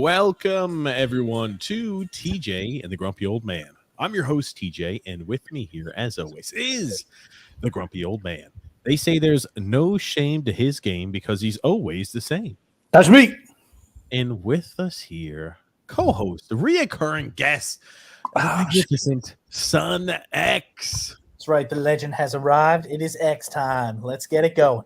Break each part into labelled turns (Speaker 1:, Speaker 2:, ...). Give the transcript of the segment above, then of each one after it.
Speaker 1: Welcome, everyone, to TJ and the Grumpy Old Man. I'm your host, TJ, and with me here, as always, is the Grumpy Old Man. They say there's no shame to his game because he's always the same.
Speaker 2: That's me.
Speaker 1: And with us here, co-host, the reoccurring guest, magnificent Son X.
Speaker 2: That's right. The legend has arrived. It is X time. Let's get it going.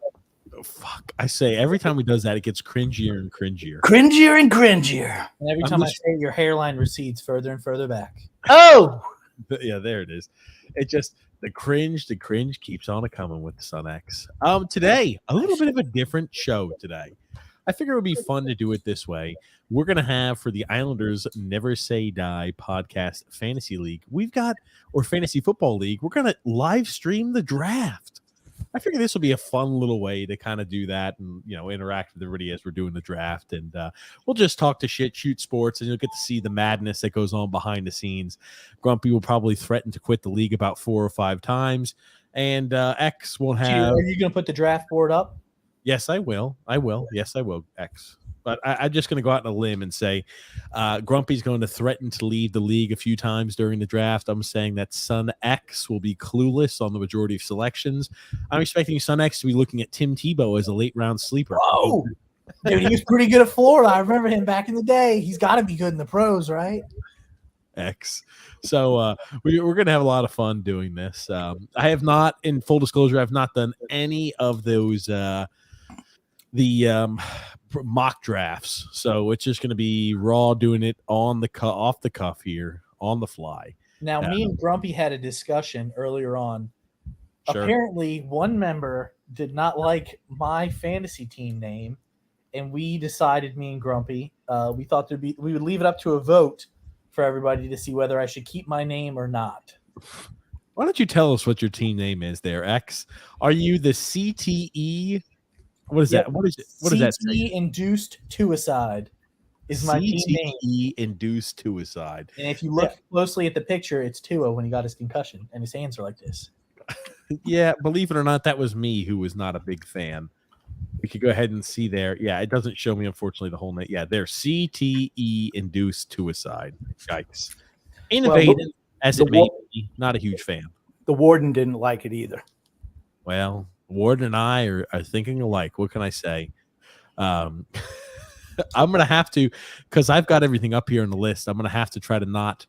Speaker 1: Oh, fuck. I say every time he does that, it gets cringier and cringier.
Speaker 2: Cringier and cringier. And every time I say it, your hairline recedes further and further back. Oh!
Speaker 1: Yeah, there it is. It just, the cringe keeps on coming with Son X. Today, a little bit of a different show today. I figure it would be fun to do it this way. We're going to have for the Islanders Never Say Die podcast fantasy league. Or fantasy football league. We're going to live stream the draft. I figure this will be a fun little way to kind of do that and, interact with everybody as we're doing the draft. And we'll just talk to shit, shoot sports, and you'll get to see the madness that goes on behind the scenes. Grumpy will probably threaten to quit the league about 4 or 5 times. And X won't have...
Speaker 2: Are you going to put the draft board up?
Speaker 1: Yes, I will. Yes, I will, X. But I'm just going to go out on a limb and say Grumpy's going to threaten to leave the league a few times during the draft. I'm saying that Son X will be clueless on the majority of selections. I'm expecting Son X to be looking at Tim Tebow as a late-round sleeper.
Speaker 2: Whoa! Dude, he was pretty good at Florida. I remember him back in the day. He's got to be good in the pros, right?
Speaker 1: X. So we're going to have a lot of fun doing this. I have not, in full disclosure, I've not done any of those mock drafts, so it's just going to be raw, doing it on the off the cuff here on the fly.
Speaker 2: Now, me and Grumpy had a discussion earlier on.
Speaker 1: Sure.
Speaker 2: Apparently, one member did not like my fantasy team name, and we decided, me and Grumpy, we thought we would leave it up to a vote for everybody to see whether I should keep my name or not.
Speaker 1: Why don't you tell us what your team name is there, X? Are you the CTE? What is that? What is it? What is that?
Speaker 2: CTE-induced suicide is my team name.
Speaker 1: CTE-induced suicide.
Speaker 2: And if you look closely at the picture, it's Tua when he got his concussion, and his hands are like this.
Speaker 1: Yeah, believe it or not, that was me who was not a big fan. We could go ahead and see there. Yeah, it doesn't show me, unfortunately, the whole name. Yeah, they're CTE-induced suicide. Yikes. Innovative as it may be, not a huge fan.
Speaker 3: The warden didn't like it either.
Speaker 1: Well, Ward and I are thinking alike. What can I say? I'm going to have to, because I've got everything up here on the list. I'm going to have to try to not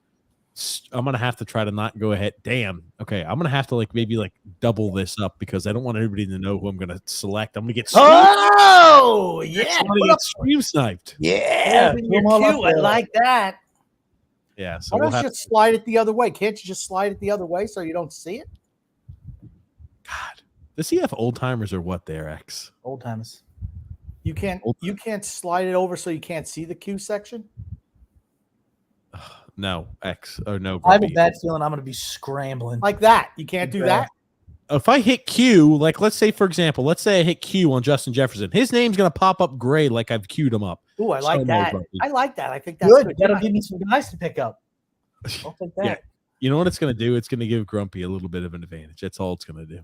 Speaker 1: go ahead. Damn. Okay. I'm going to have to maybe double this up because I don't want everybody to know who I'm going to select. I'm going to get
Speaker 3: Oh, yeah.
Speaker 1: I'm going to get stream sniped.
Speaker 3: Yeah. I like that.
Speaker 1: Yeah. So
Speaker 3: Why don't you just slide it the other way? Can't you just slide it the other way so you don't see it?
Speaker 1: God. Does he have old timers or what there, X?
Speaker 2: Old timers.
Speaker 3: You can't slide it over so you can't see the Q section?
Speaker 1: No, X or no.
Speaker 2: I have a bad feeling I'm going to be scrambling.
Speaker 3: Like that. You can't do that?
Speaker 1: If I hit Q, let's say, for example, I hit Q on Justin Jefferson. His name's going to pop up gray like I've queued him up.
Speaker 3: Ooh, I like that. I like that. I think that's
Speaker 2: good. That'll give me some guys to pick up. I'll take that.
Speaker 1: Yeah. You know what it's going to do? It's going to give Grumpy a little bit of an advantage. That's all it's going to do.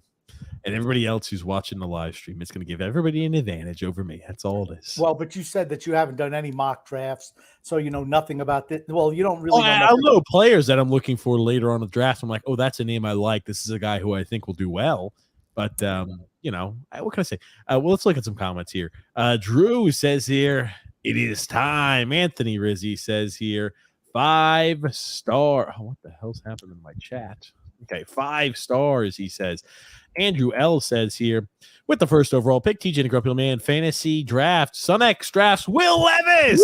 Speaker 1: And everybody else who's watching the live stream, it's going to give everybody an advantage over me. That's all it is.
Speaker 3: Well, but you said that you haven't done any mock drafts, so you know nothing about this. Well, you don't really know.
Speaker 1: I know players that I'm looking for later on in the draft. I'm like, oh, that's a name I like. This is a guy who I think will do well. But, what can I say? Well, let's look at some comments here. Drew says here, it is time. Anthony Rizzi says here, 5-star. Oh, what the hell's happened in my chat? Okay, 5 stars, he says. Andrew L says here, with the first overall pick, TJ and the Grumpy Old Man fantasy draft, Son X drafts Will Levis.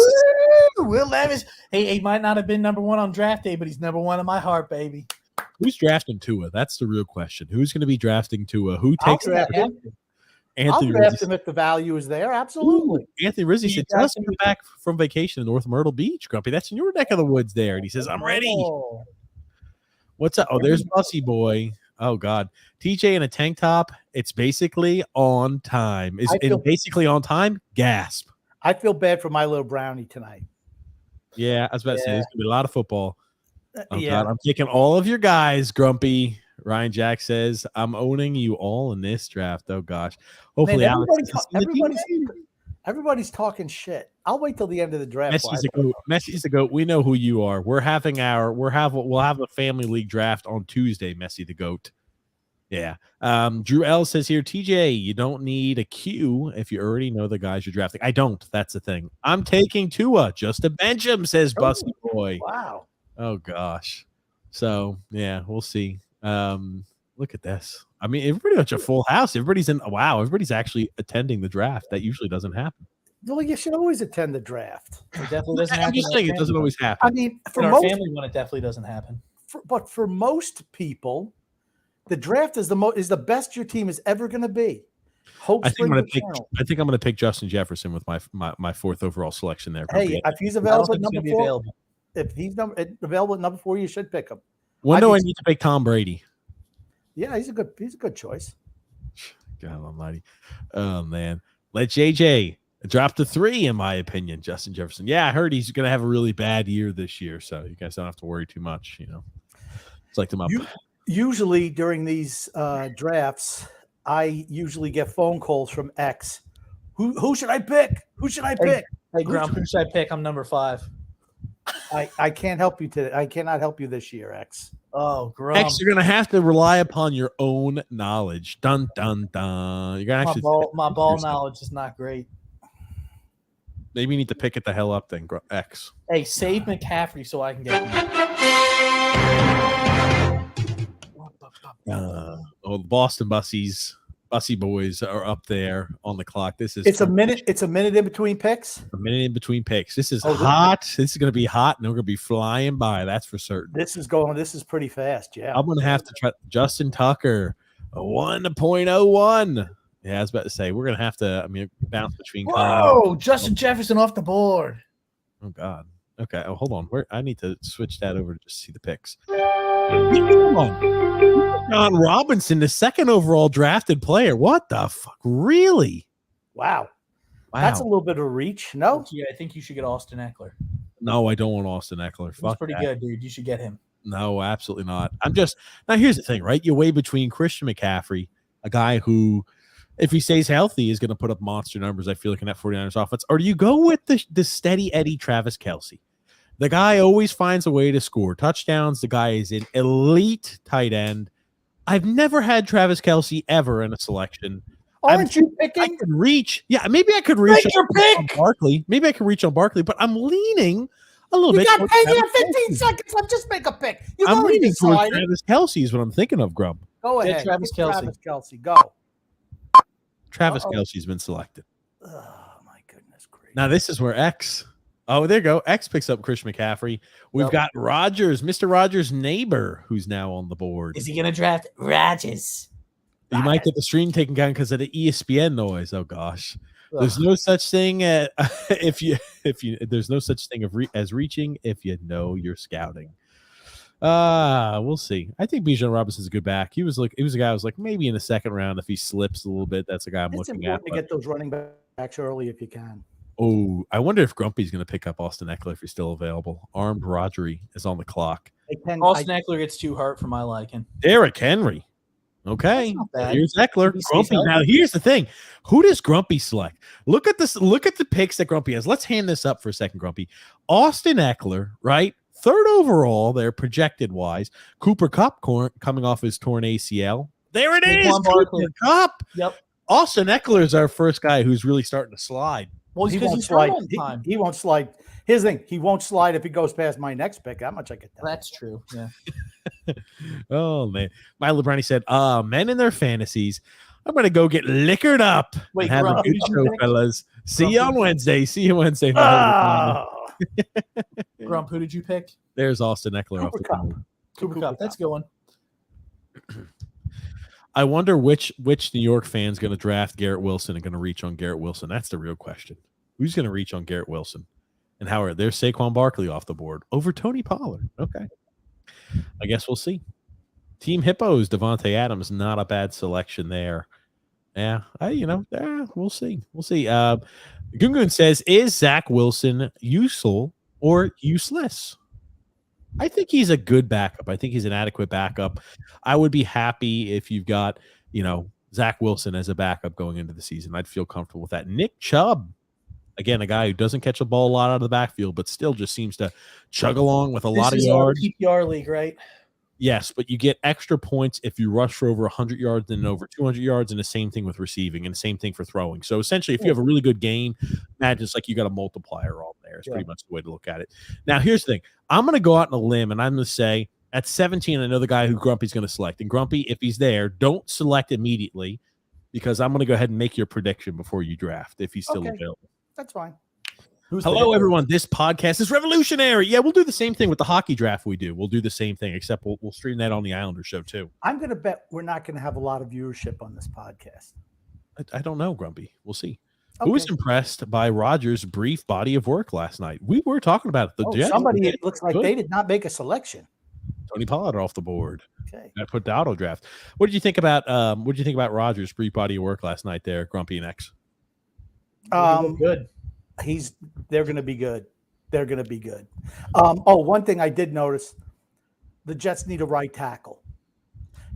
Speaker 2: Woo! Will Levis. Hey, he might not have been number 1 on draft day, but he's number 1 in my heart, baby.
Speaker 1: Who's drafting Tua? That's the real question. Who's going to be drafting Tua? Who takes that?
Speaker 3: I'll draft him if the value is there. Absolutely.
Speaker 1: Ooh, Anthony Rizzi said, tell us to come back from vacation in North Myrtle Beach, Grumpy. That's in your neck of the woods there. And he says, I'm ready. What's up? Oh, there's Bussy Boy. Oh, God. TJ in a tank top. It's basically on time. Is it basically on time? Gasp.
Speaker 3: I feel bad for my little brownie tonight.
Speaker 1: Yeah, I was about to say, there's going to be a lot of football. I'm taking all of your guys, Grumpy. Ryan Jack says, I'm owning you all in this draft. Oh, gosh. Hopefully,
Speaker 3: Man, Everybody's talking shit. I'll wait till the end of the draft.
Speaker 1: Messi's the goat. Messi's the goat. We know who you are. We'll have a family league draft on Tuesday. Messi the goat. Yeah. Drew L says here, TJ, you don't need a Q if you already know the guys you're drafting. I don't. That's the thing. I'm taking Tua just to bench him, says Bussy Boy.
Speaker 3: Wow.
Speaker 1: Oh gosh. So yeah, we'll see. Look at this. I mean, everybody got a full house. Everybody's actually attending the draft. That usually doesn't happen.
Speaker 3: Well, you should always attend the draft.
Speaker 2: It definitely doesn't
Speaker 1: I'm
Speaker 2: happen.
Speaker 1: just saying it doesn't always happen.
Speaker 3: I mean,
Speaker 2: For our family one, it definitely doesn't happen.
Speaker 3: But for most people, the draft is the best your team is ever going to be.
Speaker 1: I think I'm going to pick Justin Jefferson with my fourth overall selection there.
Speaker 3: Hey, if he's available at number 4, if he's available at number 4, you should pick him.
Speaker 1: When do I need to pick Tom Brady?
Speaker 3: Yeah, he's a good choice.
Speaker 1: God Almighty, oh man, let JJ drop to 3 in my opinion. Justin Jefferson. Yeah, I heard he's going to have a really bad year this year, so you guys don't have to worry too much. It's like them up.
Speaker 3: Usually during these drafts, I usually get phone calls from X. Who should I pick? Who should I pick?
Speaker 2: Hey Grump, who should I pick? I'm number 5.
Speaker 3: I can't help you today. I cannot help you this year, X.
Speaker 2: Oh, Grump.
Speaker 1: X, you're gonna have to rely upon your own knowledge. Dun dun dun. You're gonna
Speaker 2: my ball knowledge is not great.
Speaker 1: Maybe you need to pick it the hell up then, X.
Speaker 2: Hey, save McCaffrey so I can get him.
Speaker 1: The Boston Bussy boys are up there on the clock.
Speaker 3: It's a minute in between picks.
Speaker 1: A minute in between picks. This is hot. This is going to be hot, and we're going to be flying by. That's for certain.
Speaker 3: This is pretty fast. Yeah,
Speaker 1: I'm going to have to try Justin Tucker, a 1.01. Yeah, I was about to say we're going to have to. Bounce between.
Speaker 2: Whoa, Justin Jefferson off the board.
Speaker 1: Oh God. Okay. Oh, hold on. I need to switch that over to just see the picks. John Robinson, the second overall drafted player. What the fuck? Really?
Speaker 3: Wow. That's a little bit of a reach. No?
Speaker 2: Yeah, I think you should get Austin Eckler.
Speaker 1: No, I don't want Austin Eckler.
Speaker 2: He's pretty good, dude. You should get him.
Speaker 1: No, absolutely not. Now here's the thing, right? You weigh between Christian McCaffrey, a guy who, if he stays healthy, is going to put up monster numbers, I feel like, in that 49ers offense. Or do you go with the steady Eddie Travis Kelce? The guy always finds a way to score touchdowns. The guy is an elite tight end. I've never had Travis Kelce ever in a selection.
Speaker 3: Aren't you picking?
Speaker 1: I could reach. Yeah, maybe I could reach
Speaker 3: on
Speaker 1: Barkley. Maybe I could reach on Barkley, but I'm leaning a little bit.
Speaker 3: You got 15 seconds. Let's just make a pick.
Speaker 1: I'm leaning towards Travis Kelce is what I'm thinking of, Grump.
Speaker 3: Go ahead.
Speaker 2: Travis
Speaker 3: Kelce. Go.
Speaker 1: Travis Kelce's been selected.
Speaker 3: Oh, my goodness gracious.
Speaker 1: Now, this is where X. Oh, there you go. X picks up Chris McCaffrey. We've got Rodgers, Mr. Rogers' neighbor, who's now on the board.
Speaker 2: Is he going to draft Rodgers?
Speaker 1: You might get the stream taken down because of the ESPN noise. Oh gosh, there's no such thing there's no such thing as reaching if you know you're scouting. We'll see. I think Bijan Robinson's a good back. He was a guy I was like maybe in the second round if he slips a little bit. That's a guy I'm looking at.
Speaker 3: It's important to get those running backs early if you can.
Speaker 1: Oh, I wonder if Grumpy's going to pick up Austin Eckler if he's still available. Armed Rodgery is on the clock.
Speaker 2: Austin Eckler gets too hurt for my liking.
Speaker 1: Derrick Henry. Okay. Here's Eckler. Grumpy. Now, here's the thing. Who does Grumpy select? Look at this. Look at the picks that Grumpy has. Let's hand this up for a second, Grumpy. Austin Eckler, right? Third overall, there projected wise. Cooper Kupp coming off his torn ACL. There it is. Cooper Kupp.
Speaker 2: Yep.
Speaker 1: Austin Eckler is our first guy who's really starting to slide.
Speaker 2: Well,
Speaker 3: he won't slide. He won't slide. Here's the thing. He won't slide if he goes past my next pick. That much I can tell.
Speaker 2: That's true. Yeah.
Speaker 1: Oh, man. My LeBron said, men in their fantasies. I'm going to go get liquored up.
Speaker 2: Wait,
Speaker 1: have a good show, fellas. See you on Wednesday. See you Wednesday.
Speaker 2: Grump, who did you pick?
Speaker 1: There's Austin Eckler off the top.
Speaker 2: Cooper Kupp. That's a good one.
Speaker 1: I wonder which New York fan's going to draft Garrett Wilson and going to reach on Garrett Wilson. That's the real question. Who's going to reach on Garrett Wilson? And how are there's Saquon Barkley off the board over Tony Pollard? Okay, I guess we'll see. Team Hippos, Devontae Adams, not a bad selection there. Yeah, we'll see. We'll see. Gungun says, is Zach Wilson useful or useless? I think he's a good backup. I think he's an adequate backup. I would be happy if you've got, Zach Wilson as a backup going into the season. I'd feel comfortable with that. Nick Chubb Again, a guy who doesn't catch the ball a lot out of the backfield, but still just seems to chug along with a lot of
Speaker 2: This is
Speaker 1: yards.
Speaker 2: PPR league, right?
Speaker 1: Yes, but you get extra points if you rush for over 100 yards and over 200 yards, and the same thing with receiving, and the same thing for throwing. So essentially, if you have a really good game, imagine it's like you got a multiplier on there. It's pretty much the way to look at it. Now, here's the thing. I'm going to go out on a limb, and I'm going to say at 17, I know the guy who Grumpy's going to select. And Grumpy, if he's there, don't select immediately because I'm going to go ahead and make your prediction before you draft if he's still available.
Speaker 3: That's fine.
Speaker 1: Hello, everyone. This podcast is revolutionary. Yeah, we'll do the same thing with the hockey draft we do. We'll do the same thing, except we'll stream that on the Islander show, too.
Speaker 3: I'm going to bet we're not going to have a lot of viewership on this podcast.
Speaker 1: I don't know, Grumpy. We'll see. Okay. Who was impressed by Rogers' brief body of work last night? We were talking about it.
Speaker 3: Somebody, it looks like they did not make a selection.
Speaker 1: Tony Pollard off the board.
Speaker 3: Okay.
Speaker 1: I put the auto draft. What did you think about Rogers' brief body of work last night there, Grumpy and X?
Speaker 2: Good.
Speaker 3: They're going to be good. They're going to be good. One thing I did notice, the Jets need a right tackle.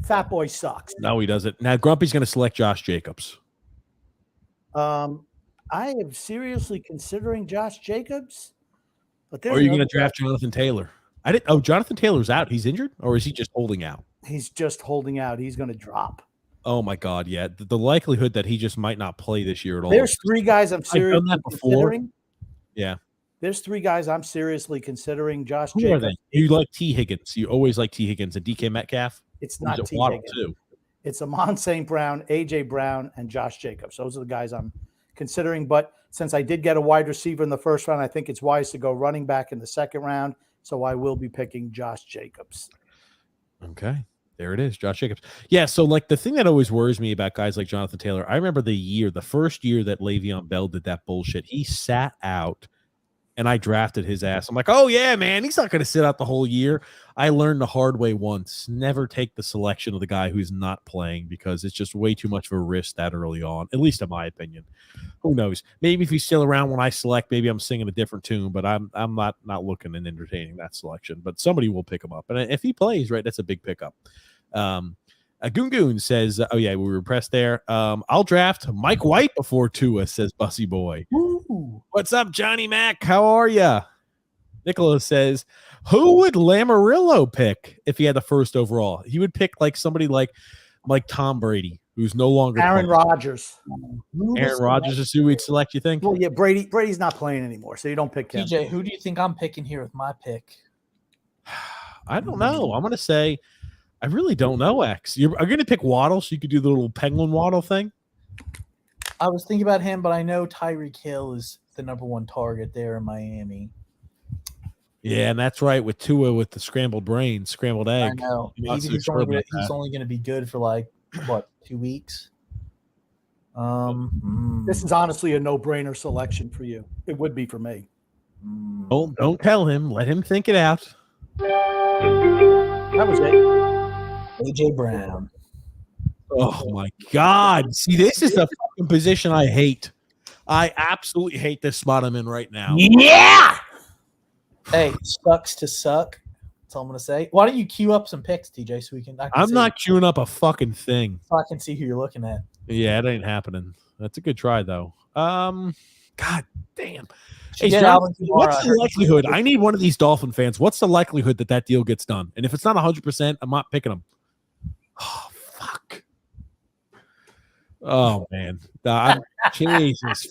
Speaker 3: Fat Boy sucks.
Speaker 1: No, he doesn't. Now Grumpy's going to select Josh Jacobs.
Speaker 3: I am seriously considering Josh Jacobs, but
Speaker 1: or are you going to draft Jonathan Taylor? Jonathan Taylor's out. He's injured, or is he just holding out?
Speaker 3: He's just holding out. He's going to drop.
Speaker 1: Oh my God! Yeah, the likelihood that he just might not play this year at all.
Speaker 3: There's three guys I'm seriously considering.
Speaker 1: Yeah,
Speaker 3: there's three guys I'm seriously considering. Josh
Speaker 1: Who
Speaker 3: Jacobs.
Speaker 1: Are they? You like T. Higgins? You always like T. Higgins and DK Metcalf.
Speaker 3: It's not T.
Speaker 1: Waddle
Speaker 3: Higgins.
Speaker 1: Too.
Speaker 3: It's Amon St. Brown, AJ Brown, and Josh Jacobs. Those are the guys I'm considering. But since I did get a wide receiver in the first round, I think it's wise to go running back in the second round. So I will be picking Josh Jacobs.
Speaker 1: Okay. There it is, Josh Jacobs. Yeah, so like the thing that always worries me about guys like Jonathan Taylor, I remember the first year that Le'Veon Bell did that bullshit. He sat out, and I drafted his ass. I'm like, oh yeah, man, he's not going to sit out the whole year. I learned the hard way once: never take the selection of the guy who's not playing because it's just way too much of a risk that early on. At least in my opinion. Who knows? Maybe if he's still around when I select, maybe I'm singing a different tune, but I'm not looking and entertaining that selection. But somebody will pick him up, and if he plays, right, that's a big pickup. Goon says, oh yeah, we were impressed there. I'll draft Mike White before Tua, says Bussy Boy.
Speaker 3: Ooh.
Speaker 1: What's up, Johnny Mac? How are you? Nicholas says, who would Lamarillo pick if he had the first overall? He would pick like somebody like Tom Brady, who's no longer
Speaker 3: Aaron Rodgers.
Speaker 1: Aaron Rodgers is who we'd select, you think?
Speaker 3: Well, yeah, Brady's not playing anymore, so you don't pick him.
Speaker 2: TJ, who do you think I'm picking here with my pick?
Speaker 1: I don't know. I'm going to say I really don't know, X. Are you going to pick Waddle so you could do the little penguin Waddle thing?
Speaker 2: I was thinking about him, but I know Tyreek Hill is the number one target there in Miami.
Speaker 1: Yeah, and that's right with Tua with the scrambled brain, scrambled egg.
Speaker 2: I know. He's only going to be good for like, 2 weeks?
Speaker 3: This is honestly a no-brainer selection for you. It would be for me.
Speaker 1: Don't tell him. Let him think it out.
Speaker 3: That was it.
Speaker 2: AJ Brown.
Speaker 1: Oh my God! See, this is the fucking position I hate. I absolutely hate this spot I'm in right now.
Speaker 3: Yeah.
Speaker 2: Hey, sucks to suck. That's all I'm gonna say. Why don't you queue up some picks, TJ, so we can?
Speaker 1: I'm not queuing up a fucking thing.
Speaker 2: So I can see who you're looking at.
Speaker 1: Yeah, it ain't happening. That's a good try though. God damn. Hey, what's the likelihood? I need one of these Dolphin fans. What's the likelihood that deal gets done? And if it's not 100%, I'm not picking them. Oh fuck. Oh man. Jesus.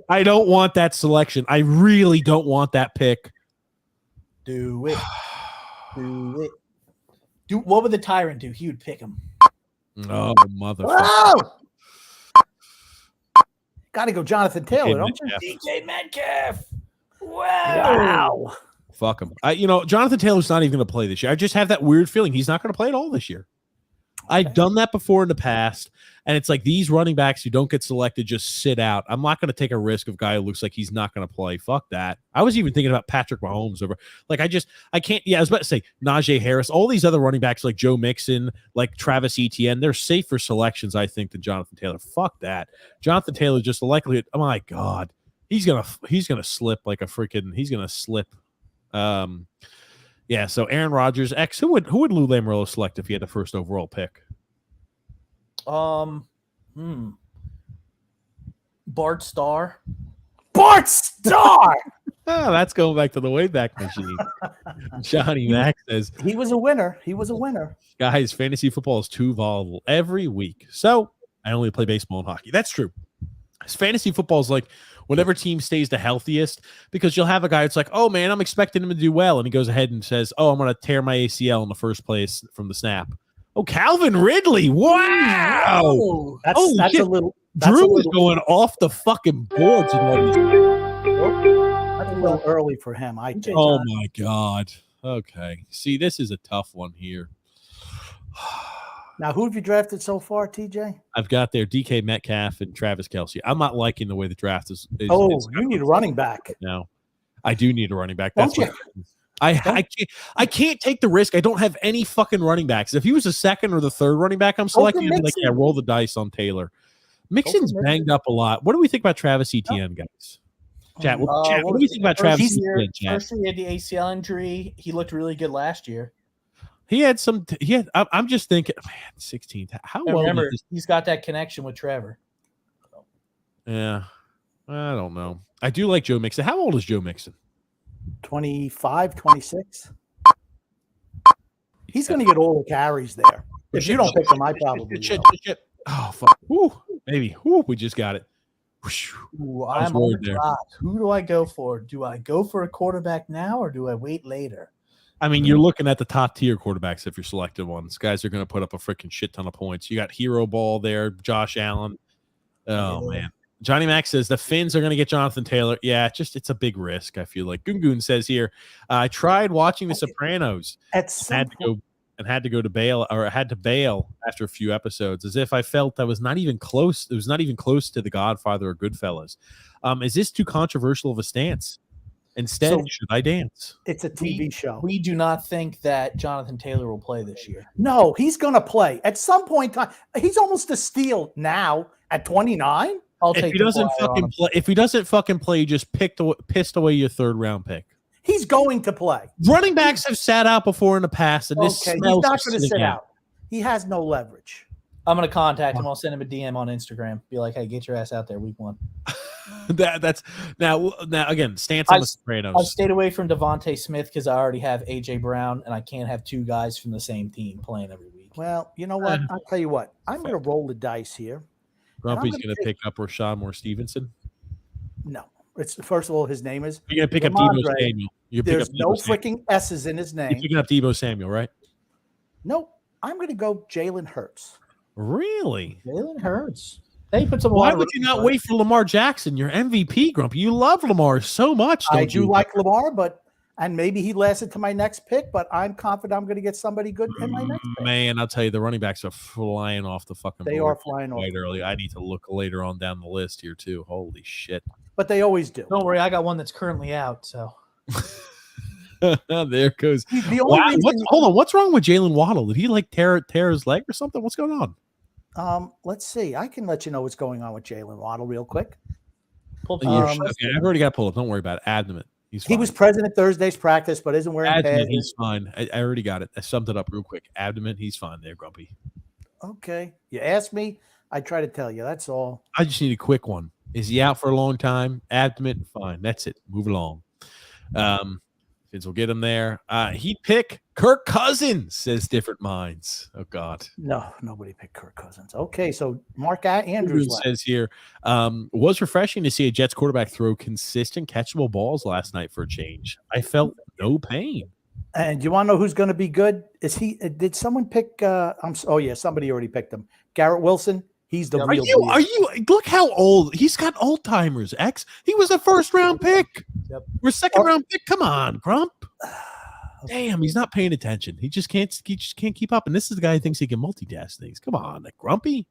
Speaker 1: I don't want that selection. I really don't want that pick.
Speaker 2: Do it. What would the Tyrant do? He would pick him.
Speaker 1: Oh motherfucker.
Speaker 3: Got to go Jonathan Taylor, don't you?
Speaker 2: DK Metcalf.
Speaker 3: Wow.
Speaker 1: Fuck him. Jonathan Taylor's not even going to play this year. I just have that weird feeling he's not going to play at all this year. I've done that before in the past, and it's like these running backs who don't get selected just sit out. I'm not going to take a risk of a guy who looks like he's not going to play. Fuck that. I was even thinking about Patrick Mahomes over. Like I can't. Yeah, I was about to say Najee Harris. All these other running backs like Joe Mixon, like Travis Etienne, they're safer selections, I think, than Jonathan Taylor. Fuck that. Jonathan Taylor, just the likelihood. Oh my God, he's gonna slip like a freaking. He's gonna slip. Yeah, so Aaron Rodgers, X. Who would Lou Lamoriello select if he had the first overall pick?
Speaker 2: Bart Starr.
Speaker 3: Bart Starr.
Speaker 1: Oh, that's going back to the Wayback Machine. Johnny Mac says,
Speaker 3: He was a winner. He was a winner.
Speaker 1: guys, fantasy football is too volatile every week. So I only play baseball and hockey. That's true. Fantasy football is like whatever team stays the healthiest, because you'll have a guy that's like, oh man, I'm expecting him to do well. And he goes ahead and says, oh, I'm going to tear my ACL in the first place from the snap. Oh, Calvin Ridley. Wow.
Speaker 2: Oh,
Speaker 3: That's
Speaker 1: shit.
Speaker 3: a little. That's a
Speaker 1: Drew is
Speaker 3: little,
Speaker 1: going off the fucking boards.
Speaker 3: that's a little early for him. I think.
Speaker 1: Oh my God. Okay. See, this is a tough one here.
Speaker 3: Now, who have you drafted so far, TJ?
Speaker 1: I've got there DK Metcalf and Travis Kelce. I'm not liking the way the draft is
Speaker 3: Oh, you need a running back.
Speaker 1: now. I do need a running back.
Speaker 3: Don't
Speaker 1: That's what I can't take the risk. I don't have any fucking running backs. If he was the second or the third running back I'm selecting, I'd be like, yeah, roll the dice on Taylor. Mixon's banged up a lot. What do we think about Travis Etienne, guys? Chat, what do we think about Travis Etienne, chat?
Speaker 2: First year he had the ACL injury. He looked really good last year.
Speaker 1: He had some. I'm just thinking, man, 16th. How
Speaker 2: And
Speaker 1: well?
Speaker 2: remember, he's got that connection with Trevor.
Speaker 1: Yeah, I don't know. I do like Joe Mixon. How old is Joe Mixon?
Speaker 3: 25, 26. He's going to get all the carries there. If you don't pick him, I probably will.
Speaker 1: Oh fuck! Woo, maybe. Woo, we just got it.
Speaker 2: Ooh,
Speaker 1: I was
Speaker 2: I'm on
Speaker 1: worried
Speaker 2: the
Speaker 1: there.
Speaker 2: clock. Who do I go for? Do I go for a quarterback now or do I wait later?
Speaker 1: I mean, you're looking at the top tier quarterbacks if you're selected ones. Guys are going to put up a freaking shit ton of points. You got Hero Ball there, Josh Allen. Oh man. Johnny Mac says the Finns are going to get Jonathan Taylor. Yeah, it's a big risk. I feel like Gungun says here. I tried watching The Sopranos. Had to go to bail, or had to bail after a few episodes, as if I felt I was not even close. It was not even close to The Godfather or Goodfellas. Is this too controversial of a stance? Instead, should I dance?
Speaker 3: It's a TV show.
Speaker 2: We do not think that Jonathan Taylor will play this year.
Speaker 3: No, he's going to play at some point in time. He's almost a steal now at 29.
Speaker 1: If he doesn't fucking play, you just pissed away your third round pick.
Speaker 3: He's going to play.
Speaker 1: Running backs have sat out before in the past, and this
Speaker 3: he's
Speaker 1: smells
Speaker 3: not going to sit
Speaker 1: out.
Speaker 3: out. He has no leverage.
Speaker 2: I'm going to contact him. I'll send him a DM on Instagram. Be like, hey, get your ass out there week one.
Speaker 1: That's now again, stance on The Sopranos.
Speaker 2: I've stayed away from Devontae Smith because I already have A.J. Brown, and I can't have two guys from the same team playing every week.
Speaker 3: Well, you know what? I'll tell you what. I'm going to roll the dice here.
Speaker 1: Grumpy's going to pick up Rashad Moore Stevenson.
Speaker 3: No. It's first of all, his name is.
Speaker 1: You're going to pick up Deebo Samuel.
Speaker 3: There's no freaking S's in his name.
Speaker 1: You're picking up Deebo Samuel, right?
Speaker 3: Nope. I'm going to go Jalen Hurts.
Speaker 1: Really?
Speaker 2: Jalen Hurts. They put some.
Speaker 1: Why would you not wait for Lamar Jackson, your MVP, Grumpy? You love Lamar so much.
Speaker 3: I do like Lamar, and maybe he lasted to my next pick, but I'm confident I'm going to get somebody good in my next pick.
Speaker 1: Man, I'll tell you, the running backs are flying off the fucking board.
Speaker 3: They are flying off.
Speaker 1: Right early. I need to look later on down the list here, too. Holy shit.
Speaker 3: But they always do.
Speaker 2: Don't worry, I got one that's currently out. So
Speaker 1: there goes.
Speaker 3: Hold
Speaker 1: on. What's wrong with Jalen Waddle? Did he tear his leg or something? What's going on?
Speaker 3: Let's see. I can let you know what's going on with Jalen Waddle real quick.
Speaker 1: Okay, I've already got to pull up. Don't worry about it. Abdomen.
Speaker 3: He was present at Thursday's practice, but isn't wearing pads.
Speaker 1: He's fine. I already got it. I summed it up real quick. Abdomen, he's fine there, Grumpy.
Speaker 3: Okay. You asked me, I try to tell you. That's all.
Speaker 1: I just need a quick one. Is he out for a long time? Abdomen, fine. That's it. Move along. Kids will get him there. He'd pick Kirk Cousins, says Different Minds. Oh, God.
Speaker 3: No, nobody picked Kirk Cousins. Okay, so Mark Andrews
Speaker 1: says here, was refreshing to see a Jets quarterback throw consistent catchable balls last night for a change. I felt no pain.
Speaker 3: And you want to know who's going to be good? Did someone pick somebody already picked him. Garrett Wilson. He's the real deal.
Speaker 1: Are you look how old he's got? Old timers. He was a first round pick.
Speaker 2: Yep.
Speaker 1: We're second round pick. Come on, Grump. Damn, he's not paying attention. He just can't keep up. And this is the guy who thinks he can multitask things. Come on, Grumpy.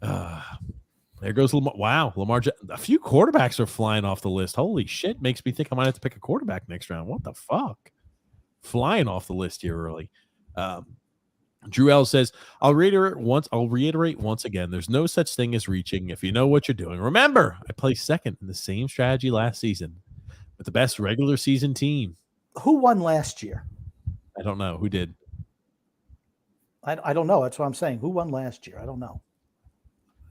Speaker 1: There goes Lamar. Wow, Lamar. A few quarterbacks are flying off the list. Holy shit, makes me think I might have to pick a quarterback next round. What the fuck? Flying off the list here early. Drew L says, I'll reiterate once again, there's no such thing as reaching if you know what you're doing. Remember, I placed second in the same strategy last season with the best regular season team.
Speaker 3: Who won last year?
Speaker 1: I don't know. Who did?
Speaker 3: I don't know. That's what I'm saying. Who won last year? I don't know.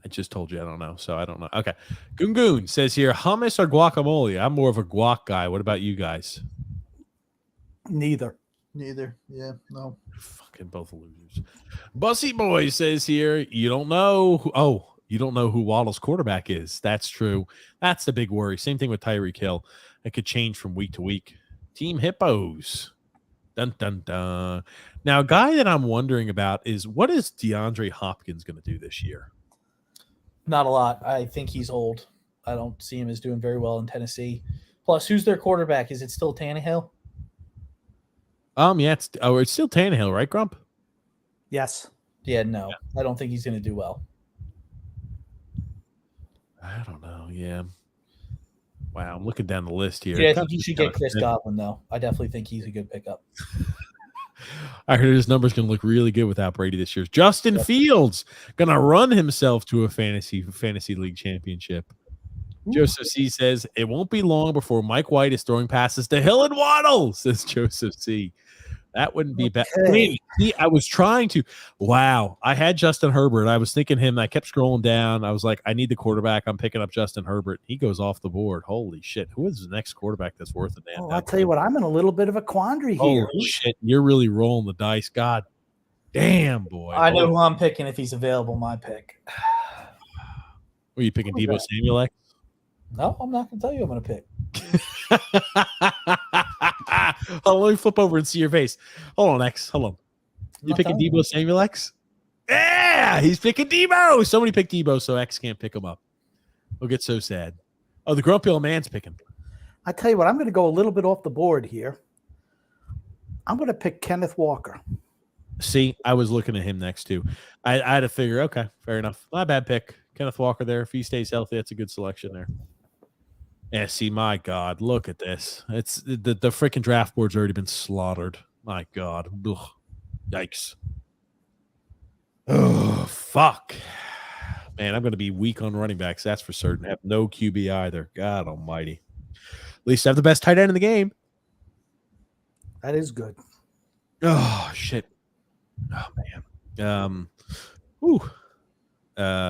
Speaker 1: I just told you I don't know, so I don't know. Okay. Gungoon says here, hummus or guacamole? I'm more of a guac guy. What about you guys?
Speaker 3: Neither.
Speaker 2: Neither. Yeah. No.
Speaker 1: Fucking both losers. Bussy Boy says here, you don't know you don't know who Waddle's quarterback is. That's true. That's the big worry. Same thing with Tyreek Hill. It could change from week to week. Team Hippos. Dun dun dun. Now, a guy that I'm wondering about is, what is DeAndre Hopkins going to do this year?
Speaker 2: Not a lot. I think he's old. I don't see him as doing very well in Tennessee. Plus, who's their quarterback? Is it still Tannehill?
Speaker 1: Yeah, it's still Tannehill, right, Grump?
Speaker 3: Yes.
Speaker 2: Yeah, no. I don't think he's going to do well.
Speaker 1: I don't know. Yeah. Wow, I'm looking down the list here.
Speaker 2: Yeah, I think you should get Chris Godwin, though. I definitely think he's a good pickup.
Speaker 1: I heard his numbers going to look really good without Brady this year. Justin Fields going to run himself to a fantasy league championship. Joseph C says it won't be long before Mike White is throwing passes to Hill and Waddle, says Joseph C. That wouldn't be bad. Wait, I was trying to. Wow. I had Justin Herbert. I was thinking him. I kept scrolling down. I was like, I need the quarterback. I'm picking up Justin Herbert. He goes off the board. Holy shit. Who is the next quarterback that's worth a damn?
Speaker 3: Oh, I'll tell you what. I'm in a little bit of a quandary here.
Speaker 1: Holy shit. You're really rolling the dice. God damn, boy.
Speaker 2: I know who I'm picking if he's available, my pick.
Speaker 1: Were you picking Deebo Samuel?
Speaker 2: No, I'm not going to tell you I'm going to pick.
Speaker 1: Hold on, let me flip over and see your face. Hold on, X. Hold on. You picking Deebo Samuel, X? Yeah, he's picking Deebo. Somebody picked Deebo, so X can't pick him up. We'll get so sad. Oh, the grumpy old man's picking.
Speaker 3: I tell you what, I'm going to go a little bit off the board here. I'm going to pick Kenneth Walker.
Speaker 1: See, I was looking at him next too. I had to figure, okay, fair enough. Not a bad pick. Kenneth Walker there. If he stays healthy, that's a good selection there. Yeah, see, my God, look at this. It's the freaking draft board's already been slaughtered. My God. Ugh. Yikes. Oh, fuck. Man, I'm going to be weak on running backs, that's for certain. Have no QB either. God almighty. At least I have the best tight end in the game.
Speaker 3: That is good.
Speaker 1: Oh, shit. Oh, man.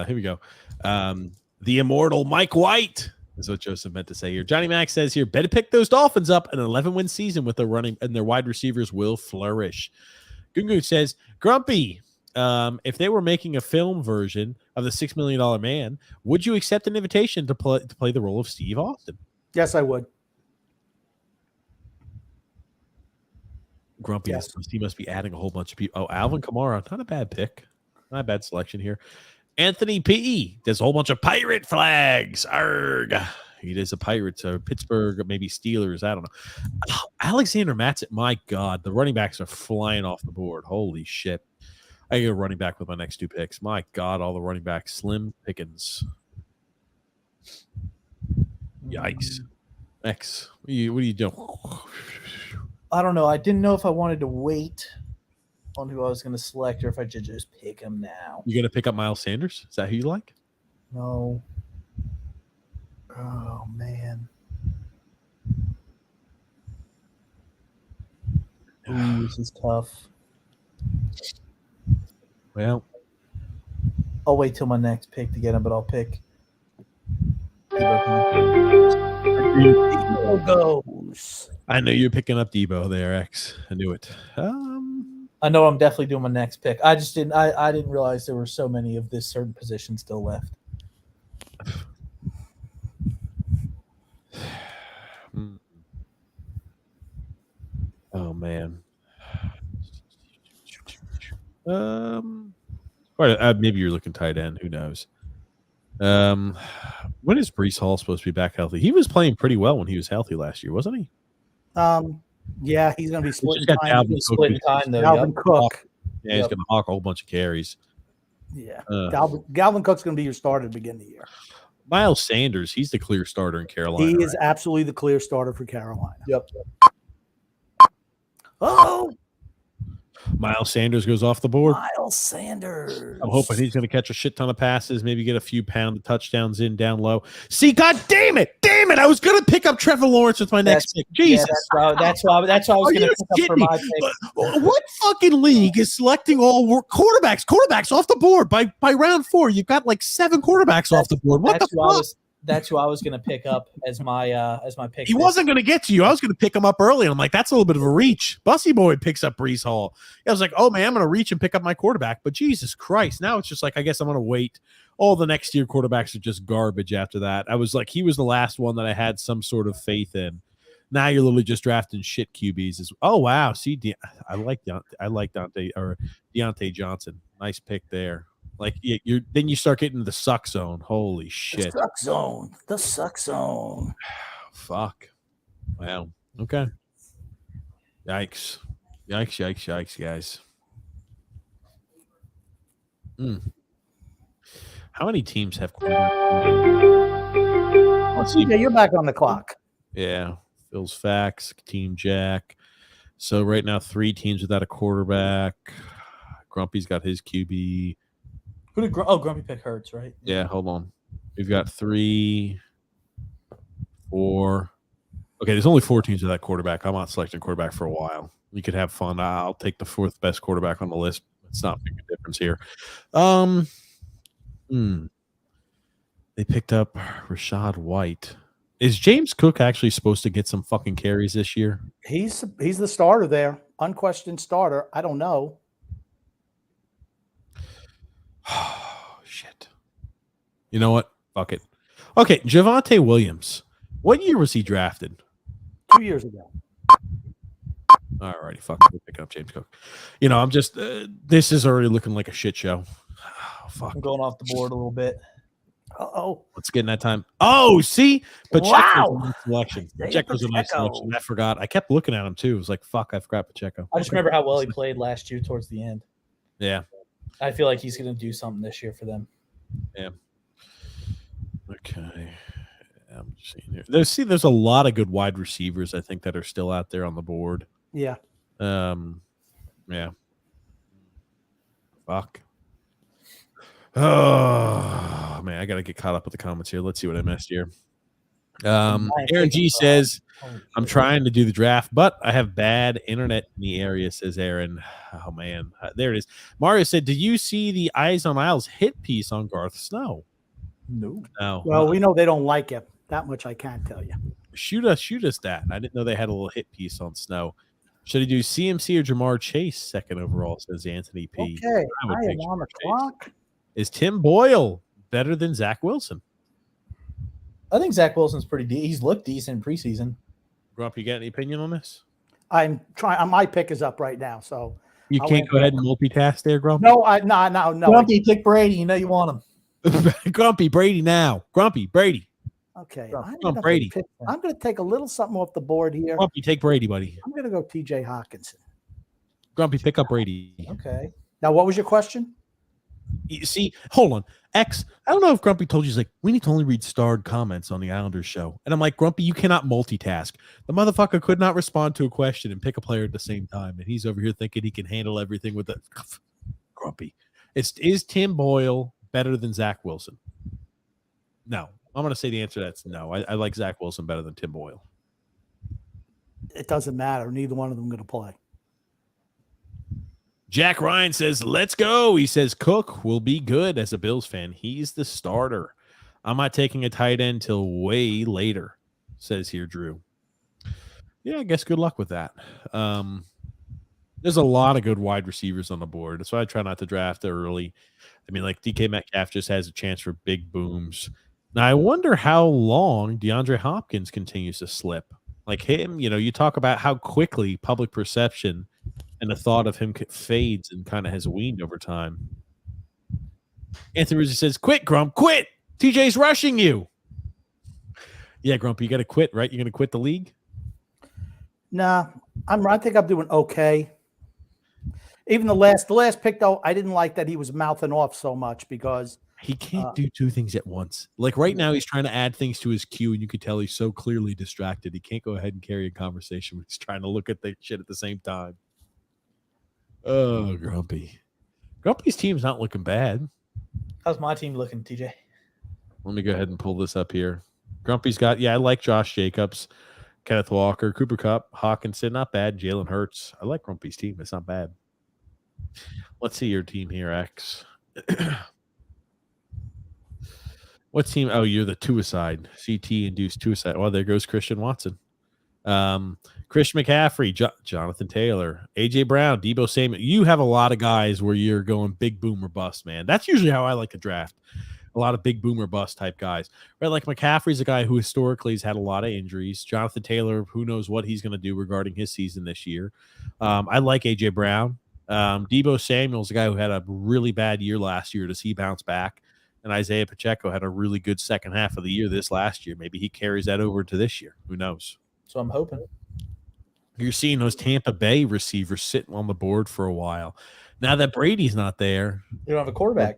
Speaker 1: Here we go. The immortal Mike White is what Joseph meant to say here. Johnny Mac says here, better pick those Dolphins up. An 11-win season with their running and their wide receivers will flourish. Gungu says, Grumpy, if they were making a film version of the $6 Million Man, would you accept an invitation to play the role of Steve Austin?
Speaker 3: Yes, I would.
Speaker 1: Grumpy,
Speaker 3: Yes.
Speaker 1: he must be adding a whole bunch of people. Oh, Alvin Kamara, not a bad pick. Not a bad selection here. Anthony P. There's a whole bunch of pirate flags. Arg. He does a Pirates or Pittsburgh, maybe Steelers. I don't know. Oh, Alexander Mattson. My God, the running backs are flying off the board. Holy shit. I get a running back with my next two picks. My God, all the running backs. Slim Pickens. Yikes. X. What are you doing?
Speaker 2: I don't know. I didn't know if I wanted to wait on who I was going to select or if I should just pick him now.
Speaker 1: You going to pick up Miles Sanders? Is that who you like?
Speaker 2: No. Oh, man. Ooh, this is tough.
Speaker 1: Well,
Speaker 2: I'll wait till my next pick to get him, but I'll pick.
Speaker 1: I know you're picking up Debo there, X. I knew it.
Speaker 2: I know I'm definitely doing my next pick. I just didn't. I didn't realize there were so many of this certain position still left.
Speaker 1: Oh man. Maybe you're looking tight end. Who knows? When is Breece Hall supposed to be back healthy? He was playing pretty well when he was healthy last year, wasn't he?
Speaker 3: Yeah, he's going to be splitting
Speaker 1: got
Speaker 3: time.
Speaker 2: Splitting time though.
Speaker 3: Dalvin Cook.
Speaker 1: Yeah, he's going to hawk a whole bunch of carries.
Speaker 3: Yeah, Dalvin Cook's going to be your starter to begin the year.
Speaker 1: Miles Sanders, he's the clear starter in Carolina.
Speaker 3: He is absolutely the clear starter for Carolina.
Speaker 2: Yep.
Speaker 3: Oh,
Speaker 1: Miles Sanders goes off the board.
Speaker 3: Miles Sanders.
Speaker 1: I'm hoping he's going to catch a shit ton of passes, maybe get a few pound touchdowns in down low. See, God damn it. I was going to pick up Trevor Lawrence with my next pick. Jesus.
Speaker 2: Yeah, that's why I was going to pick up for my pick.
Speaker 1: What fucking league is selecting all quarterbacks off the board by round 4? You've got like 7 quarterbacks off the board. What the fuck?
Speaker 2: That's who I was going to pick up as my pick.
Speaker 1: He wasn't going to get to you. I was going to pick him up early. And I'm like, that's a little bit of a reach. Bussy Boy picks up Breece Hall. I was like, oh, man, I'm going to reach and pick up my quarterback. But Jesus Christ, now it's just like, I guess I'm going to wait. All the next year quarterbacks are just garbage after that. I was like, he was the last one that I had some sort of faith in. Now you're literally just drafting shit QBs. Oh, wow. See, I like Deontay Johnson. Nice pick there. Like then you start getting the suck zone. Holy shit.
Speaker 3: The suck zone.
Speaker 1: Fuck. Wow. Okay. Yikes, guys. How many teams have
Speaker 3: Let's see. You're back on the clock.
Speaker 1: Yeah. Phil's facts, Team Jack. So right now 3 teams without a quarterback. Grumpy's got his QB.
Speaker 2: Grumpy pick Hurts, right?
Speaker 1: Yeah, hold on. We've got 3, 4. Okay, there's only 4 teams with that quarterback. I'm not selecting quarterback for a while. You could have fun. I'll take the 4th best quarterback on the list. It's not making a difference here. They picked up Rashad White. Is James Cook actually supposed to get some fucking carries this year?
Speaker 3: He's the starter there. Unquestioned starter. I don't know.
Speaker 1: Oh, shit. You know what? Fuck it. Okay, Javonte Williams. What year was he drafted?
Speaker 3: 2 years ago.
Speaker 1: Alrighty, fuck. We're picking up James Cook. You know, I'm just. This is already looking like a shit show. Oh, fuck.
Speaker 2: I'm going off the board a little bit.
Speaker 3: Uh-oh.
Speaker 1: Let's get in that time. Oh, see? Pacheco's
Speaker 3: Wow.
Speaker 1: a nice selection. Pacheco's a nice selection. I forgot. I kept looking at him, too. It was like, fuck, I forgot Pacheco.
Speaker 2: I just remember how well he played last year towards the end.
Speaker 1: Yeah.
Speaker 2: I feel like he's going to do something this year for them.
Speaker 1: Yeah. Okay. I'm just seeing here. There's a lot of good wide receivers, I think, that are still out there on the board.
Speaker 3: Yeah.
Speaker 1: Yeah. Fuck. Oh man, I gotta get caught up with the comments here. Let's see what I missed here. Aaron G says, I'm trying to do the draft, but I have bad internet in the area, says Aaron. Oh man, there it is. Mario said, did you see the Eyes on Isles hit piece on Garth Snow?
Speaker 2: No.
Speaker 3: Well, we know they don't like it. That much I can tell you.
Speaker 1: Shoot us that. I didn't know they had a little hit piece on Snow. Should he do CMC or Jamar Chase second overall, says Anthony P.
Speaker 3: Okay, I am on the clock.
Speaker 1: Is Tim Boyle better than Zach Wilson?
Speaker 2: I think Zach Wilson's pretty he's looked decent in preseason.
Speaker 1: Grump, you got any opinion on this?
Speaker 3: I'm trying. My pick is up right now, so
Speaker 1: you can't go ahead and multitask there, Grump.
Speaker 3: No.
Speaker 2: Grumpy, pick Brady. You know you want him.
Speaker 1: Grumpy, Brady now. Grumpy, Brady.
Speaker 3: Okay,
Speaker 1: Brady.
Speaker 3: I'm going to take a little something off the board here.
Speaker 1: Grumpy, take Brady, buddy.
Speaker 3: I'm going to go T.J. Hawkinson.
Speaker 1: Grumpy, pick up Brady.
Speaker 2: Okay.
Speaker 3: Now, what was your question?
Speaker 1: You see, hold on. X, I don't know if Grumpy told you, he's like, we need to only read starred comments on the Islanders show. And I'm like, Grumpy, you cannot multitask. The motherfucker could not respond to a question and pick a player at the same time. And he's over here thinking he can handle everything with the Grumpy. Is Tim Boyle better than Zach Wilson? No. I'm going to say the answer to that's no. I like Zach Wilson better than Tim Boyle.
Speaker 3: It doesn't matter. Neither one of them going to play.
Speaker 1: Jack Ryan says, let's go. He says, Cook will be good as a Bills fan. He's the starter. I'm not taking a tight end till way later, says here Drew. Yeah, I guess good luck with that. There's a lot of good wide receivers on the board. That's why I try not to draft early. I mean, like DK Metcalf just has a chance for big booms. Now, I wonder how long DeAndre Hopkins continues to slip. Like him, you talk about how quickly public perception and the thought of him fades and kind of has weaned over time. Anthony Rizzi says, quit, Grump, quit. TJ's rushing you. Yeah, Grump, you got to quit, right? You're going to quit the league?
Speaker 3: Nah, I think I'm doing okay. Even the last pick, though, I didn't like that he was mouthing off so much because
Speaker 1: he can't do 2 things at once. Like right now, he's trying to add things to his queue, and you could tell he's so clearly distracted. He can't go ahead and carry a conversation when he's trying to look at the shit at the same time. Oh, Grumpy. Grumpy's team's not looking bad.
Speaker 2: How's my team looking, TJ?
Speaker 1: Let me go ahead and pull this up here. Grumpy's got, I like Josh Jacobs, Kenneth Walker, Cooper Kupp, Hawkinson, not bad. Jalen Hurts. I like Grumpy's team. It's not bad. Let's see your team here, X. What team? Oh, you're the two-a-side. CT-induced two-a-side. Oh, there goes Christian Watson. Chris McCaffrey, Jonathan Taylor, A.J. Brown, Debo Samuel. You have a lot of guys where you're going big boom or bust, man. That's usually how I like to draft. A lot of big boom or bust type guys. Right? Like McCaffrey's a guy who historically has had a lot of injuries. Jonathan Taylor, who knows what he's going to do regarding his season this year. I like A.J. Brown. Debo Samuel's a guy who had a really bad year last year. Does he bounce back? And Isaiah Pacheco had a really good second half of the year this last year. Maybe he carries that over to this year. Who knows?
Speaker 2: So I'm hoping.
Speaker 1: You're seeing those Tampa Bay receivers sitting on the board for a while. Now that Brady's not there.
Speaker 2: You don't have a quarterback.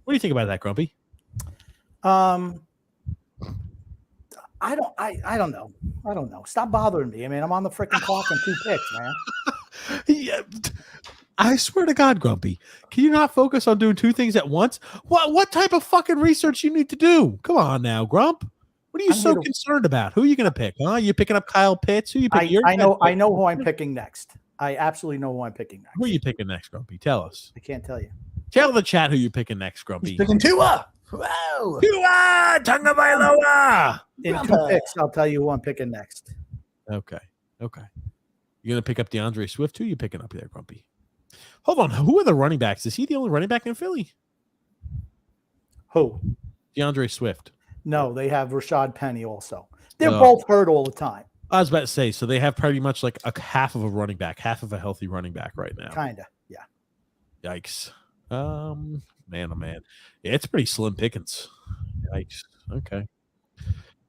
Speaker 1: What do you think about that, Grumpy?
Speaker 3: I don't know. I don't know. Stop bothering me. I mean, I'm on the freaking clock in 2 picks, man.
Speaker 1: Yeah, I swear to God, Grumpy, can you not focus on doing 2 things at once? What type of fucking research you need to do? Come on now, Grump. What are you so concerned about? Who are you going to pick? Huh? You picking up Kyle Pitts? Who you picking?
Speaker 3: I know who I'm picking next. I absolutely know who I'm picking next.
Speaker 1: Who are you picking next, Grumpy? Tell us.
Speaker 3: I can't tell you.
Speaker 1: Tell the chat who you're picking next, Grumpy.
Speaker 2: He's picking Tua. Whoa.
Speaker 1: Tua Tagovailoa.
Speaker 3: In 2 picks, I'll tell you who I'm picking next.
Speaker 1: Okay. You're going to pick up DeAndre Swift? Who are you picking up there, Grumpy? Hold on. Who are the running backs? Is he the only running back in Philly?
Speaker 3: Who?
Speaker 1: DeAndre Swift.
Speaker 3: No, they have Rashad Penny also. They're both hurt all the time.
Speaker 1: I was about to say, so they have pretty much like a half of a running back, half of a healthy running back right now.
Speaker 3: Kinda, yeah.
Speaker 1: Yikes. Man, oh man. Yeah, it's pretty slim pickings. Yikes. Okay.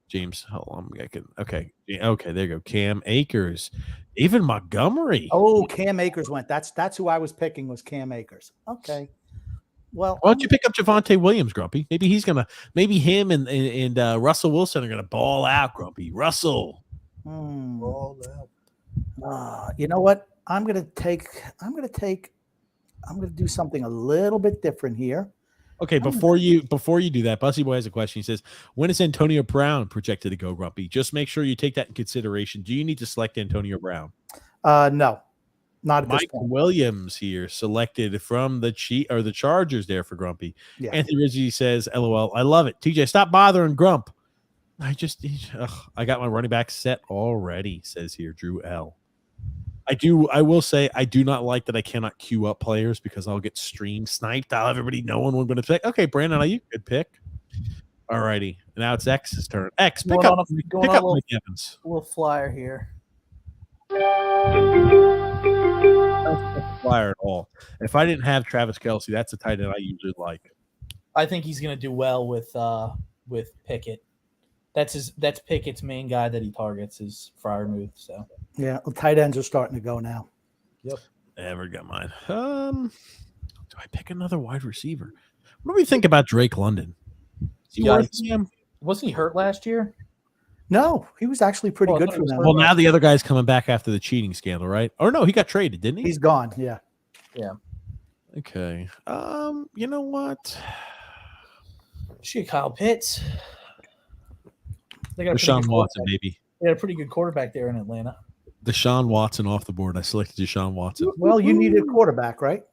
Speaker 1: James, hold on. Okay, there you go. Cam Akers. Even Montgomery.
Speaker 3: Oh, Cam Akers went. That's who I was picking, was Cam Akers. Okay. Well,
Speaker 1: why don't you pick up Javonte Williams, Grumpy? Maybe him and Russell Wilson are gonna ball out, Grumpy. Russell.
Speaker 3: Ball out. You know what? I'm gonna do something a little bit different here.
Speaker 1: Okay, before you do that, Bussy Boy has a question. He says, when is Antonio Brown projected to go, Grumpy? Just make sure you take that in consideration. Do you need to select Antonio Brown?
Speaker 3: No. Not at
Speaker 1: Mike
Speaker 3: this point.
Speaker 1: Williams here selected from the Chargers there for Grumpy.
Speaker 3: Yeah.
Speaker 1: Anthony Rizzi says, LOL, I love it. TJ, stop bothering Grump. I got my running back set already, says here Drew L. I will say I do not like that I cannot queue up players because I'll get stream sniped. I'll have everybody knowing what I'm going to pick. Okay, Brandon, are you good pick? All righty. Now it's X's turn. X, pick up Mike Evans.
Speaker 2: A little flyer here.
Speaker 1: Don't flyer at all. If I didn't have Travis Kelce, that's a tight end I usually like.
Speaker 2: I think he's going to do well with Pickett. That's Pickett's main guy that he targets is Freiermuth. So
Speaker 3: yeah, the tight ends are starting to go now.
Speaker 2: Yep.
Speaker 1: Never got mine. Do I pick another wide receiver? What do we think about Drake London?
Speaker 2: Wasn't he hurt last year?
Speaker 3: No, he was actually pretty good for them.
Speaker 1: Well, now the other guy's coming back after the cheating scandal, right? Or no, he got traded, didn't he?
Speaker 3: He's gone. Yeah.
Speaker 2: Yeah.
Speaker 1: Okay. You know what?
Speaker 2: Shit, Kyle Pitts. They got
Speaker 1: Deshaun Watson, baby.
Speaker 2: They had a pretty good quarterback there in Atlanta.
Speaker 1: Deshaun Watson off the board. I selected Deshaun Watson.
Speaker 3: Well, you needed a quarterback, right?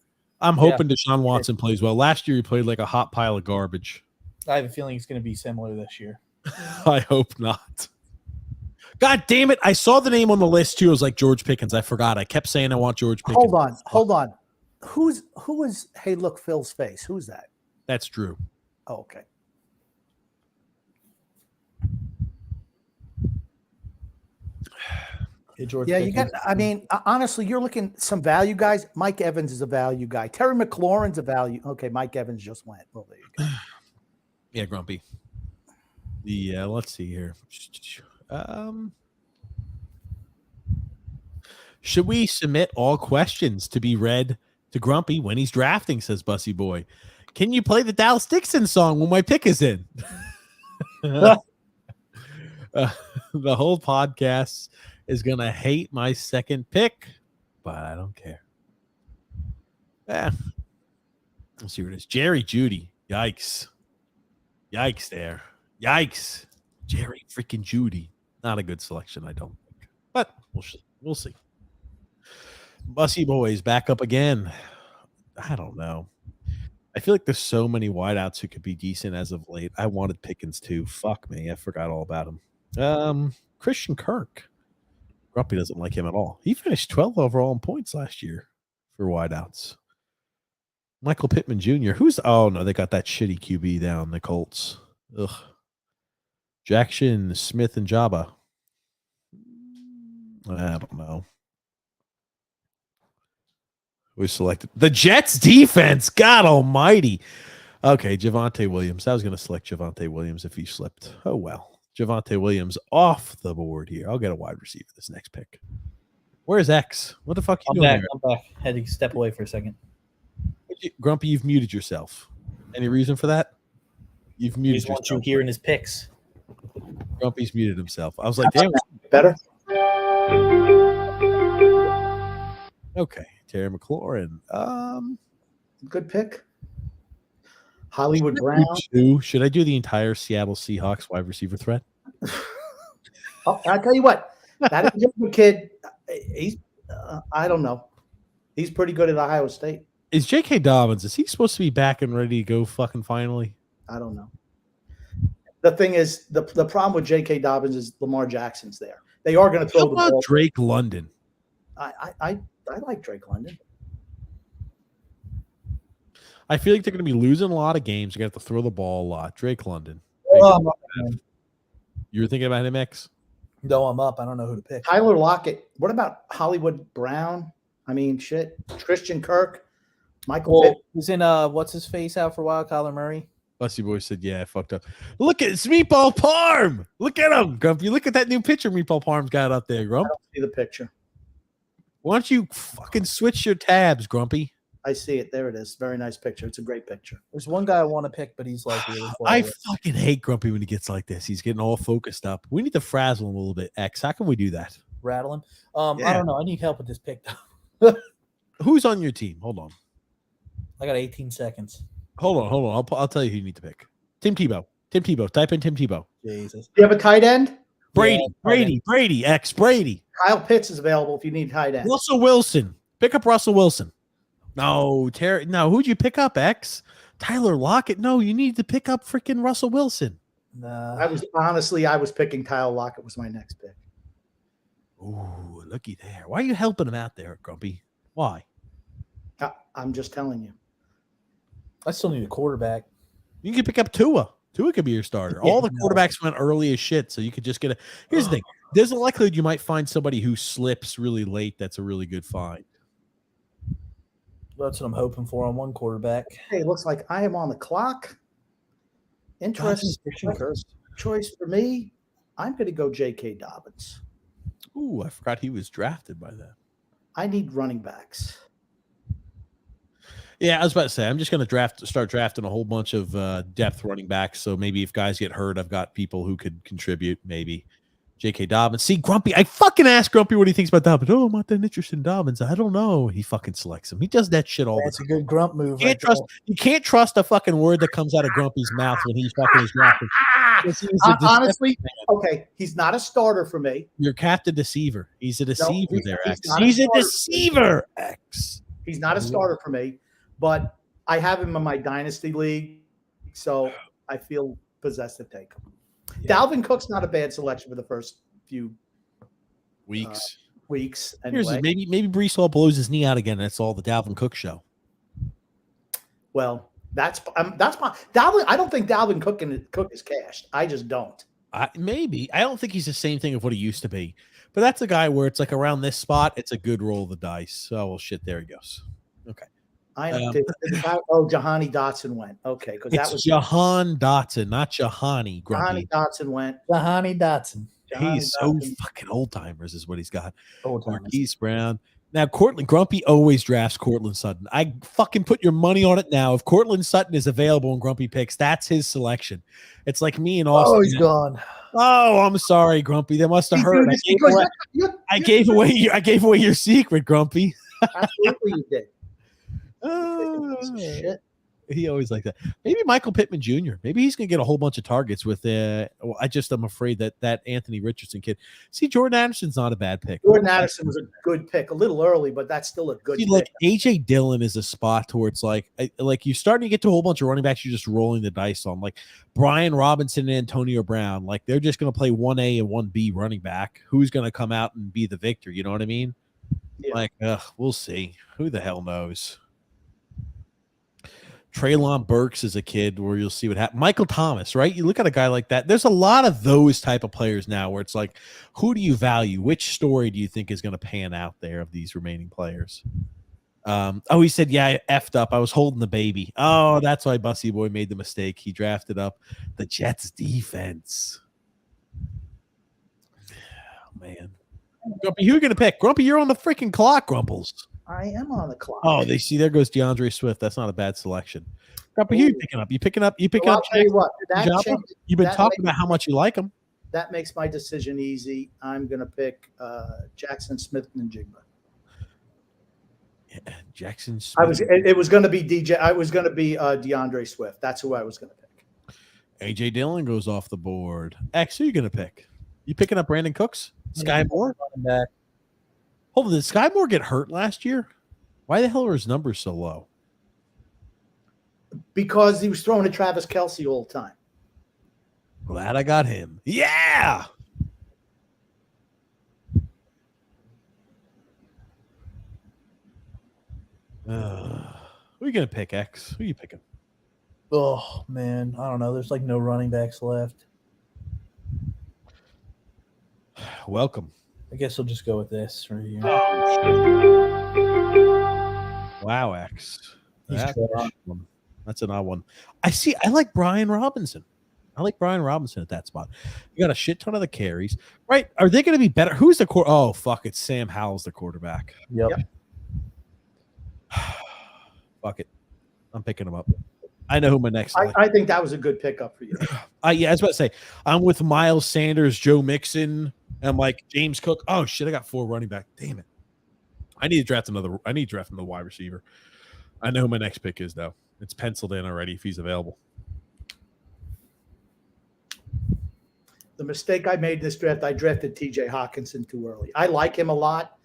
Speaker 1: I'm hoping Deshaun Watson plays well. Last year he played like a hot pile of garbage.
Speaker 2: I have a feeling it's going to be similar this year.
Speaker 1: I hope not. God damn it. I saw the name on the list too. It was like George Pickens. I forgot. I kept saying I want George Pickens.
Speaker 3: Hold on. Who is hey look Phil's face? Who's that?
Speaker 1: That's Drew.
Speaker 3: Oh, okay.
Speaker 2: George
Speaker 3: yeah,
Speaker 2: Pickens.
Speaker 3: you got. I mean, honestly, you're looking some value guys. Mike Evans is a value guy. Terry McLaurin's a value. Okay, Mike Evans just went. Well, there you go.
Speaker 1: Yeah, Grumpy. Yeah, let's see here. Should we submit all questions to be read to Grumpy when he's drafting? Says Bussy Boy. Can you play the Dallas Dixon song when my pick is in? The whole podcast is gonna hate my second pick, but I don't care. Let's see what it is. Jerry Judy. Yikes. Yikes there. Yikes. Jerry freaking Judy. Not a good selection, I don't think. But we'll see. Bussy Boys back up again. I don't know. I feel like there's so many wideouts who could be decent as of late. I wanted Pickens too. Fuck me. I forgot all about him. Christian Kirk. Grumpy doesn't like him at all. He finished 12 overall in points last year for wideouts. Michael Pittman Jr. Oh no, they got that shitty QB down, the Colts. Ugh. Jackson, Smith, and Jabba. I don't know. We selected the Jets defense. God almighty. Okay, Javonte Williams. I was going to select Javonte Williams if he slipped. Oh, well. Javonte Williams off the board here. I'll get a wide receiver this next pick. Where's X? What the fuck you doing?
Speaker 2: I'm back. Had to step away for a second.
Speaker 1: Grumpy, you've muted yourself. Any reason for that? You've muted yourself.
Speaker 2: He wants you hearing his picks.
Speaker 1: Grumpy's muted himself. I was like, damn.
Speaker 3: Better?
Speaker 1: Okay. Terry McLaurin.
Speaker 3: Good pick. Hollywood Brown.
Speaker 1: Should I do the entire Seattle Seahawks wide receiver threat?
Speaker 3: Oh, I'll tell you what. That kid, he's, I don't know. He's pretty good at Ohio State.
Speaker 1: Is J.K. Dobbins, is he supposed to be back and ready to go fucking finally?
Speaker 3: I don't know. The thing is, the problem with J.K. Dobbins is Lamar Jackson's there. They are going to throw the ball.
Speaker 1: Drake London.
Speaker 3: I like Drake London.
Speaker 1: I feel like they're going to be losing a lot of games. You're going to have to throw the ball a lot. Drake London. You were thinking about him, X?
Speaker 2: No, I'm up. I don't know who to pick.
Speaker 3: Tyler Lockett. What about Hollywood Brown? I mean, shit. Christian Kirk. Michael Pitt.
Speaker 2: He's in what's his face out for a while? Kyler Murray.
Speaker 1: Bussy Boy said, yeah, I fucked up. Look at it's Meatball Parm. Look at him, Grumpy. Look at that new picture Meatball Parm's got up there, Grump.
Speaker 3: I don't see the picture.
Speaker 1: Why don't you fucking switch your tabs, Grumpy?
Speaker 3: I see it. There it is. Very nice picture. It's a great picture.
Speaker 2: There's one guy I want to pick, but he's like really far
Speaker 1: I
Speaker 2: away.
Speaker 1: fucking hate Grumpy when he gets like this. He's getting all focused up. We need to frazzle him a little bit. X, how can we do that?
Speaker 2: Rattle him.
Speaker 1: Yeah.
Speaker 2: I don't know. I need help with this pick, though.
Speaker 1: Who's on your team? Hold on.
Speaker 2: I got 18 seconds.
Speaker 1: Hold on. I'll tell you who you need to pick. Tim Tebow. Type in Tim Tebow.
Speaker 2: Jesus.
Speaker 3: Do you have a tight end?
Speaker 1: Brady.
Speaker 2: Yeah,
Speaker 1: Brady. X. Brady.
Speaker 3: Kyle Pitts is available if you need tight end.
Speaker 1: Russell Wilson. Pick up Russell Wilson. No, Terry. No, who'd you pick up, X? Tyler Lockett. No, you need to pick up freaking Russell Wilson.
Speaker 2: Nah.
Speaker 3: I was picking Tyler Lockett was my next pick.
Speaker 1: Ooh, looky there. Why are you helping him out there, Grumpy? Why?
Speaker 3: I'm just telling you.
Speaker 2: I still need a quarterback.
Speaker 1: You can pick up Tua. Tua could be your starter.
Speaker 2: Yeah,
Speaker 1: All the quarterbacks went early as shit, so you could just get a. Here's the thing: there's a likelihood you might find somebody who slips really late. That's a really good find.
Speaker 2: That's what I'm hoping for on one quarterback.
Speaker 3: Hey, it looks like I am on the clock. Interesting choice for me. I'm going to go J.K. Dobbins.
Speaker 1: Ooh, I forgot he was drafted by that.
Speaker 3: I need running backs.
Speaker 1: Yeah, I was about to say, I'm just going to start drafting a whole bunch of depth running backs. So maybe if guys get hurt, I've got people who could contribute. Maybe J.K. Dobbins. See, Grumpy, I fucking asked Grumpy what he thinks about Dobbins. Oh, I'm not that interested in Dobbins. I don't know. He fucking selects him. He does that shit all the time.
Speaker 2: That's a good Grump move.
Speaker 1: You can't trust a fucking word that comes out of Grumpy's mouth when he's fucking his drafting.
Speaker 3: Honestly, okay, he's not a starter for me.
Speaker 1: You're Captain Deceiver. He's a deceiver X.
Speaker 3: He's
Speaker 1: a deceiver, X.
Speaker 3: He's not a starter for me, but I have him in my dynasty league, so I feel possessed to take him. Yeah. Dalvin Cook's not a bad selection for the first few
Speaker 1: weeks.
Speaker 3: Anyway.
Speaker 1: Maybe Breece Hall blows his knee out again. And that's all the Dalvin Cook show.
Speaker 3: Well, that's my Dalvin. I don't think Dalvin Cook is cashed. I just don't.
Speaker 1: Maybe I don't think he's the same thing of what he used to be. But that's a guy where it's like around this spot, it's a good roll of the dice. So well, shit, there he goes. Okay.
Speaker 3: Jahani Dotson went. Okay, because that was
Speaker 1: Jahan Dotson, not Jahani.
Speaker 3: Jahani Dotson went.
Speaker 2: Jahani Dotson.
Speaker 1: He's so fucking old timers is what he's got.
Speaker 2: Old timers.
Speaker 1: Marquise Brown. Now, Grumpy always drafts Cortland Sutton. I fucking put your money on it now. If Cortland Sutton is available in Grumpy picks, that's his selection. It's like me and Austin.
Speaker 2: Oh, he's gone.
Speaker 1: Oh, I'm sorry, Grumpy. That must have hurt. I gave away your secret, Grumpy.
Speaker 3: Absolutely, you did. Piece of shit.
Speaker 1: He always like that. Maybe Michael Pittman Jr. Maybe he's gonna get a whole bunch of targets with. Well, I'm afraid that Anthony Richardson kid. See, Jordan Anderson's not a bad pick.
Speaker 3: Jordan Addison was a good pick, a little early, but that's still a good
Speaker 1: See,
Speaker 3: pick.
Speaker 1: like AJ Dillon is a spot towards like you're starting to get to a whole bunch of running backs. You're just rolling the dice on, like Brian Robinson and Antonio Brown. Like they're just gonna play 1A and 1B running back. Who's gonna come out and be the victor? You know what I mean?
Speaker 3: Yeah.
Speaker 1: Like, we'll see. Who the hell knows? Treylon Burks is a kid where you'll see what happens. Michael Thomas, right? You look at a guy like that. There's a lot of those type of players now where it's like, who do you value? Which story do you think is going to pan out there of these remaining players? He said, yeah, I effed up. I was holding the baby. Oh, that's why Bussy Boy made the mistake. He drafted up the Jets defense. Oh, man. Grumpy, who are you going to pick? Grumpy, you're on the freaking clock, Grumples.
Speaker 3: I am on the clock.
Speaker 1: Oh, they see there goes DeAndre Swift. That's not a bad selection. Grumpy, who are you picking up? You picking up?
Speaker 3: Well, I'll tell you what,
Speaker 1: You've been
Speaker 3: that
Speaker 1: talking about how much you like him.
Speaker 3: that makes my decision easy. I'm going to pick Jackson Smith and Jigba.
Speaker 1: Yeah, Jackson Smith.
Speaker 3: It was going to be DJ. I was going to be DeAndre Swift. That's who I was going to pick.
Speaker 1: AJ Dillon goes off the board. X, who are you going to pick? You picking up Brandon Cooks? Sky Moore?
Speaker 2: Back.
Speaker 1: Hold on, did Sky Moore get hurt last year? Why the hell are his numbers so low?
Speaker 3: Because he was throwing to Travis Kelce all the time.
Speaker 1: Glad I got him. Yeah. Who are you going to pick, X? Who are you picking?
Speaker 2: Oh man, I don't know. There's like no running backs left.
Speaker 1: Welcome.
Speaker 2: I guess we'll just go with this right here.
Speaker 1: Wow, X.
Speaker 2: He's
Speaker 1: That's
Speaker 2: trash.
Speaker 1: That's an odd one. I like Brian Robinson. I like Brian Robinson at that spot. You got a shit ton of the carries. Right. Are they going to be better? Who's the core? Oh, fuck. It's Sam Howell's the quarterback.
Speaker 2: Yep.
Speaker 1: Fuck it. I'm picking him up. I know who my next.
Speaker 3: I think that was a good pickup for you.
Speaker 1: Yeah, I was about to say, I'm with Miles Sanders, Joe Mixon, and I'm like James Cook. Oh shit, I got 4 running back. Damn it. I need to draft another wide receiver. I know who my next pick is though. It's penciled in already if he's available.
Speaker 3: The mistake I made in this draft, I drafted TJ Hawkinson too early. I like him a lot.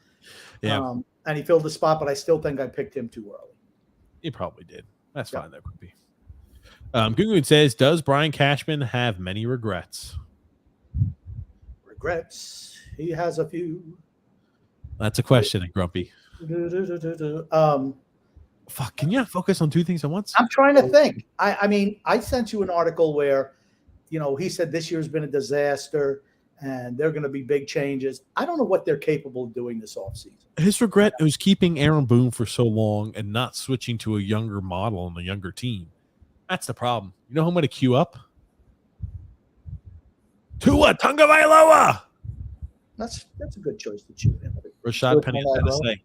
Speaker 1: Yeah.
Speaker 3: And he filled the spot, but I still think I picked him too early.
Speaker 1: He probably did. That's fine. That could be. Gungun says, does Brian Cashman have many regrets?
Speaker 3: Regrets. He has a few.
Speaker 1: That's a question, Grumpy. Fuck, can you not focus on 2 things at once?
Speaker 3: I'm trying to think. I mean, I sent you an article where, he said this year's been a disaster and there are going to be big changes. I don't know what they're capable of doing this offseason.
Speaker 1: His regret was keeping Aaron Boone for so long and not switching to a younger model and a younger team. That's the problem. You know who I'm going to queue up? Tua Tagovailoa.
Speaker 3: That's a good choice to choose.
Speaker 1: Rashad Penny.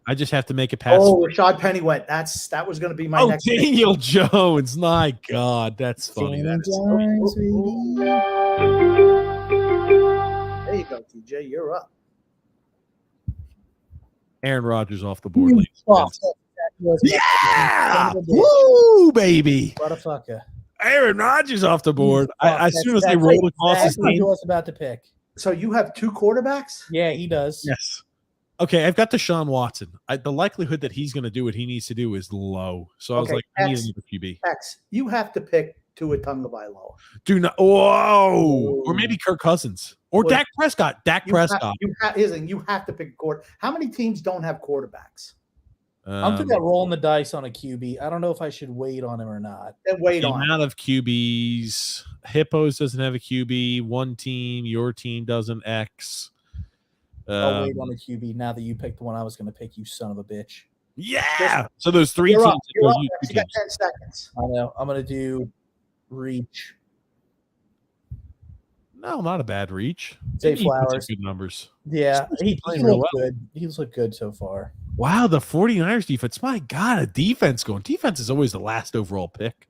Speaker 1: I just have to make it past.
Speaker 3: Oh, Rashad Penny went. That was going to be my next.
Speaker 1: Daniel Jones. My God, that's funny.
Speaker 3: There you go, TJ. You're up.
Speaker 1: Aaron Rodgers off the board. Yeah! Woo, baby.
Speaker 2: Motherfucker.
Speaker 1: Aaron Rodgers off the board. As soon as they rolled across his name.
Speaker 2: Who was about to pick?
Speaker 3: So you have 2 quarterbacks?
Speaker 2: Yeah, he does.
Speaker 1: Yes. Okay, I've got Deshaun Watson. The likelihood that he's going to do what he needs to do is low. So I was like, I need another QB.
Speaker 3: X, you have to pick Tua Tagovailoa.
Speaker 1: Do not. Whoa. Or maybe Kirk Cousins. Or Dak Prescott. You
Speaker 3: have to pick a quarter. How many teams don't have quarterbacks?
Speaker 2: I'm thinking about rolling the dice on a QB. I don't know if I should wait on him or not.
Speaker 3: Then wait
Speaker 1: the
Speaker 3: on
Speaker 1: amount of QBs. Hippos doesn't have a QB. One team. Your team doesn't. X.
Speaker 2: I'll wait on the QB now that you picked the one I was going to pick, you son of a bitch.
Speaker 1: Yeah. So those 3 teams.
Speaker 3: You got 10 seconds.
Speaker 2: I know. I'm going to do reach.
Speaker 1: No, not a bad reach.
Speaker 2: Zay Flowers.
Speaker 1: Good numbers.
Speaker 2: Yeah. He looked good. He's looked good so far.
Speaker 1: Wow, the 49ers defense. My God, a defense going. Defense is always the last overall pick.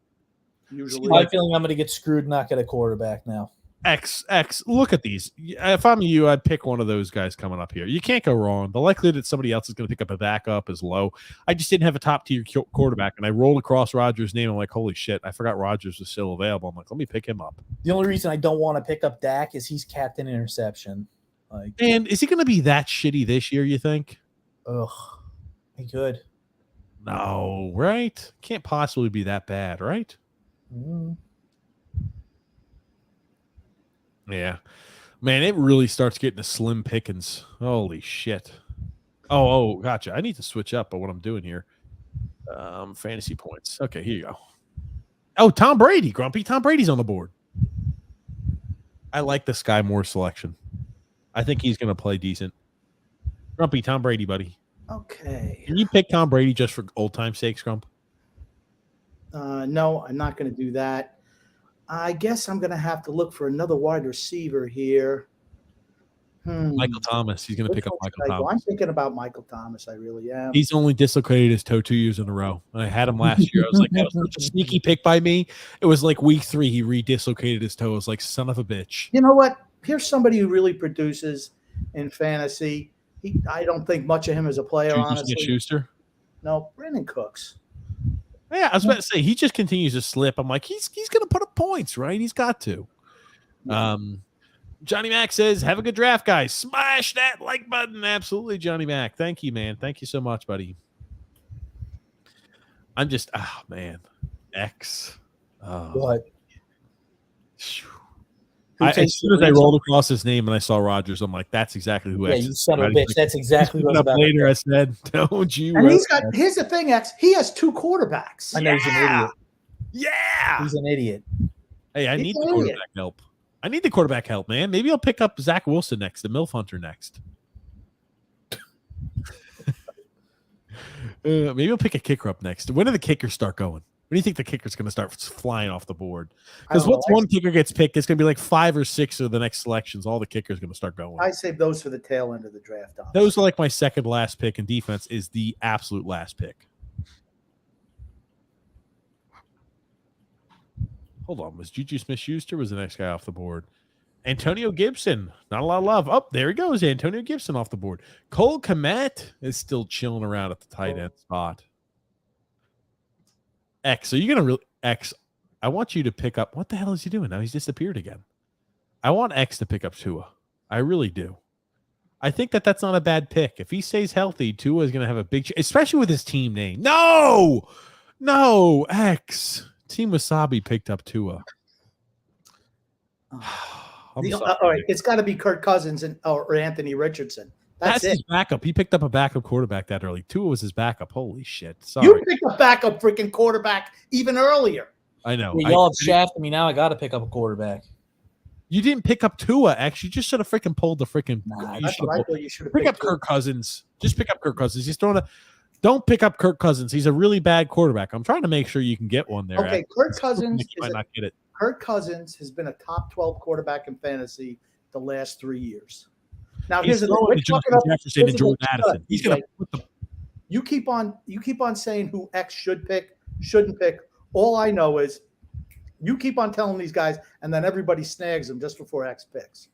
Speaker 3: Usually.
Speaker 2: My feeling I'm going to get screwed, not get a quarterback now.
Speaker 1: X. Look at these. If I'm you, I'd pick one of those guys coming up here. You can't go wrong. The likelihood that somebody else is going to pick up a backup is low. I just didn't have a top tier quarterback, and I rolled across Rodgers' name. I'm like, holy shit! I forgot Rodgers was still available. I'm like, let me pick him up.
Speaker 2: The only reason I don't want to pick up Dak is he's captain interception. Like,
Speaker 1: And is he going to be that shitty this year? You think?
Speaker 2: ugh, he could.
Speaker 1: No, right? Can't possibly be that bad, right?
Speaker 2: Mm.
Speaker 1: Yeah, man, it really starts getting to slim pickings. Holy shit! Oh, gotcha. I need to switch up on what I'm doing here. Fantasy points. Okay, here you go. Oh, Tom Brady, Grumpy. Tom Brady's on the board. I like the Sky Moore selection. I think he's going to play decent. Grumpy, Tom Brady, buddy.
Speaker 3: Okay.
Speaker 1: Can you pick Tom Brady just for old time's sake, Grump?
Speaker 3: No, I'm not going to do that. I guess I'm going to have to look for another wide receiver here.
Speaker 1: Michael Thomas. He's going to pick up Michael Thomas.
Speaker 3: I'm thinking about Michael Thomas. I really am.
Speaker 1: He's only dislocated his toe 2 years in a row. I had him last year. I was like, that was such a sneaky pick by me. It was like week 3, he re-dislocated his toe. I was like, son of a bitch.
Speaker 3: You know what? Here's somebody who really produces in fantasy. I don't think much of him as a player, honestly.
Speaker 1: Schuster?
Speaker 3: No, Brandon Cooks.
Speaker 1: Yeah, I was about to say, he just continues to slip. I'm like, he's going to put up points, right? He's got to. Johnny Mac says, have a good draft, guys. Smash that like button. Absolutely, Johnny Mac. Thank you, man. Thank you so much, buddy. I'm just, man. X.
Speaker 2: What?
Speaker 1: As soon as I rolled across his name and I saw Rodgers, I'm like, that's exactly who X is.
Speaker 2: Yeah, you son of a bitch. That's exactly what I was about
Speaker 1: later I said, don't you.
Speaker 3: And here's the thing, X. He has 2 quarterbacks.
Speaker 2: I know he's an idiot.
Speaker 1: Yeah.
Speaker 2: He's an idiot.
Speaker 1: Hey, I need the quarterback help. I need the quarterback help, man. Maybe I'll pick up Zach Wilson next, the MILF Hunter next. Maybe I'll pick a kicker up next. When do the kickers start going? When do you think the kicker's going to start flying off the board? Because once one kicker gets picked, it's going to be like 5 or 6 of the next selections. All the kickers going to start going.
Speaker 3: I save those for the tail end of the draft. Honestly.
Speaker 1: Those are like my second last pick, and defense is the absolute last pick. Hold on. Was Juju Smith-Schuster was the next guy off the board? Antonio Gibson. Not a lot of love. Oh, there he goes. Antonio Gibson off the board. Cole Kmet is still chilling around at the tight end spot. X, are you going to really – X, I want you to pick up – what the hell is he doing now? He's disappeared again. I want X to pick up Tua. I really do. I think that's not a bad pick. If he stays healthy, Tua is going to have a big – especially with his team name. No, X. Team Wasabi picked up Tua.
Speaker 3: All right, it's got to be Kirk Cousins or Anthony Richardson. That's
Speaker 1: his backup. He picked up a backup quarterback that early. Tua was his backup. Holy shit. Sorry.
Speaker 3: You picked a backup freaking quarterback even earlier.
Speaker 1: I know.
Speaker 2: Yeah, y'all have shafted me. Now I got to pick up a quarterback.
Speaker 1: You didn't pick up Tua, X. You just should have freaking pulled the freaking.
Speaker 3: That's what I thought you should have
Speaker 1: pick up Kirk Cousins. Just pick up Kirk Cousins. He's throwing a. Don't pick up Kirk Cousins. He's a really bad quarterback. I'm trying to make sure you can get one there.
Speaker 3: Okay, Kirk Cousins
Speaker 1: might not get it.
Speaker 3: Kirk Cousins has been a top 12 quarterback in fantasy the last 3 years. Now here's the thing.
Speaker 1: Jefferson and Jordan Addison. He's gonna put the.
Speaker 3: You keep on saying who X should pick, shouldn't pick. All I know is you keep on telling these guys, and then everybody snags them just before X picks.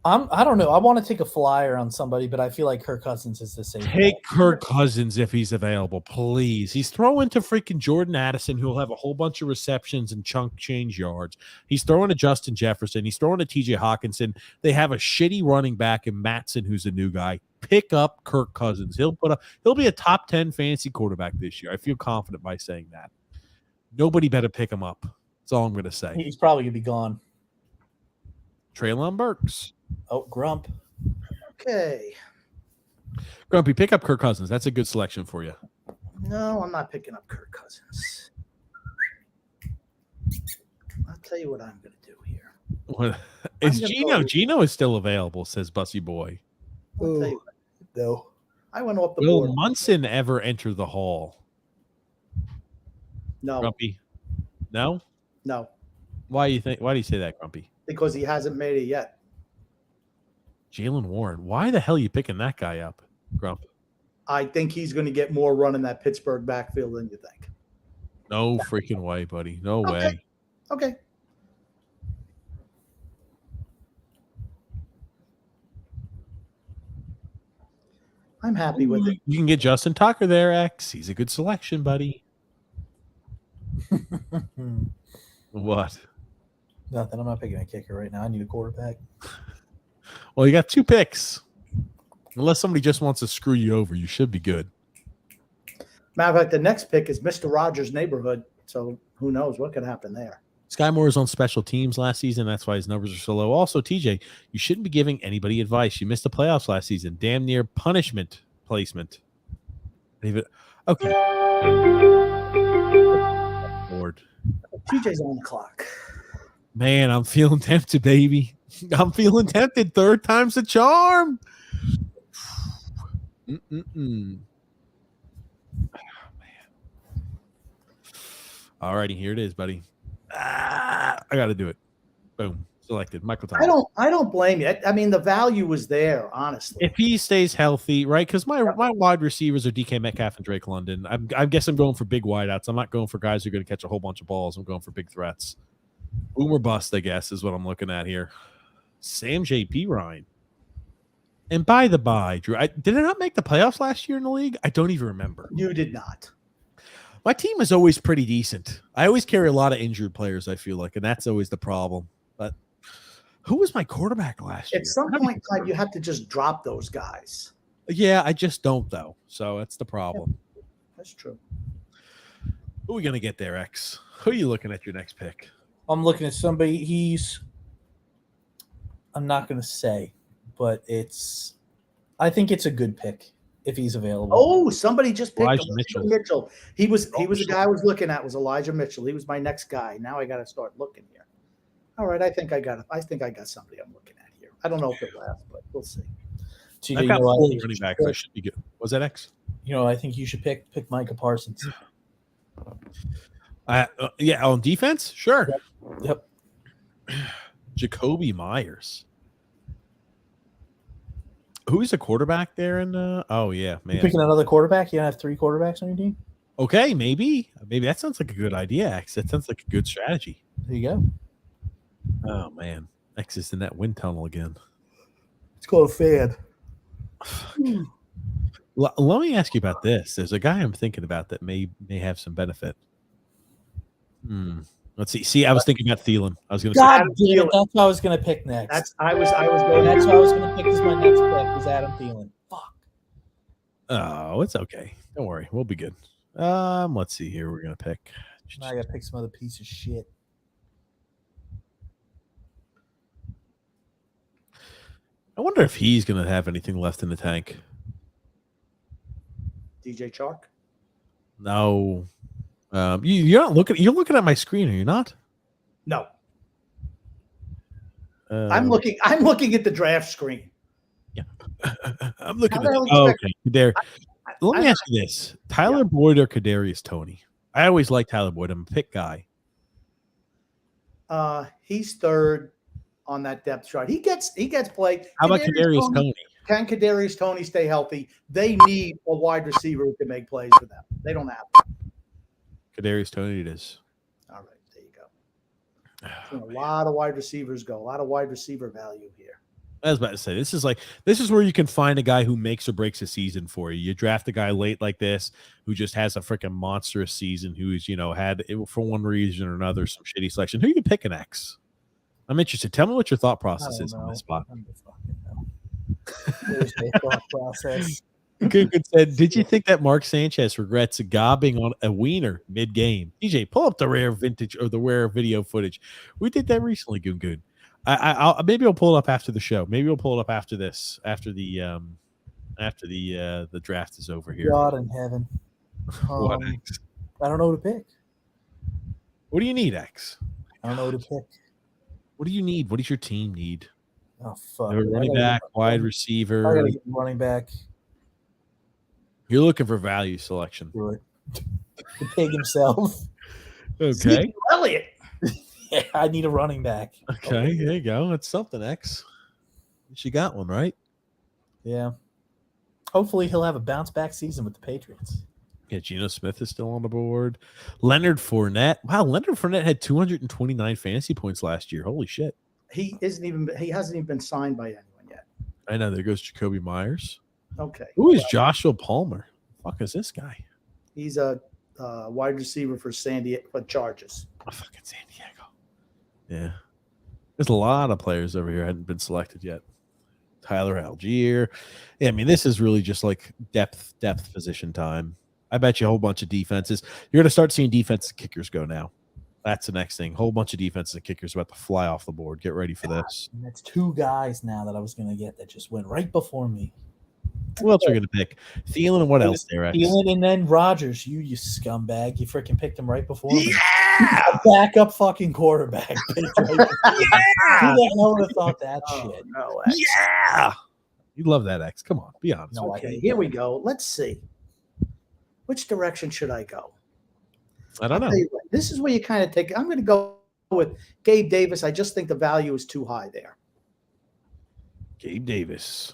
Speaker 2: I don't know. I want to take a flyer on somebody, but I feel like Kirk Cousins is the same.
Speaker 1: Take Kirk Cousins if he's available, please. He's throwing to freaking Jordan Addison, who'll have a whole bunch of receptions and chunk change yards. He's throwing to Justin Jefferson. He's throwing to TJ Hawkinson. They have a shitty running back in Matson, who's a new guy. Pick up Kirk Cousins. He'll be a top 10 fantasy quarterback this year. I feel confident by saying that. Nobody better pick him up. That's all I'm going to say.
Speaker 2: He's probably going to be gone.
Speaker 1: Treylon Burks.
Speaker 2: Oh, Grump.
Speaker 3: Okay.
Speaker 1: Grumpy, pick up Kirk Cousins. That's a good selection for you.
Speaker 3: No, I'm not picking up Kirk Cousins. I'll tell you what I'm going to do here.
Speaker 1: What is Gino? Gino is still available, says Bussy Boy.
Speaker 3: I'll tell you what.
Speaker 2: No.
Speaker 3: I went off the
Speaker 1: Will
Speaker 3: board.
Speaker 1: Munson ever enter the hall?
Speaker 3: No.
Speaker 1: Grumpy. No?
Speaker 3: No.
Speaker 1: Why do you say that, Grumpy?
Speaker 3: Because he hasn't made it yet.
Speaker 1: Jaylen Warren. Why the hell are you picking that guy up, Grump?
Speaker 3: I think he's going to get more run in that Pittsburgh backfield than you think.
Speaker 1: No freaking way, buddy. No way.
Speaker 3: Okay. I'm happy with it.
Speaker 1: You can get Justin Tucker there, X. He's a good selection, buddy. What?
Speaker 2: Nothing. I'm not picking a kicker right now. I need a quarterback.
Speaker 1: Well, you got 2 picks. Unless somebody just wants to screw you over, you should be good.
Speaker 3: Matter of fact, the next pick is Mr. Rogers' neighborhood. So who knows what could happen there?
Speaker 1: Sky Moore was on special teams last season. That's why his numbers are so low. Also, TJ, you shouldn't be giving anybody advice. You missed the playoffs last season. Damn near punishment placement. Okay. Lord.
Speaker 3: TJ's on the clock.
Speaker 1: Man, I'm feeling tempted, baby. I'm feeling tempted. 3rd time's the charm. Man. Alrighty, here it is, buddy. I got to do it. Boom. Selected. Michael Thomas.
Speaker 3: I don't blame you. I mean, the value was there, honestly.
Speaker 1: If he stays healthy, right? Because my wide receivers are DK Metcalf and Drake London. I guess I'm going for big wideouts. I'm not going for guys who are going to catch a whole bunch of balls. I'm going for big threats. Boom or bust, I guess, is what I'm looking at here. Sam J.P. Ryan. And by the by, Drew, did I not make the playoffs last year in the league? I don't even remember.
Speaker 3: You did not.
Speaker 1: My team is always pretty decent. I always carry a lot of injured players, I feel like, and that's always the problem. But who was my quarterback last year?
Speaker 3: At some point in time, you have to just drop those guys.
Speaker 1: Yeah, I just don't, though. So that's the problem.
Speaker 3: Yeah, that's true.
Speaker 1: Who are we going to get there, X? Who are you looking at your next pick?
Speaker 2: I'm looking at somebody. I'm not going to say, but I think it's a good pick if he's available.
Speaker 3: Oh, somebody just picked
Speaker 1: Elijah
Speaker 3: Elijah Mitchell. He was the guy I was looking at was Elijah Mitchell. He was my next guy. Now I got to start looking here. All right, I think I got somebody I'm looking at here. I don't know if it lasts, but we'll see.
Speaker 1: I've got 4 running backs. I should be good. Was that X?
Speaker 2: I think you should pick Micah Parsons.
Speaker 1: Yeah, on defense, sure.
Speaker 2: Yep.
Speaker 1: Jacoby Myers. Who's the quarterback there? Oh yeah, man.
Speaker 2: You picking another quarterback? You have 3 quarterbacks on your team.
Speaker 1: Okay, maybe that sounds like a good idea. X. That sounds like a good strategy.
Speaker 2: There you go.
Speaker 1: Oh man, X is in that wind tunnel again.
Speaker 2: It's called a fan.
Speaker 1: Let me ask you about this. There's a guy I'm thinking about that may have some benefit. Let's see. See, I was thinking about Thielen. I was going to say
Speaker 2: God damn it, that's what I was going to pick next.
Speaker 3: That's
Speaker 2: what I was going to pick as my next pick was Adam Thielen. Fuck.
Speaker 1: Oh, it's okay. Don't worry. We'll be good. Let's see here. We're going to pick.
Speaker 2: Now I got to pick some other piece of shit.
Speaker 1: I wonder if he's going to have anything left in the tank.
Speaker 3: DJ Chark?
Speaker 1: No. You're not looking. You're looking at my screen, are you not?
Speaker 3: No. I'm looking at the draft screen.
Speaker 1: Yeah. I'm looking at okay. There. Let me ask you this. Tyler Boyd or Kadarius Toney? I always like Tyler Boyd. I'm a pick guy.
Speaker 3: He's 3rd on that depth chart. He gets played.
Speaker 1: How about Kadarius Toney?
Speaker 3: Can Kadarius Toney stay healthy? They need a wide receiver who can make plays for them. They don't have to.
Speaker 1: Kadarius Toney it is.
Speaker 3: All right, there you go. A lot of wide receivers go. A lot of wide receiver value here.
Speaker 1: I was about to say, this is where you can find a guy who makes or breaks a season for you. You draft a guy late like this who just has a freaking monstrous season, who's had for one reason or another some shitty selection. Who you pick an X? I'm interested. Tell me what your thought process is on this spot.
Speaker 2: There's my thought process.
Speaker 1: Good said, did you think that Mark Sanchez regrets gobbing on a wiener mid-game? DJ, pull up the rare vintage or the rare video footage. We did that recently, Goon. I'll maybe I'll pull it up after the show. Maybe we'll pull it up after this, after the draft is over here.
Speaker 2: God in heaven.
Speaker 1: What X?
Speaker 2: I don't know who to pick.
Speaker 1: What do you need, X?
Speaker 2: I don't know who to pick.
Speaker 1: What do you need? What does your team need?
Speaker 2: Oh fuck!
Speaker 1: Running back, wide receiver.
Speaker 2: I gotta get running back.
Speaker 1: You're looking for value selection.
Speaker 2: The pig himself.
Speaker 1: Okay.
Speaker 3: Elliott.
Speaker 2: Yeah, I need a running back.
Speaker 1: Okay, there you go. That's something, X. She got one, right?
Speaker 2: Yeah. Hopefully he'll have a bounce back season with the Patriots.
Speaker 1: Yeah, Geno Smith is still on the board. Leonard Fournette. Wow, Leonard Fournette had 229 fantasy points last year. Holy shit.
Speaker 3: He hasn't even been signed by anyone yet.
Speaker 1: I know. There goes Jacoby Myers.
Speaker 3: Okay.
Speaker 1: Who is Joshua Palmer? Fuck is this guy?
Speaker 3: He's a wide receiver for Chargers.
Speaker 1: Oh, fucking San Diego. Yeah. There's a lot of players over here hadn't been selected yet. Tyler Algier. Yeah, I mean, this is really just like depth position time. I bet you a whole bunch of defenses. You're going to start seeing defensive kickers go now. That's the next thing. Whole bunch of defensive kickers about to fly off the board. Get ready for this.
Speaker 2: And that's 2 guys now that I was going to get that just went right before me.
Speaker 1: Who else are you going to pick? Thielen and what else there? X?
Speaker 2: Thielen and then Rodgers. You scumbag. You freaking picked him right before me.
Speaker 1: Yeah!
Speaker 2: A backup fucking quarterback. Picked right before me.
Speaker 1: Yeah!
Speaker 2: Who the hell would have thought that shit?
Speaker 3: No,
Speaker 1: Yeah! You love that, X. Come on. Be honest.
Speaker 2: No, I
Speaker 3: Okay,
Speaker 2: hate
Speaker 3: here
Speaker 2: that.
Speaker 3: we go. Let's see. Which direction should I go?
Speaker 1: I don't know.
Speaker 3: I'll tell you what, this is where you kind of take. I'm going to go with Gabe Davis. I just think the value is too high there.
Speaker 1: Gabe Davis.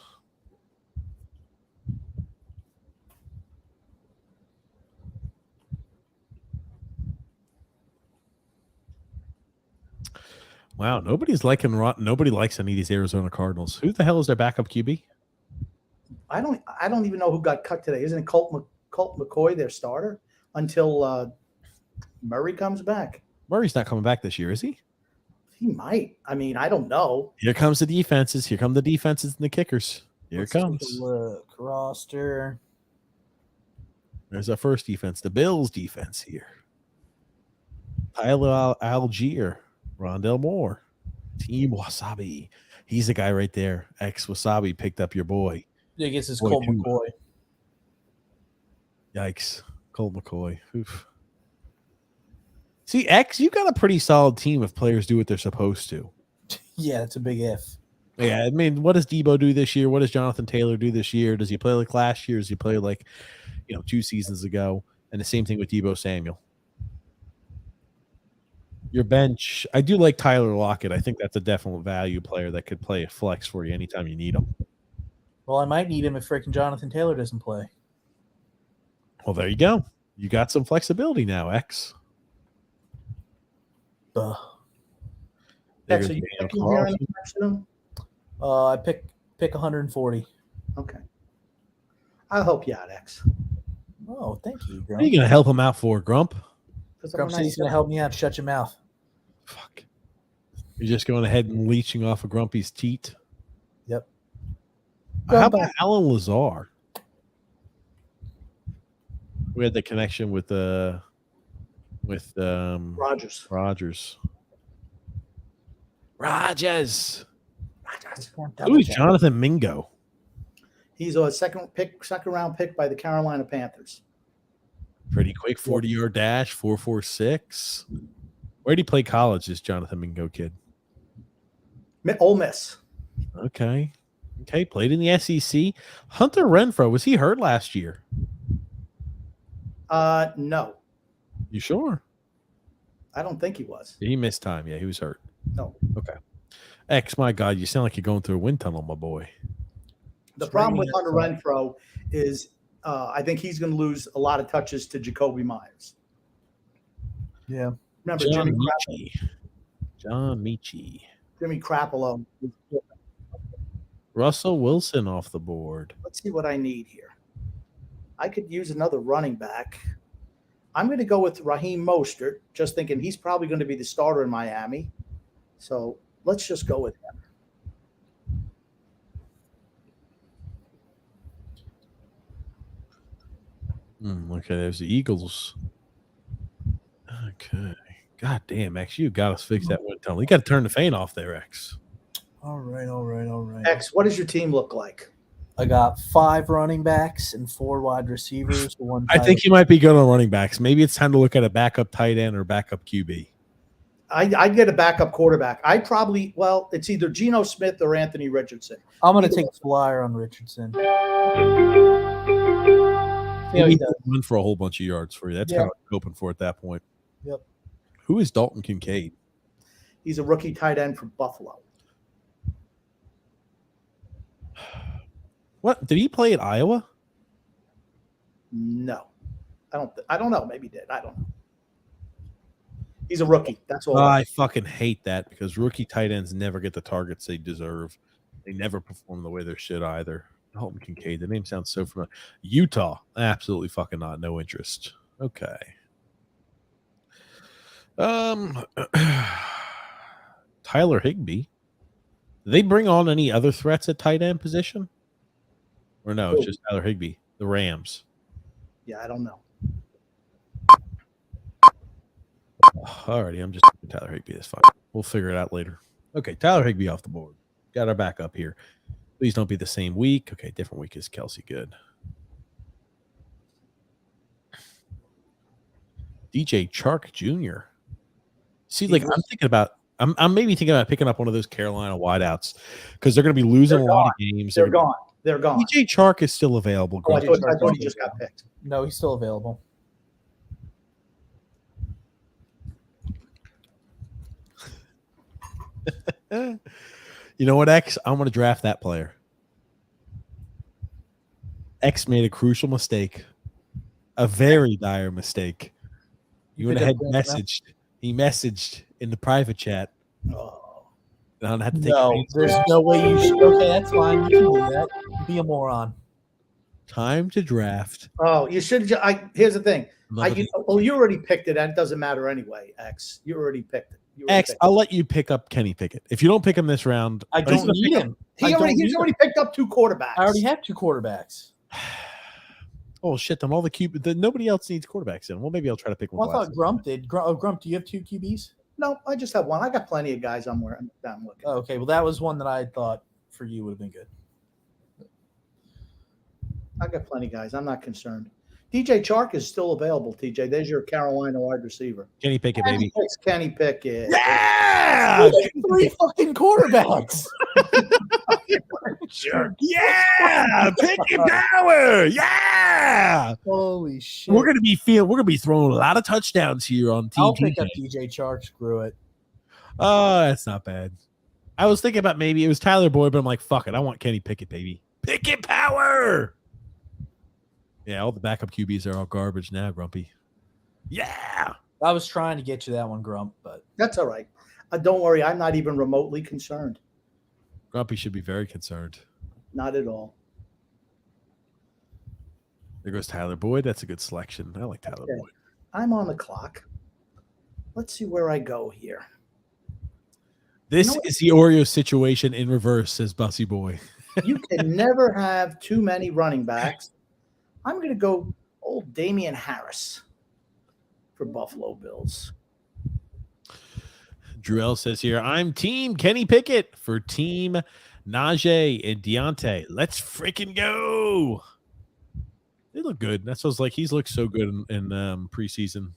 Speaker 1: Wow, nobody likes any of these Arizona Cardinals. Who the hell is their backup QB?
Speaker 3: I don't even know who got cut today. Isn't it Colt McCoy, their starter, until Murray comes back?
Speaker 1: Murray's not coming back this year, is he?
Speaker 3: He might. I mean, I don't know.
Speaker 1: Here comes the defenses. Here come the defenses and the kickers. Here
Speaker 2: Let's
Speaker 1: it comes.
Speaker 2: take a look. Roster.
Speaker 1: There's our first defense. The Bills defense here. Tyler Algier. Rondell Moore. Team Wasabi. He's the guy right there. Ex Wasabi picked up your boy.
Speaker 2: I guess it's
Speaker 1: Boy,
Speaker 2: Colt
Speaker 1: too.
Speaker 2: McCoy.
Speaker 1: Yikes. Colt McCoy. Oof. See, X, you got a pretty solid team if players do what they're supposed to.
Speaker 2: Yeah, it's a big if.
Speaker 1: Yeah, I mean, what does Debo do this year? What does Jonathan Taylor do this year? Does he play like last year? Does he play like, 2 seasons ago? And the same thing with Debo Samuel. Your bench, I do like Tyler Lockett. I think that's a definite value player that could play a flex for you anytime you need him.
Speaker 2: Well, I might need him if freaking Jonathan Taylor doesn't play.
Speaker 1: Well, there you go. You got some flexibility now, X.
Speaker 2: Duh.
Speaker 1: There's
Speaker 3: So you
Speaker 1: Daniel
Speaker 3: picking here
Speaker 1: Carlson.
Speaker 3: any direction?
Speaker 2: I pick 140.
Speaker 3: Okay. I'll help you out, X.
Speaker 2: Oh, thank you,
Speaker 1: What are you
Speaker 2: Grump.
Speaker 1: going to help him out for, Grump?
Speaker 3: Because I'm
Speaker 2: Grump
Speaker 3: a
Speaker 2: said
Speaker 3: nice
Speaker 2: he's going to
Speaker 3: guy.
Speaker 2: help me out. Shut your mouth.
Speaker 1: Fuck. You're just going ahead and leeching off of Grumpy's teat.
Speaker 2: Yep.
Speaker 1: How about Alan Lazar? We had the connection with
Speaker 3: Rodgers.
Speaker 1: Rogers. Rogers.
Speaker 2: Double
Speaker 1: Who is
Speaker 2: check.
Speaker 1: Jonathan Mingo?
Speaker 3: He's a second round pick by the Carolina Panthers.
Speaker 1: Pretty quick 40-yard dash, 4.46. Where did he play college, this Jonathan Mingo kid?
Speaker 3: Ole Miss.
Speaker 1: Okay, played in the SEC. Hunter Renfro, was he hurt last year?
Speaker 3: No,
Speaker 1: You sure?
Speaker 3: I don't think he was.
Speaker 1: He missed time. Yeah, he was hurt.
Speaker 3: No.
Speaker 1: Okay. X, my God, you sound like you're going through a wind tunnel, my boy.
Speaker 3: The
Speaker 2: It's
Speaker 3: problem with
Speaker 2: raining
Speaker 3: Hunter
Speaker 2: outside.
Speaker 3: Renfro is I think he's going to lose a lot of touches to Jacoby Myers.
Speaker 2: Yeah.
Speaker 3: Remember
Speaker 1: John
Speaker 3: Jimmy
Speaker 1: Michie.
Speaker 3: Crapolo.
Speaker 1: Russell Wilson off the board.
Speaker 3: Let's see what I need here. I could use another running back. I'm going to go with Raheem Mostert, just thinking he's probably going to be the starter in Miami. So let's just go with him.
Speaker 1: Okay, there's the Eagles. Okay. God damn, X, you got to fix that wind tunnel. You got to turn the fan off there, X.
Speaker 2: All right.
Speaker 3: X, what does your team look like?
Speaker 2: I got 5 running backs and 4 wide receivers. One
Speaker 1: I think you might be good on running backs. Maybe it's time to look at a backup tight end or backup QB.
Speaker 3: I'd get a backup quarterback. It's either Geno Smith or Anthony Richardson.
Speaker 2: I'm going to take a flyer on Richardson. See how he
Speaker 1: Maybe
Speaker 2: does.
Speaker 1: run for a whole bunch of yards for you. That's
Speaker 2: Yeah.
Speaker 1: kind of what I'm hoping for at that point.
Speaker 2: Yep.
Speaker 1: Who is Dalton Kincaid?
Speaker 3: He's a rookie tight end from Buffalo.
Speaker 1: What did he play at Iowa?
Speaker 3: No, I don't know. Maybe he did. I don't know. He's a rookie. That's all.
Speaker 1: I fucking hate that because rookie tight ends never get the targets they deserve. They never perform the way they should either. Holton Kincaid. The name sounds so familiar. Utah. Absolutely fucking not. No interest. Okay. Tyler Higbee. Did they bring on any other threats at tight end position? Or no, it's just Tyler Higbee, the Rams.
Speaker 3: Yeah, I don't know.
Speaker 1: Alrighty, I'm just Tyler Higbee. That's fine. We'll figure it out later. Okay, Tyler Higbee off the board. Got our back up here. Please don't be the same week. Okay, different week is Kelsey good. DJ Chark Jr. See, like I'm thinking about, I'm maybe thinking about picking up one of those Carolina wideouts because they're going to be losing a lot of games.
Speaker 3: They're gone. They're gone.
Speaker 1: DJ Chark is still available.
Speaker 3: Oh, I thought he just got picked.
Speaker 2: No, he's still available.
Speaker 1: You know what, X? I'm going to draft that player. X made a crucial mistake, a very dire mistake. You went ahead and messaged. He messaged in the private chat.
Speaker 3: Oh.
Speaker 1: I don't have to take
Speaker 2: No, there's no way you should. Okay, that's fine. You can do that. Be a moron.
Speaker 1: Time to draft.
Speaker 3: Oh, you should. Here's the thing. You already picked it, and it doesn't matter anyway. X, you already picked it.
Speaker 1: I'll let you pick up Kenny Pickett. If you don't pick him this round,
Speaker 2: I don't need him.
Speaker 3: He's already picked up 2 quarterbacks.
Speaker 2: I already have 2 quarterbacks.
Speaker 1: Oh shit! Then all the nobody else needs quarterbacks in. Well, maybe I'll try to pick one.
Speaker 2: Well, I thought Grump did. Grump, do you have 2 QBs?
Speaker 3: No, I just have 1. I got plenty of guys I'm looking.
Speaker 2: Oh, okay, well, that was one that I thought for you would have been good.
Speaker 3: I got plenty of guys. I'm not concerned. DJ Chark is still available, TJ. There's your Carolina wide receiver.
Speaker 1: Kenny Pickett, baby.
Speaker 3: Kenny Pickett.
Speaker 1: Yeah!
Speaker 2: 3 fucking quarterbacks.
Speaker 1: Sure. Yeah! Pickett power! Yeah!
Speaker 2: Holy shit.
Speaker 1: We're gonna be throwing a lot of touchdowns here on Team
Speaker 2: I'll pick
Speaker 1: TJ.
Speaker 2: up DJ Chark. Screw it.
Speaker 1: Oh, that's not bad. I was thinking about maybe it was Tyler Boyd, but I'm like, fuck it. I want Kenny Pickett, baby. Pickett power! Yeah, all the backup QBs are all garbage now, Grumpy. Yeah.
Speaker 2: I was trying to get you that one, Grump, but
Speaker 3: That's all right. Don't worry. I'm not even remotely concerned.
Speaker 1: Grumpy should be very concerned.
Speaker 3: Not at all.
Speaker 1: There goes Tyler Boyd. That's a good selection. I like Tyler
Speaker 3: Okay.
Speaker 1: Boyd.
Speaker 3: I'm on the clock. Let's see where I go here.
Speaker 1: This is the Oreo situation in reverse, says Bussy Boy.
Speaker 3: You can never have too many running backs. I'm going to go old Damian Harris for Buffalo Bills.
Speaker 1: Drew L says here, I'm Team Kenny Pickett for Team Najee and Deontay. Let's freaking go. They look good. That sounds like he's looked so good in preseason.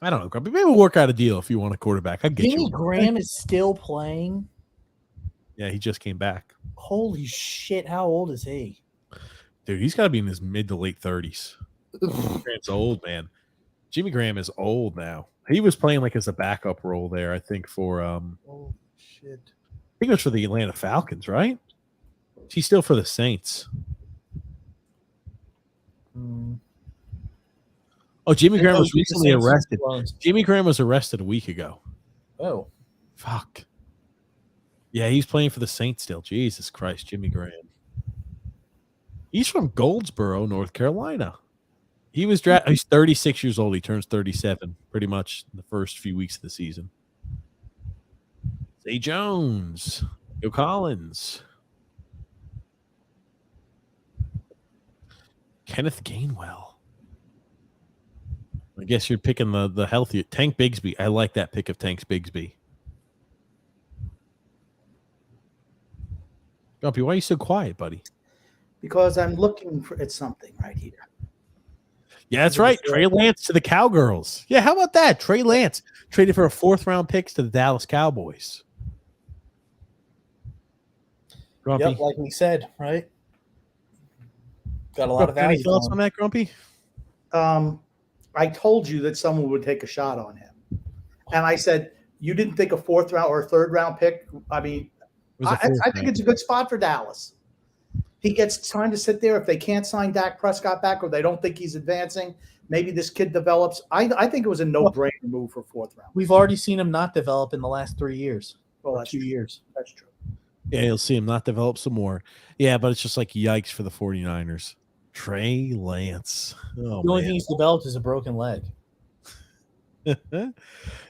Speaker 1: I don't know, Grumpy. Maybe we'll work out a deal if you want a quarterback. I get
Speaker 2: Jimmy
Speaker 1: you.
Speaker 2: Graham is still playing.
Speaker 1: Yeah, he just came back.
Speaker 2: Holy shit! How old is he?
Speaker 1: Dude, he's got to be in his mid to late 30s. Graham's old, man. Jimmy Graham is old now. He was playing like as a backup role there, I think, for
Speaker 2: Oh shit!
Speaker 1: I think it was for the Atlanta Falcons, right? He's still for the Saints. Oh, Jimmy Graham was recently arrested. Jimmy Graham was arrested a week ago.
Speaker 2: Oh,
Speaker 1: fuck. Yeah, he's playing for the Saints still. Jesus Christ, Jimmy Graham. He's from Goldsboro, North Carolina. He was drafted. He's 36 years old. He turns 37 pretty much in the first few weeks of the season. Zay Jones. Joe Collins. Kenneth Gainwell. I guess you're picking the healthier. Tank Bigsby. I like that pick of Tank Bigsby. Grumpy, why are you so quiet, buddy?
Speaker 3: Because I'm looking at something right here.
Speaker 1: Yeah, that's right. Trey Lance to the Cowgirls. Yeah, how about that? Trey Lance traded for a 4th-round picks to the Dallas Cowboys. Grumpy.
Speaker 2: Yep, like we said, right? Got a lot of value.
Speaker 1: Any thoughts on that, Grumpy?
Speaker 3: I told you that someone would take a shot on him. And I said, you didn't think a 4th round or a 3rd round pick? I mean, I think it's a good spot for Dallas. He gets time to sit there. If they can't sign Dak Prescott back or they don't think he's advancing, maybe this kid develops. I think it was a no-brainer move for 4th round.
Speaker 2: We've already seen him not develop in the last 3 years.
Speaker 3: Well,
Speaker 2: that's 2 years.
Speaker 3: That's true.
Speaker 1: Yeah, you'll see him not develop some more. Yeah, but it's just like yikes for the 49ers. Trey Lance. Oh,
Speaker 2: The only thing
Speaker 1: man.
Speaker 2: he's developed is a broken leg.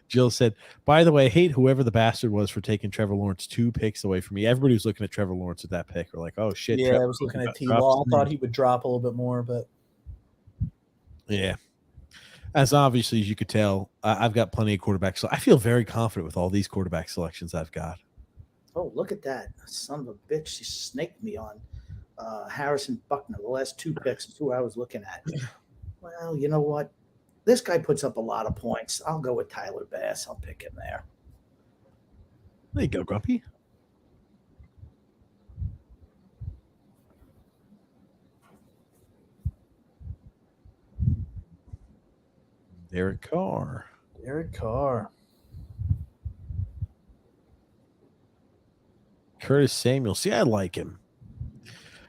Speaker 1: Jill said, by the way, I hate whoever the bastard was for taking Trevor Lawrence 2 picks away from me. Everybody was looking at Trevor Lawrence with that pick. We're like, oh, shit.
Speaker 2: Yeah,
Speaker 1: Trevor
Speaker 2: I was looking at
Speaker 1: got
Speaker 2: T.
Speaker 1: dropped
Speaker 2: Law.
Speaker 1: tonight.
Speaker 2: Thought he would drop a little bit more, but
Speaker 1: Yeah. As obviously as you could tell, I've got plenty of quarterbacks. So I feel very confident with all these quarterback selections I've got.
Speaker 3: Oh, look at that. Son of a bitch. She snaked me on Harrison Buckner. The last 2 picks is who I was looking at. Well, you know what? This guy puts up a lot of points. I'll go with Tyler Bass. I'll pick him there.
Speaker 1: There you go, Grumpy. Derek Carr.
Speaker 2: Derek Carr.
Speaker 1: Curtis Samuel. See, I like him.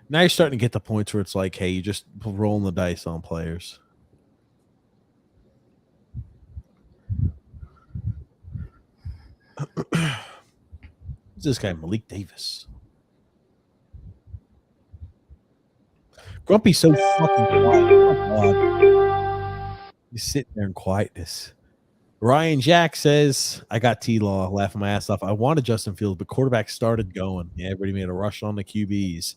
Speaker 1: Now you're starting to get the points where it's like, hey, you just rolling the dice on players. Who's this guy? Malik Davis. Grumpy's so fucking quiet. Oh, he's sitting there in quietness. Ryan Jack says, I got T-Law laughing my ass off. I wanted Justin Fields, but quarterback started going. Yeah, everybody made a rush on the QBs.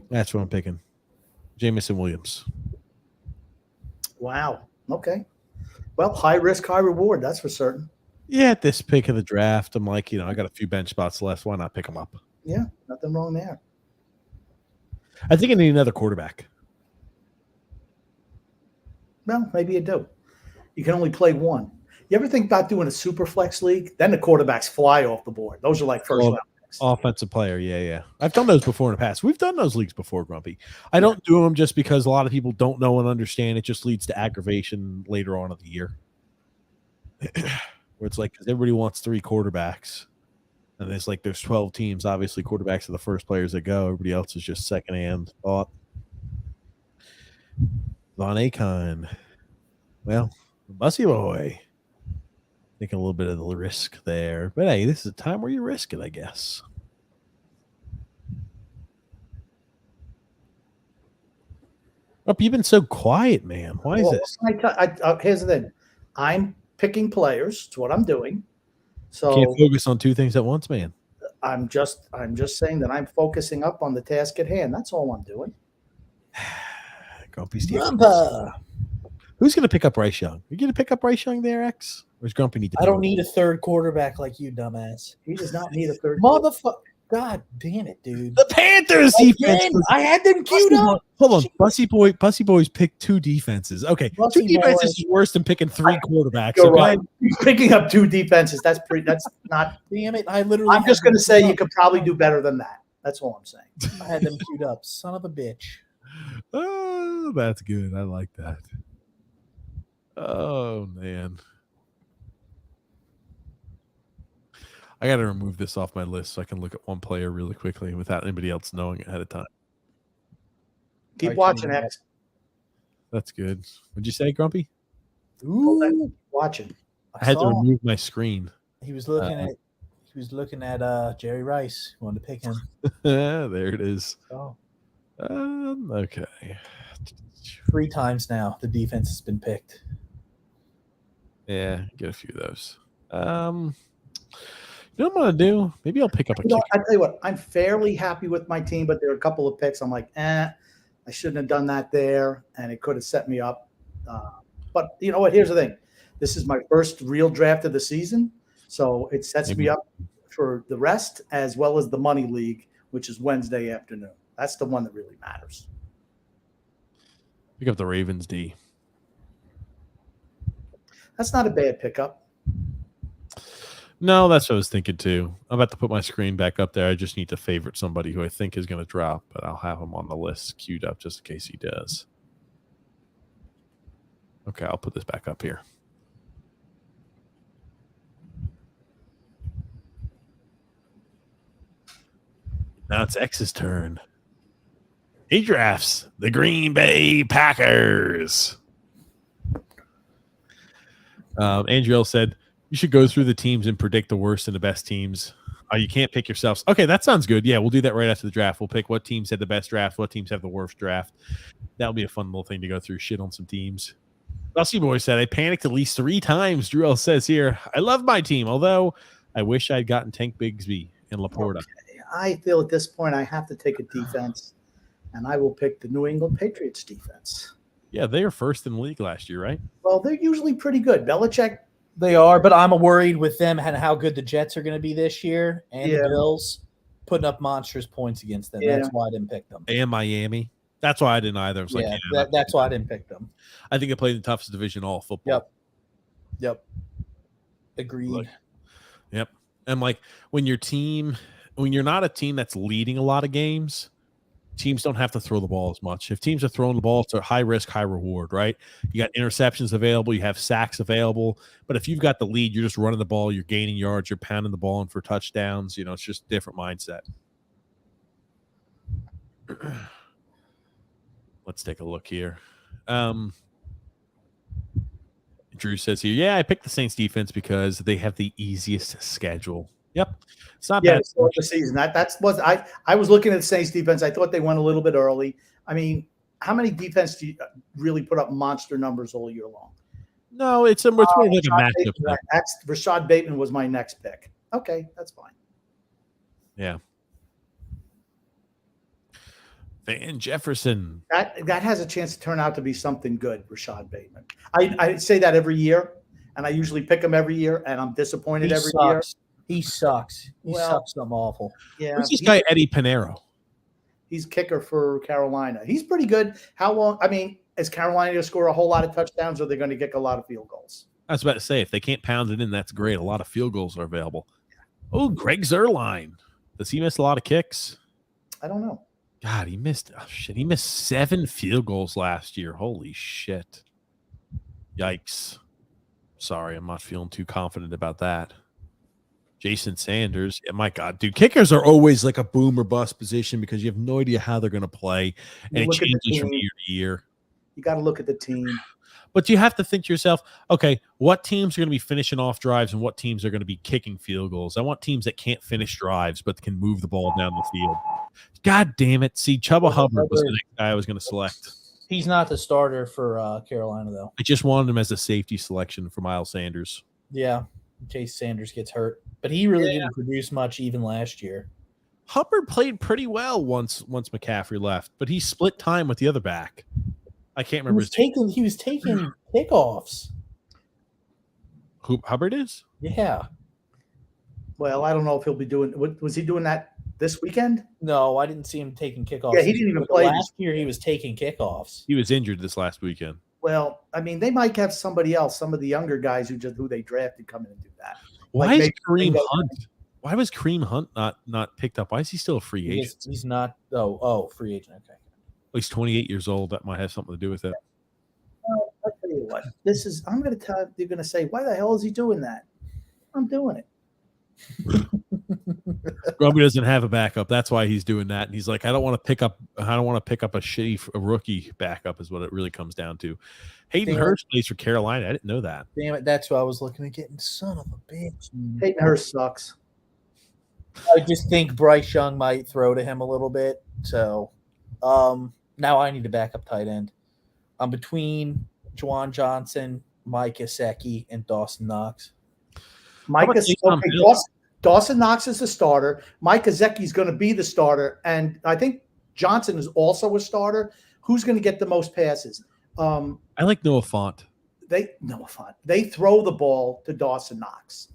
Speaker 1: That's what I'm picking. Jamison Williams.
Speaker 3: Wow. Okay. Well, high risk, high reward. That's for certain.
Speaker 1: Yeah, at this pick of the draft, I'm like, I got a few bench spots left. Why not pick them up?
Speaker 3: Yeah, nothing wrong there.
Speaker 1: I think I need another quarterback.
Speaker 3: Well, maybe you do. You can only play one. You ever think about doing a super flex league? Then the quarterbacks fly off the board. Those are like first round picks.
Speaker 1: Offensive player, yeah. I've done those before in the past. We've done those leagues before, Grumpy. I don't do them just because a lot of people don't know and understand. It just leads to aggravation later on in the year. Where it's like, because everybody wants 3 quarterbacks. And it's like there's 12 teams. Obviously, quarterbacks are the first players that go. Everybody else is just secondhand thought. Von Akon. Well, Bussy Boy. Taking a little bit of the risk there. But hey, this is a time where you risk it, I guess. Up, you've been so quiet, man. Why is this?
Speaker 3: Here's the thing. I'm picking players. It's what I'm doing. So
Speaker 1: Can't focus on 2 things at once, man.
Speaker 3: I'm just saying that I'm focusing up on the task at hand. That's all I'm doing.
Speaker 1: Grumpy Steve.
Speaker 2: Grumpa.
Speaker 1: Who's going to pick up Bryce Young? You going to pick up Bryce Young there, X? Or does Grumpy need to?
Speaker 2: I don't need a third quarterback like you, dumbass.
Speaker 3: He does not need a third.
Speaker 2: Motherfucker. God damn it, dude.
Speaker 1: The Panthers defense.
Speaker 2: I had them queued up.
Speaker 1: Hold on. Bussy Boys picked 2 defenses. Okay.
Speaker 2: Bussy
Speaker 1: 2 defenses
Speaker 2: Boy.
Speaker 1: is worse than picking 3 quarterbacks.
Speaker 3: You're
Speaker 1: okay?
Speaker 3: right. Picking up 2 defenses. That's not.
Speaker 2: Damn it. I literally.
Speaker 3: I'm just going to say you could probably do better than that. That's all I'm saying.
Speaker 2: I had them queued up. Son of a bitch.
Speaker 1: Oh, that's good. I like that. Oh, man. I got to remove this off my list so I can look at one player really quickly without anybody else knowing ahead of time.
Speaker 3: Keep watching, X.
Speaker 1: That's good. What'd you say, Grumpy?
Speaker 2: Ooh.
Speaker 3: Watching.
Speaker 1: I had to
Speaker 2: saw him.
Speaker 1: remove my screen.
Speaker 2: He was looking at Jerry Rice. He wanted to pick him.
Speaker 1: There it is.
Speaker 2: Oh.
Speaker 1: Okay.
Speaker 2: 3 times now the defense has been picked.
Speaker 1: Yeah, get a few of those. You know what I'm gonna do? Maybe I'll pick up a kicker.
Speaker 3: I tell you what, I'm fairly happy with my team, but there are a couple of picks. I'm like, I shouldn't have done that there, and it could have set me up. But you know what? Here's the thing: this is my first real draft of the season, so it sets me up for the rest as well as the money league, which is Wednesday afternoon. That's the one that really matters.
Speaker 1: Pick up the Ravens D.
Speaker 3: That's not a bad pickup.
Speaker 1: No, that's what I was thinking too. I'm about to put my screen back up there. I just need to favorite somebody who I think is going to drop, but I'll have him on the list queued up just in case he does. Okay, I'll put this back up here. Now it's X's turn. He drafts the Green Bay Packers. Andrew L. said, you should go through the teams and predict the worst and the best teams. You can't pick yourselves. Okay, that sounds good. Yeah, we'll do that right after the draft. We'll pick what teams had the best draft, what teams have the worst draft. That'll be a fun little thing to go through. Shit on some teams. Dusty Boy said, I panicked at least 3 times. Drew L. says here, I love my team, although I wish I'd gotten Tank Bigsby and Laporta.
Speaker 3: Okay. I feel at this point I have to take a defense, and I will pick the New England Patriots defense.
Speaker 1: Yeah, they were first in the league last year, right?
Speaker 3: Well, they're usually pretty good. Belichick.
Speaker 2: They are, but I'm worried with them and how good the Jets are going to be this year, and the Bills putting up monstrous points against them. That's why I didn't pick them.
Speaker 1: And Miami. That's why I didn't either. I was
Speaker 2: that's why I didn't pick them.
Speaker 1: I think they played the toughest division all football.
Speaker 2: Yep. Agreed.
Speaker 1: Yep. And like when you're not a team that's leading a lot of games, teams don't have to throw the ball as much. If teams are throwing the ball, it's a high risk, high reward, right? You got interceptions available, you have sacks available. But if you've got the lead, you're just running the ball, you're gaining yards, you're pounding the ball in for touchdowns. It's just a different mindset. Let's take a look here. Drew says here, yeah, I picked the Saints defense because they have the easiest schedule. Yep. It's not bad.
Speaker 3: The season. I was looking at the Saints defense. I thought they went a little bit early. I mean, how many defense do you really put up monster numbers all year long?
Speaker 1: No, it's more like a matchup.
Speaker 3: Rashad Bateman was my next pick. Okay, that's fine.
Speaker 1: Yeah. Van Jefferson.
Speaker 3: That has a chance to turn out to be something good, Rashad Bateman. I say that every year, and I usually pick him every year, and I'm disappointed every year.
Speaker 2: He sucks. He sucks something awful.
Speaker 3: Yeah.
Speaker 1: Who's this guy, Eddie Pinheiro?
Speaker 3: He's kicker for Carolina. He's pretty good. How long? I mean, is Carolina going to score a whole lot of touchdowns, or are they going to kick a lot of field goals?
Speaker 1: I was about to say, if they can't pound it in, that's great. A lot of field goals are available. Oh, Greg Zuerlein. Does he miss a lot of kicks?
Speaker 3: I don't know.
Speaker 1: God, he missed 7 field goals last year. Holy shit. Yikes. Sorry, I'm not feeling too confident about that. Jason Sanders. Yeah, my God, dude. Kickers are always like a boom or bust position because you have no idea how they're going to play. And it changes from year to year.
Speaker 3: You got to look at the team.
Speaker 1: But you have to think to yourself, okay, what teams are going to be finishing off drives and what teams are going to be kicking field goals? I want teams that can't finish drives but can move the ball down the field. God damn it. See, Chuba Hubbard was the next guy I was going to select.
Speaker 2: He's not the starter for Carolina, though.
Speaker 1: I just wanted him as a safety selection for Miles Sanders.
Speaker 2: Yeah, in case Sanders gets hurt. But he really didn't produce much even last year.
Speaker 1: Hubbard played pretty well once McCaffrey left, but he split time with the other back. I can't remember.
Speaker 2: He was taking kickoffs.
Speaker 1: Who Hubbard is?
Speaker 2: Yeah.
Speaker 3: Well, I don't know if he'll be doing. Was he doing that this weekend?
Speaker 2: No, I didn't see him taking kickoffs.
Speaker 3: Yeah, he didn't even play
Speaker 2: last year. He was taking kickoffs.
Speaker 1: He was injured this last weekend.
Speaker 3: Well, I mean, they might have somebody else, some of the younger guys who they drafted come in and do that.
Speaker 1: Why is Kareem Hunt? Why was Kareem Hunt not picked up? Why is he still a free agent?
Speaker 2: He's not. Oh, free agent. Okay.
Speaker 1: He's 28 years old. That might have something to do with it.
Speaker 3: I'll tell you what. I'm going to tell you. You're going to say, "Why the hell is he doing that?" I'm doing it.
Speaker 1: Grumpy doesn't have a backup. That's why he's doing that. And he's like, I don't want to pick up a shitty rookie backup is what it really comes down to. Hayden Hurst plays for Carolina. I didn't know that.
Speaker 2: Damn it. That's what I was looking at getting. Son of a bitch.
Speaker 3: Hayden Hurst sucks.
Speaker 2: I just think Bryce Young might throw to him a little bit. So now I need a backup tight end. I'm between Juwan Johnson, Mike Gesicki, and Dawson Knox.
Speaker 3: Dawson Knox is the starter. Mike Gesicki is going to be the starter, and I think Johnson is also a starter. Who's going to get the most passes?
Speaker 1: I like Noah Fant.
Speaker 3: They throw the ball to Dawson Knox.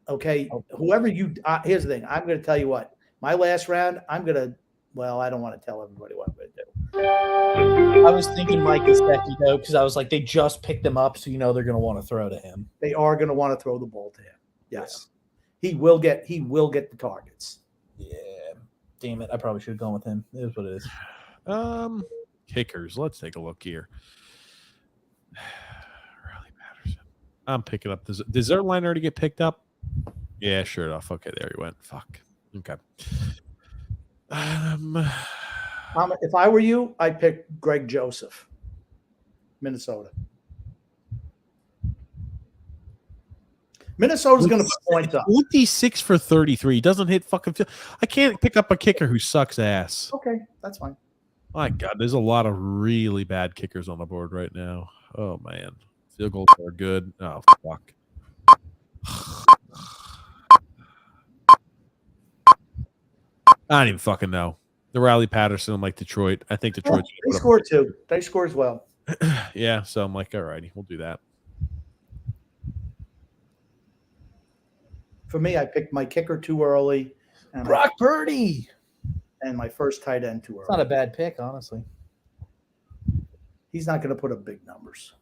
Speaker 3: Okay, whoever you here's the thing. I'm going to tell you what. My last round, I don't want to tell everybody what I'm going to do.
Speaker 2: I was thinking Mike Gesicki, though, because I was like, they just picked him up, so they're going to want to throw to him.
Speaker 3: They are going to want to throw the ball to him. Yes. Yeah. He will get the targets.
Speaker 2: Yeah. Damn it. I probably should have gone with him. It is what it is.
Speaker 1: Kickers. Let's take a look here. Riley Patterson. I'm picking up. Does Zuerlein already get picked up? Yeah, sure enough. Okay, there he went. Fuck. Okay.
Speaker 3: If I were you, I'd pick Greg Joseph, Minnesota. Minnesota's going to put points up.
Speaker 1: 26 for 33. He doesn't hit fucking. I can't pick up a kicker who sucks ass.
Speaker 3: Okay, that's fine.
Speaker 1: My God, there's a lot of really bad kickers on the board right now. Oh man, field goals are good. Oh fuck. I don't even fucking know. The Riley Patterson, I'm like Detroit. I think Detroit.
Speaker 3: They score too. They score as well.
Speaker 1: Yeah, so I'm like, all righty, we'll do that.
Speaker 3: For me, I picked my kicker too early. And
Speaker 2: Brock Purdy.
Speaker 3: And my first tight end too early.
Speaker 2: It's not a bad pick, honestly.
Speaker 3: He's not going to put up big numbers.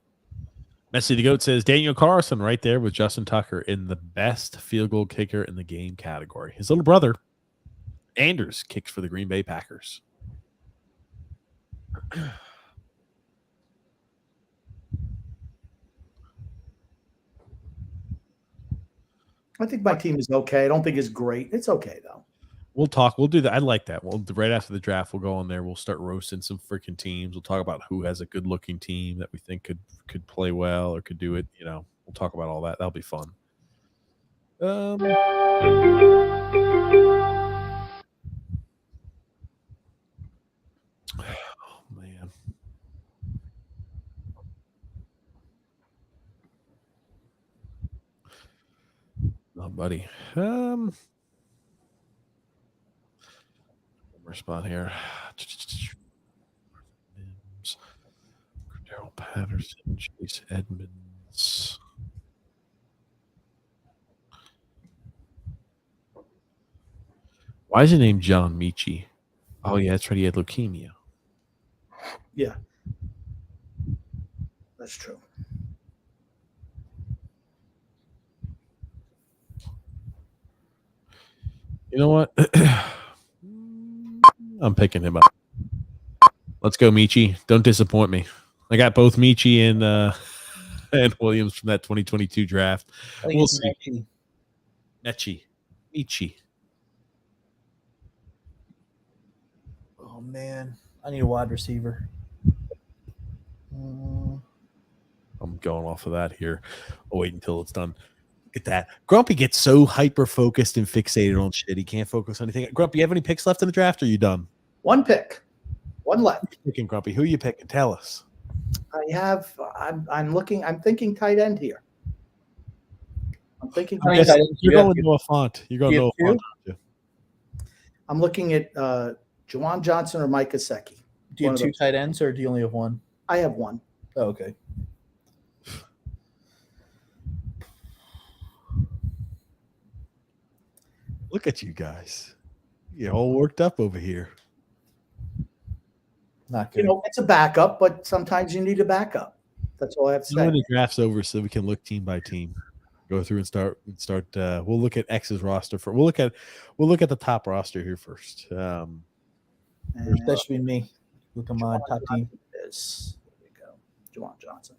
Speaker 1: Messi the Goat says Daniel Carlson right there with Justin Tucker in the best field goal kicker in the game category. His little brother, Anders, kicks for the Green Bay Packers.
Speaker 3: I think my team is okay. I don't think it's great. It's okay, though.
Speaker 1: We'll talk. We'll do that. I like that. Well, right after the draft, we'll go on there. We'll start roasting some freaking teams. We'll talk about who has a good-looking team that we think could play well or could do it. You know, we'll talk about all that. That'll be fun. Oh, man. Oh, buddy. One more spot here. Daryl Patterson, Chase Edmonds. Why is he named John Michi? Oh, yeah, that's right. He had leukemia.
Speaker 3: Yeah. That's true.
Speaker 1: You know what? I'm picking him up. Let's go, Michi. Don't disappoint me. I got both Michi and Williams from that 2022 draft. We'll see. Michi.
Speaker 2: Oh, man. I need a wide receiver.
Speaker 1: I'm going off of that here. I'll wait until it's done. Look at that. Grumpy gets so hyper-focused and fixated on shit. He can't focus on anything. Grumpy, you have any picks left in the draft, or are you done?
Speaker 3: One pick. One left.
Speaker 1: Picking Grumpy. Who are you picking? Tell us.
Speaker 3: I'm thinking tight end here. I'm thinking
Speaker 1: you're going to a font. You're going to a font, aren't you?
Speaker 3: I'm looking at Juwan Johnson or Mike Gesicki.
Speaker 2: Do you have two tight ends, or do you only have one?
Speaker 3: I have one.
Speaker 2: Oh, okay.
Speaker 1: Look at you guys. You're all worked up over here.
Speaker 2: Not good.
Speaker 3: You know, it's a backup, but sometimes you need a backup. That's all I have to say.
Speaker 1: When the draft's over, so we can look team by team, go through and start. We'll look at X's roster for. We'll look at the top roster here first.
Speaker 2: That should be me. Look at my top team.
Speaker 3: There we go. Juwan Johnson.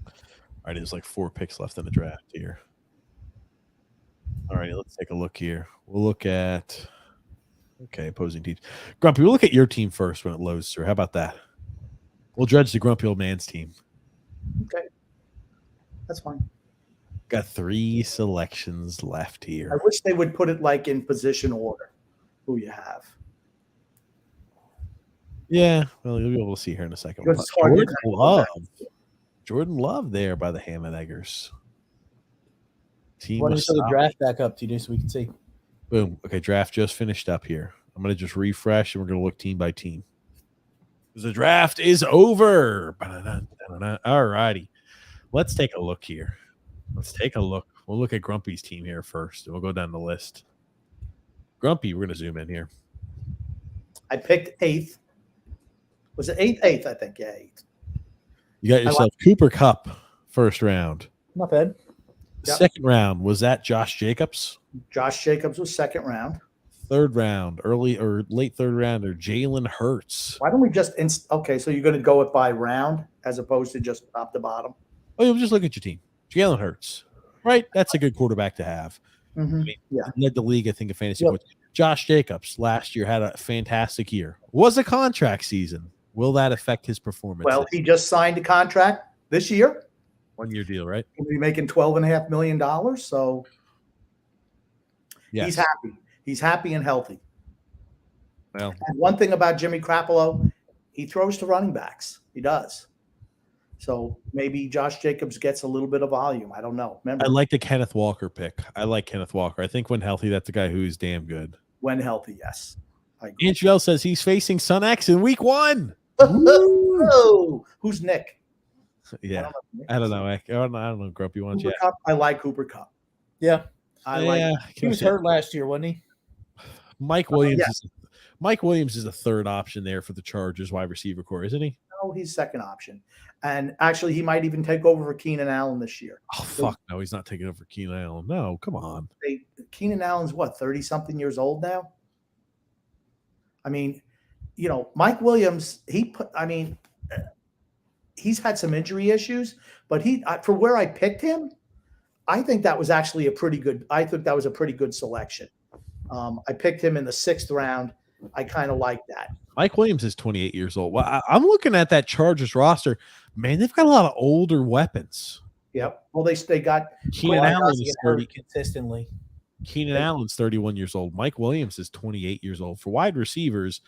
Speaker 1: All right, there's like 4 picks left in the draft here. All right, let's take a look here. We'll look at opposing teams. Grumpy, we'll look at your team first when it loads through. How about that? We'll judge the grumpy old man's team.
Speaker 3: Okay. That's fine.
Speaker 1: Got 3 selections left here.
Speaker 3: I wish they would put it like in position order, who you have.
Speaker 1: Yeah, well, you'll be able to see here in a second. Jordan Love there by the Ham and Eggers. Team
Speaker 2: Why don't you show the draft back up, TJ, so we can see?
Speaker 1: Boom. Okay, draft just finished up here. I'm going to just refresh, and we're going to look team by team. The draft is over. All righty. Let's take a look here. Let's take a look. We'll look at Grumpy's team here first, and we'll go down the list. Grumpy, we're going to zoom in here.
Speaker 3: I picked 8th. Was it 8th? 8th, I think. Yeah, 8th.
Speaker 1: You got yourself Cooper Kupp, first round.
Speaker 2: Not bad.
Speaker 3: Yep.
Speaker 1: Second round, was that Josh Jacobs?
Speaker 3: Josh Jacobs was second round.
Speaker 1: Third round, early or late third rounder, Jalen Hurts.
Speaker 3: Why don't we just okay? So you're going to go it by round as opposed to just top to bottom.
Speaker 1: Oh, you'll just look at your team. Jalen Hurts, right? That's a good quarterback to have.
Speaker 3: Yeah.
Speaker 1: Led the league, I think, in fantasy
Speaker 2: Yep.
Speaker 1: points. Josh Jacobs last year had a fantastic year. Was a contract season. Will that affect his performance?
Speaker 3: Well, he just signed a contract this year.
Speaker 1: 1-year deal, right?
Speaker 3: He'll be making $12.5 million. So
Speaker 1: Yes.
Speaker 3: he's happy. He's happy and healthy.
Speaker 1: Well,
Speaker 3: And one thing about Jimmy Garoppolo, he throws to running backs. He does. So maybe Josh Jacobs gets a little bit of volume. I don't know. Remember,
Speaker 1: I like the Kenneth Walker pick. I like Kenneth Walker. I think when healthy, that's a guy who's damn good.
Speaker 3: when healthy, yes. I agree.
Speaker 1: Andrew L says he's facing Sun X in week 1.
Speaker 3: Oh, who's Nick?
Speaker 1: Yeah. I don't know. I don't know. Grumpy wants
Speaker 3: Cooper
Speaker 1: you.
Speaker 3: Kupp. I like Cooper Kupp.
Speaker 2: Yeah,
Speaker 3: I like.
Speaker 2: he was hurt last year, wasn't he?
Speaker 1: Mike Williams.
Speaker 3: yeah.
Speaker 1: Mike Williams is a third option there for the Chargers wide receiver core, isn't he?
Speaker 3: No, he's second option, and actually, he might even take over for Keenan Allen this year.
Speaker 1: Oh fuck no, he's not taking over Keenan Allen. No, come on.
Speaker 3: Keenan Allen's what, 30-something years old now? I mean, Mike Williams, he's had some injury issues, but for where I picked him, I think that was actually a pretty good selection. I picked him in the 6th round. I kind of like that.
Speaker 1: Mike Williams is 28 years old. Well, I'm looking at that Chargers roster. Man, they've got a lot of older weapons.
Speaker 3: Yep. Well, they got
Speaker 1: Keenan Allen is 30.
Speaker 2: Consistently.
Speaker 1: Keenan Allen's 31 years old. Mike Williams is 28 years old. For wide receivers,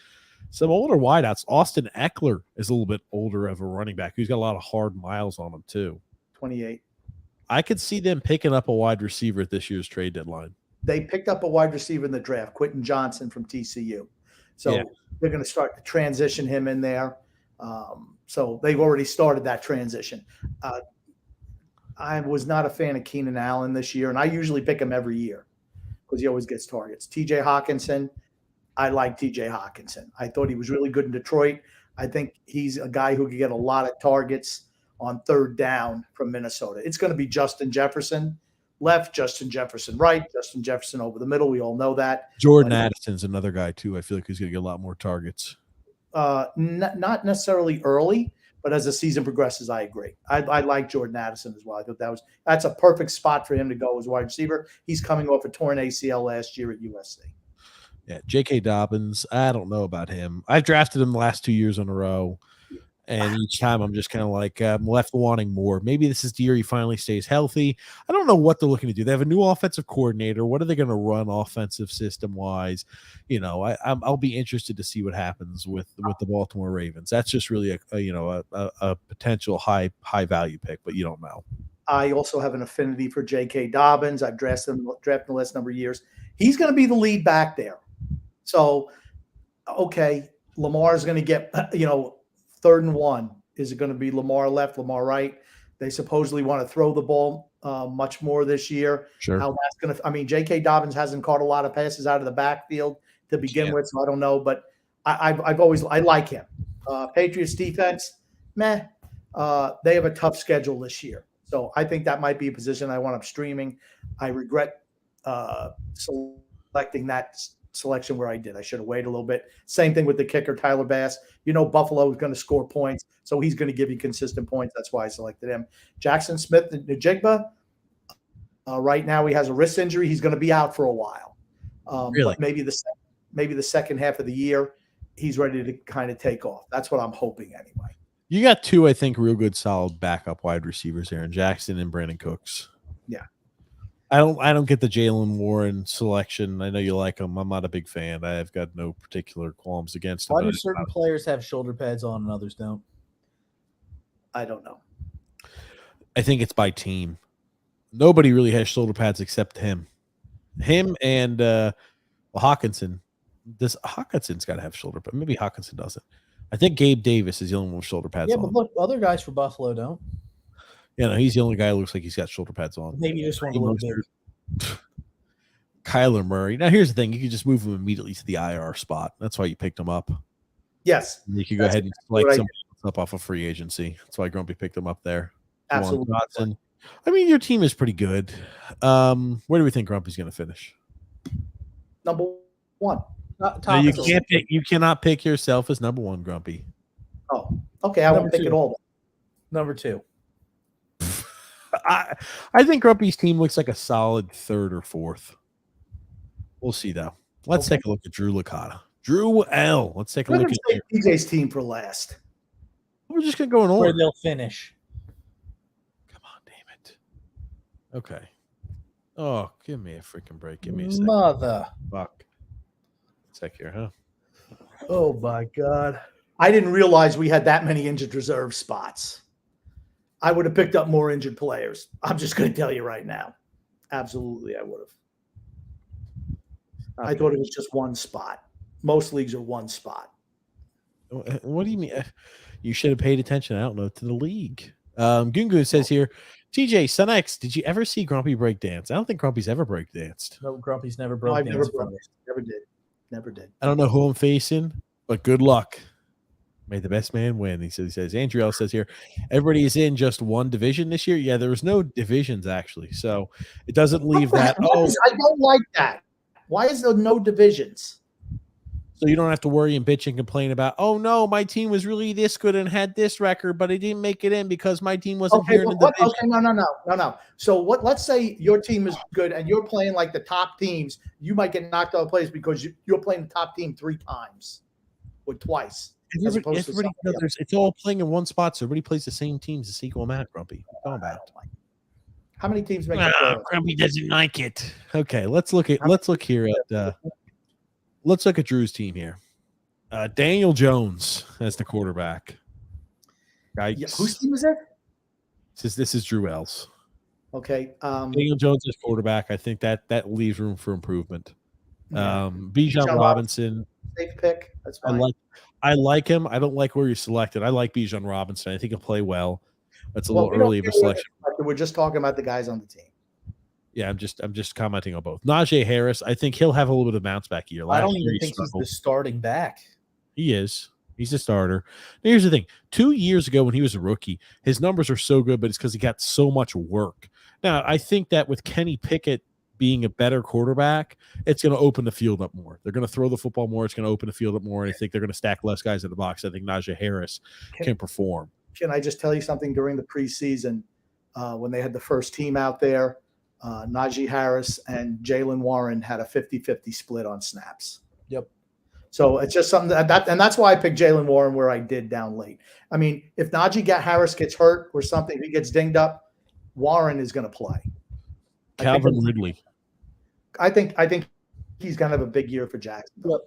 Speaker 1: some older wideouts. Austin Eckler is a little bit older of a running back who's got a lot of hard miles on him too.
Speaker 3: 28.
Speaker 1: I could see them picking up a wide receiver at this year's trade deadline.
Speaker 3: They picked up a wide receiver in the draft, Quentin Johnson from TCU. So they're going to start to transition him in there. So they've already started that transition. I was not a fan of Keenan Allen this year, and I usually pick him every year because he always gets targets. TJ Hawkinson, I like TJ Hawkinson. I thought he was really good in Detroit. I think he's a guy who could get a lot of targets on 3rd down from Minnesota. It's going to be Justin Jefferson left, Justin Jefferson right, Justin Jefferson over the middle. We all know that.
Speaker 1: Jordan Addison's another guy too. I feel like he's going to get a lot more targets.
Speaker 3: Not necessarily early, but as the season progresses, I agree. I like Jordan Addison as well. I thought that's a perfect spot for him to go as wide receiver. He's coming off a torn ACL last year at USC.
Speaker 1: Yeah, J.K. Dobbins, I don't know about him. I've drafted him the last 2 years in a row, and each time I'm just kind of like, I'm left wanting more. Maybe this is the year he finally stays healthy. I don't know what they're looking to do. They have a new offensive coordinator. What are they going to run offensive system-wise? I'll be interested to see what happens with the Baltimore Ravens. That's just really a potential high value pick, but you don't know.
Speaker 3: I also have an affinity for J.K. Dobbins. I've drafted him the last number of years. He's going to be the lead back there. So, okay, Lamar's going to get, 3rd and 1. Is it going to be Lamar left, Lamar right? They supposedly want to throw the ball much more this year.
Speaker 1: Sure.
Speaker 3: How that's going to – J.K. Dobbins hasn't caught a lot of passes out of the backfield to begin with, so I don't know. But I like him. Patriots defense, meh. They have a tough schedule this year. So I think that might be a position I want up streaming. I regret selecting that selection where I did. I should have waited a little bit. Same thing with the kicker, Tyler Bass. Buffalo is going to score points, so he's going to give you consistent points. That's why I selected him. Jackson Smith-Njigba, right now he has a wrist injury. He's going to be out for a while.
Speaker 1: Really?
Speaker 3: But maybe the second half of the year, he's ready to kind of take off. That's what I'm hoping anyway.
Speaker 1: You got 2, I think, real good, solid backup wide receivers, Aaron Jackson and Brandon Cooks.
Speaker 3: Yeah.
Speaker 1: I don't get the Jaylen Warren selection. I know you like him. I'm not a big fan. I've got no particular qualms against him.
Speaker 2: Why do certain players have shoulder pads on and others don't?
Speaker 3: I don't know.
Speaker 1: I think it's by team. Nobody really has shoulder pads except him. Him and Hawkinson. Hawkinson's got to have shoulder pads. Maybe Hawkinson doesn't. I think Gabe Davis is the only one with shoulder pads on.
Speaker 2: Yeah, but look, other guys for Buffalo don't.
Speaker 1: He's the only guy who looks like he's got shoulder pads on.
Speaker 2: Maybe just one a little bit.
Speaker 1: Kyler Murray. Now, here's the thing. You could just move him immediately to the IR spot. That's why you picked him up.
Speaker 3: Yes.
Speaker 1: You could go ahead and select somebody up off of free agency. That's why Grumpy picked him up there.
Speaker 3: Absolutely.
Speaker 1: Your team is pretty good. Where do we think Grumpy's going to finish?
Speaker 3: Number 1.
Speaker 1: No, you cannot pick yourself as number 1, Grumpy.
Speaker 3: Oh, okay. I won't pick it all.
Speaker 2: Number 2.
Speaker 1: I think Grumpy's team looks like a solid 3rd or 4th. We'll see though. Let's
Speaker 3: Okay.
Speaker 1: take a look at Drew Licata. Drew L. Let's take a
Speaker 3: I'm
Speaker 1: look
Speaker 3: going
Speaker 1: at.
Speaker 3: to say DJ's team for last.
Speaker 1: We're just gonna go in
Speaker 2: Where
Speaker 1: order.
Speaker 2: they'll finish.
Speaker 1: Come on, damn it. Okay. Oh, give me a freaking break. Give me a second.
Speaker 2: Mother.
Speaker 1: Fuck. Sec here, huh?
Speaker 3: Oh my God. I didn't realize we had that many injured reserve spots. I would have picked up more injured players. I'm just going to tell you right now. Absolutely, I would have. I thought it was just one spot. Most leagues are one spot.
Speaker 1: What do you mean? You should have paid attention, I don't know, to the league. Gungu says here, TJ, Son X, did you ever see Grumpy break dance? I don't think Grumpy's ever break danced.
Speaker 2: No, Grumpy's never
Speaker 3: No,
Speaker 2: broke
Speaker 3: I've never
Speaker 2: dance
Speaker 3: broke.
Speaker 2: before.
Speaker 3: Never did. Never did.
Speaker 1: I don't know who I'm facing, but good luck. May the best man win. He says, Andrew L says here, everybody is in just one division this year. Yeah, there was no divisions actually. So it doesn't leave that.
Speaker 3: I don't like that. Why is there no divisions?
Speaker 1: So you don't have to worry and bitch and complain about, oh no, my team was really this good and had this record, but it didn't make it in because my team wasn't
Speaker 3: Okay,
Speaker 1: here in the division.
Speaker 3: okay, no. So what? Let's say your team is good and you're playing like the top teams. You might get knocked out of place because you're playing the top team 3 times or twice. As opposed to
Speaker 1: Everybody,
Speaker 3: somebody else.
Speaker 1: it's all playing in one spot, so everybody plays the same teams. It's equal amount, Grumpy. Go about.
Speaker 3: How many teams make the playoffs?
Speaker 1: Grumpy doesn't like it. Okay, let's look here at let's look at Drew's team here. Daniel Jones as the quarterback.
Speaker 3: Yeah, whose team is it?
Speaker 1: This is Drew L's.
Speaker 3: Okay.
Speaker 1: Daniel Jones is quarterback. I think that leaves room for improvement.
Speaker 3: Yeah.
Speaker 1: Bijan Robinson.
Speaker 3: Safe pick. That's fine.
Speaker 1: I like him. I don't like where you selected. I like Bijan Robinson. I think he'll play well. That's a
Speaker 3: Well,
Speaker 1: little early of a selection.
Speaker 3: We're just talking about the guys on the team.
Speaker 1: Yeah, I'm just commenting on both. Najee Harris, I think he'll have a little bit of bounce back year.
Speaker 2: I don't
Speaker 1: Last year
Speaker 2: even
Speaker 1: he
Speaker 2: think he's
Speaker 1: struggled.
Speaker 2: the starting back.
Speaker 1: He is. He's a starter. Now, here's the thing. 2 years ago when he was a rookie, his numbers are so good, but it's because he got so much work. Now, I think that with Kenny Pickett being a better quarterback, it's going to open the field up more. They're going to throw the football more. It's going to open the field up more, and I think they're going to stack less guys in the box. I think Najee Harris can perform.
Speaker 3: Can I just tell you something? During the preseason, when they had the first team out there, Najee Harris and Jalen Warren had a 50-50 split on snaps.
Speaker 2: Yep.
Speaker 3: So it's just something and that's why I picked Jalen Warren where I did down late. I mean, if Harris gets hurt or something, if he gets dinged up, Warren is going to play.
Speaker 1: Calvin Ridley.
Speaker 3: I think he's going to have a big year for Jacksonville.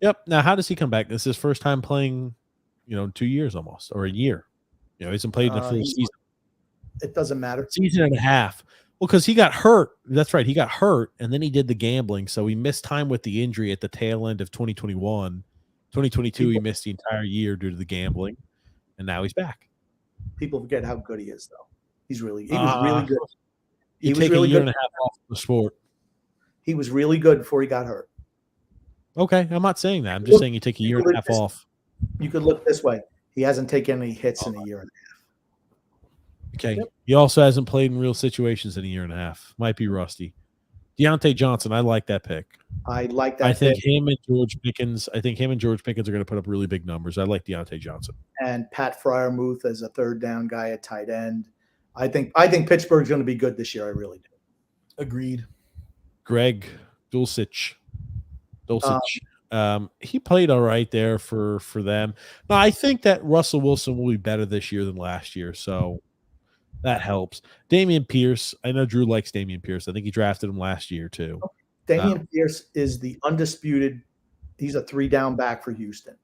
Speaker 1: Yep. Now, how does he come back? This is his first time playing, 2 years almost, or a year. He hasn't played in a full season.
Speaker 3: It doesn't matter.
Speaker 1: Season and a half. Well, because he got hurt. That's right. He got hurt, and then he did the gambling. So he missed time with the injury at the tail end of 2021. 2022, he missed the entire year due to the gambling, and now he's back.
Speaker 3: People forget how good he is, though. He was really good.
Speaker 1: You take a year and a half off the sport.
Speaker 3: He was really good before he got hurt.
Speaker 1: Okay, I'm not saying that. I'm just saying you take a year and a half off.
Speaker 3: You could look this way. He hasn't taken any hits in a year and a half.
Speaker 1: Okay. Yep. He also hasn't played in real situations in a year and a half. Might be rusty. Deontay Johnson, I like that pick.
Speaker 3: I like that.
Speaker 1: I think him and George Pickens are going to put up really big numbers. I like Deontay Johnson.
Speaker 3: And Pat Fryermuth as a third down guy at tight end. I think Pittsburgh's going to be good this year. I really do.
Speaker 2: Agreed.
Speaker 1: Greg Dulcich. He played all right there for them. Now, I think that Russell Wilson will be better this year than last year, so that helps. Dameon Pierce. I know Drew likes Dameon Pierce. I think he drafted him last year, too.
Speaker 3: Dameon Pierce is the undisputed. He's a 3-down back for Houston.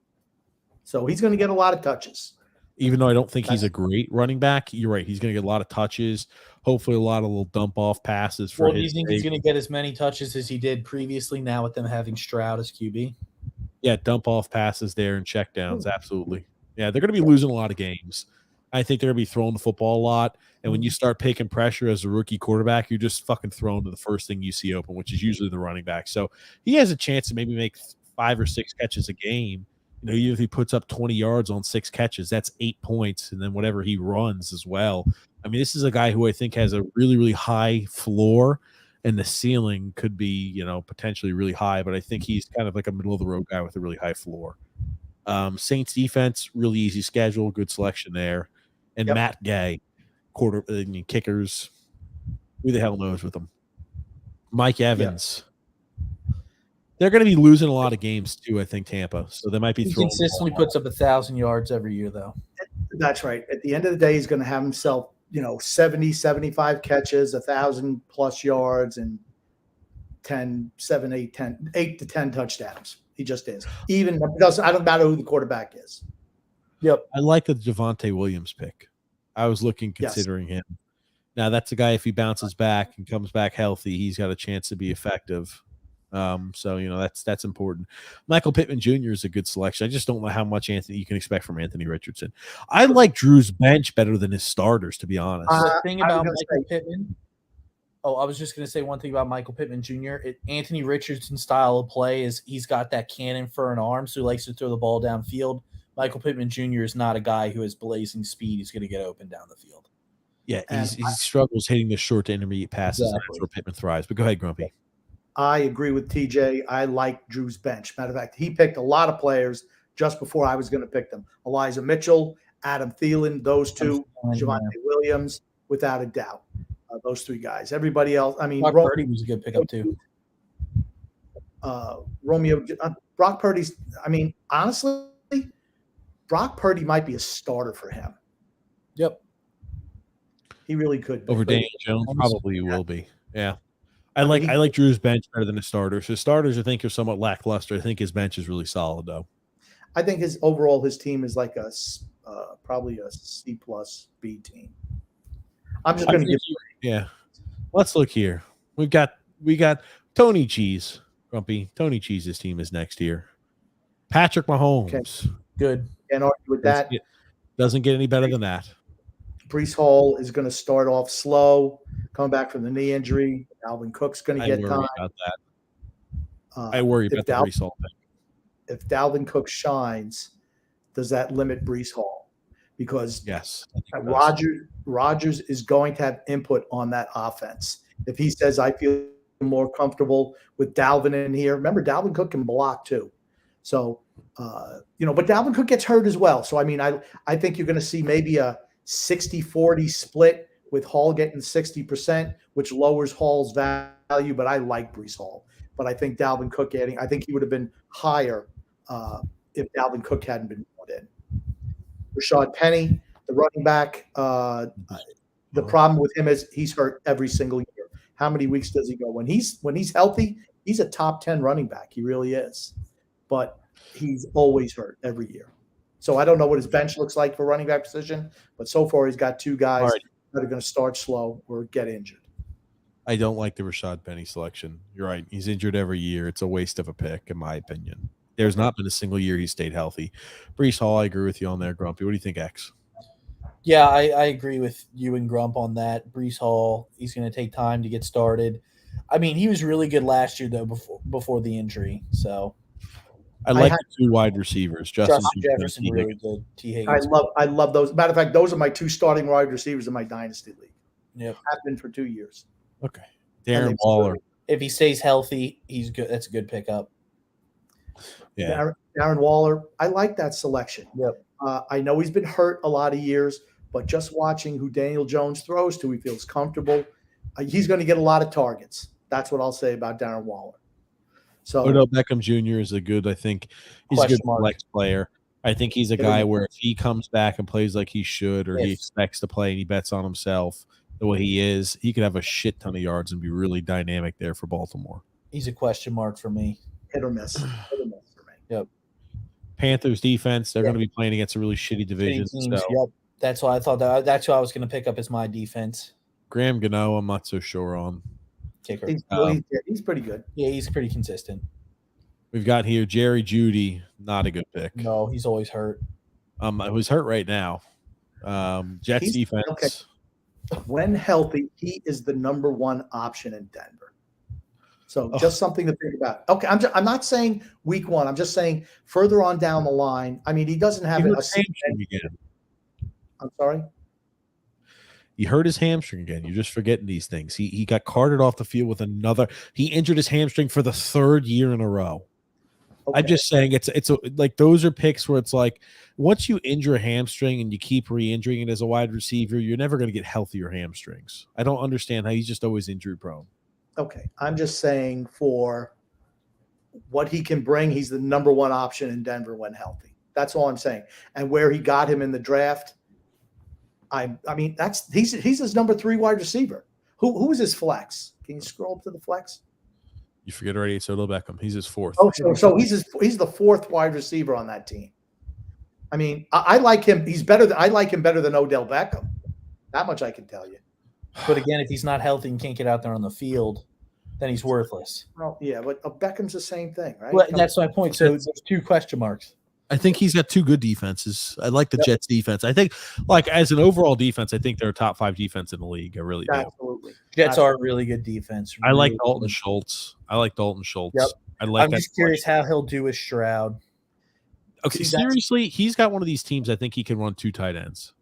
Speaker 3: So he's going to get a lot of touches.
Speaker 1: Even though I don't think he's a great running back, you're right. He's going to get a lot of touches, hopefully a lot of little dump-off passes. Do
Speaker 2: you think he's going to get as many touches as he did previously now with them having Stroud as QB?
Speaker 1: Yeah, dump-off passes there and checkdowns, absolutely. Yeah, they're going to be losing a lot of games. I think they're going to be throwing the football a lot. And when you start taking pressure as a rookie quarterback, you're just fucking thrown to the first thing you see open, which is usually the running back. So he has a chance to maybe make 5 or 6 catches a game. Even if he puts up 20 yards on 6 catches, that's 8 points. And then whatever he runs as well. I mean, this is a guy who I think has a really, really high floor, and the ceiling could be, potentially really high. But I think he's kind of like a middle-of-the-road guy with a really high floor. Saints defense, really easy schedule, good selection there. And Matt Gay, kickers. Who the hell knows with them? Mike Evans. They're going to be losing a lot of games too, I think, Tampa. So they might be
Speaker 2: He
Speaker 1: throwing.
Speaker 2: consistently puts up 1,000 yards every year, though.
Speaker 3: That's right. At the end of the day, he's going to have himself, 70, 75 catches, 1,000+ yards, and 8 to 10 touchdowns. He just is. Even I don't matter who the quarterback is.
Speaker 2: Yep.
Speaker 1: I like the Javonte Williams pick. I was considering him. Now that's a guy, if he bounces back and comes back healthy, he's got a chance to be effective. So that's important. Michael Pittman Jr. is a good selection. I just don't know how much you can expect from Anthony Richardson. I like Drew's bench better than his starters, to be honest.
Speaker 2: The thing about Michael Pittman. Oh, I was just going to say one thing about Michael Pittman Jr. Anthony Richardson's style of play is he's got that cannon for an arm, so he likes to throw the ball downfield. Michael Pittman Jr. is not a guy who has blazing speed. He's going to get open down the field.
Speaker 1: Yeah, he struggles hitting the short to intermediate passes. Exactly. That's where Pittman thrives. But go ahead, Grumpy.
Speaker 3: I agree with TJ. I like Drew's bench. Matter of fact, he picked a lot of players just before I was going to pick them. Elijah Mitchell, Adam Thielen, those two, Javonte Williams, without a doubt. Those three guys. Everybody else,
Speaker 2: Brock Purdy was a good pickup too.
Speaker 3: Brock Purdy's, honestly, Brock Purdy might be a starter for him.
Speaker 2: Yep.
Speaker 3: He really could be.
Speaker 1: Over Daniel Jones, probably will be. Yeah. I like Drew's bench better than his starters. His starters, I think, are somewhat lackluster. I think his bench is really solid, though.
Speaker 3: I think his team is like probably a C+ B team. I'm just going to give you.
Speaker 1: Yeah. Let's look here. We got Tony Cheese. Grumpy. Tony Cheese's team is next year. Patrick Mahomes.
Speaker 2: Okay. Good.
Speaker 3: Can't argue with that.
Speaker 1: Doesn't get any better than that.
Speaker 3: Breece Hall is going to start off slow, coming back from the knee injury. Dalvin Cook's going to get time.
Speaker 1: About that. I worry about the Breece Hall thing.
Speaker 3: If Dalvin Cook shines, does that limit Breece Hall? Because
Speaker 1: yes,
Speaker 3: Rodgers is going to have input on that offense. If he says, I feel more comfortable with Dalvin in here. Remember, Dalvin Cook can block too. So, but Dalvin Cook gets hurt as well. So, I think you're going to see maybe a 60-40 split with Hall getting 60%, which lowers Hall's value. But I like Breece Hall. But I think Dalvin Cook I think he would have been higher if Dalvin Cook hadn't been brought in. Rashad Penny, the running back, the problem with him is he's hurt every single year. How many weeks does he go? When he's healthy, he's a top 10 running back. He really is. But he's always hurt every year. So I don't know what his bench looks like for running back position, but so far he's got two guys that are going to start slow or get injured.
Speaker 1: I don't like the Rashad Penny selection. You're right. He's injured every year. It's a waste of a pick, in my opinion. There's not been a single year he stayed healthy. Breece Hall, I agree with you on there, Grumpy. What do you think, X?
Speaker 2: Yeah, I agree with you and Grump on that. Breece Hall, he's going to take time to get started. He was really good last year, though, before the injury. So
Speaker 1: I like the two wide receivers. Justin
Speaker 2: Jefferson, really good. T. Higgins.
Speaker 3: I love those. Matter of fact, those are my two starting wide receivers in my dynasty league.
Speaker 2: Yep.
Speaker 3: Have been for 2 years.
Speaker 1: Okay. Darren Waller.
Speaker 2: If he stays healthy, he's good. That's a good pickup.
Speaker 1: Yeah.
Speaker 3: Darren Waller, I like that selection.
Speaker 2: Yep.
Speaker 3: I know he's been hurt a lot of years, but just watching who Daniel Jones throws to, he feels comfortable. He's going to get a lot of targets. That's what I'll say about Darren Waller. So
Speaker 1: Odell Beckham Jr. is a good, I think he's a good flex player. I think he's a guy where if he comes back and plays like he should, or he expects to play and he bets on himself the way he is, he could have a shit ton of yards and be really dynamic there for Baltimore.
Speaker 2: He's a question mark for me.
Speaker 3: Hit or miss. Hit or miss for me.
Speaker 2: Yep.
Speaker 1: Panthers defense, they're going to be playing against a really shitty division.
Speaker 2: Yep. That's why I thought that's who I was going to pick up as my defense.
Speaker 1: Graham Gano, I'm not so sure on.
Speaker 2: Kicker.
Speaker 3: He's pretty good.
Speaker 2: Yeah, he's pretty consistent.
Speaker 1: We've got here Jerry Jeudy, not a good pick.
Speaker 2: No, he's always hurt.
Speaker 1: Who's hurt right now. Jets defense.
Speaker 3: Okay. When healthy, he is the number one option in Denver. So just something to think about. Okay, I'm not saying week one. I'm just saying further on down the line. He doesn't have a
Speaker 1: hamstring again.
Speaker 3: I'm sorry?
Speaker 1: He hurt his hamstring again. You're just forgetting these things. He got carted off the field with another. He injured his hamstring for the third year in a row. Okay. I'm just saying it's like those are picks where it's like once you injure a hamstring and you keep re-injuring it as a wide receiver, you're never going to get healthier hamstrings. I don't understand how he's just always injury prone.
Speaker 3: Okay, I'm just saying for what he can bring, he's the number one option in Denver when healthy. That's all I'm saying. And where he got him in the draft, I mean, he's his number 3 wide receiver. Who is his flex? Can you scroll up to the flex?
Speaker 1: You forget already. It's Odell Beckham. He's his 4th.
Speaker 3: Oh, so he's the 4th wide receiver on that team. I mean, I like him. I like him better than Odell Beckham. That much I can tell you.
Speaker 2: But again, if he's not healthy and can't get out there on the field, then he's worthless.
Speaker 3: Well, yeah, but Beckham's the same thing, right?
Speaker 2: Well, that's my point. So there's 2 question marks.
Speaker 1: I think he's got 2 good defenses. I like the Jets defense. I think, like, as an overall defense, I think they're a top 5 defense in the league. I really do.
Speaker 3: Absolutely.
Speaker 2: Jets are a really good defense.
Speaker 1: I like
Speaker 2: Really
Speaker 1: Dalton
Speaker 2: good.
Speaker 1: Schultz. I like Dalton Schultz.
Speaker 2: Yep.
Speaker 1: I like
Speaker 2: I'm
Speaker 1: that.
Speaker 2: just curious how he'll do with Stroud.
Speaker 1: Okay,
Speaker 3: See,
Speaker 1: seriously, he's got one of these teams. I think he can run 2 tight ends.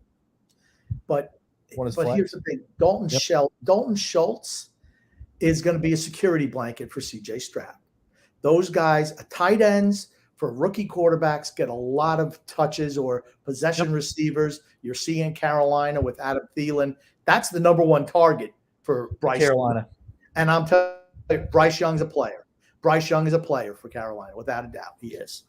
Speaker 3: But
Speaker 2: One is flex.
Speaker 3: here's the thing: Dalton Schultz is going to be a security blanket for C.J. Stroud. Those guys, tight ends for rookie quarterbacks, get a lot of touches or possession receivers. You're seeing Carolina with Adam Thielen. That's the number 1 target for Bryce
Speaker 2: Carolina.
Speaker 3: And I'm telling you, Bryce Young's a player. Bryce Young is a player for Carolina, without a doubt. He is.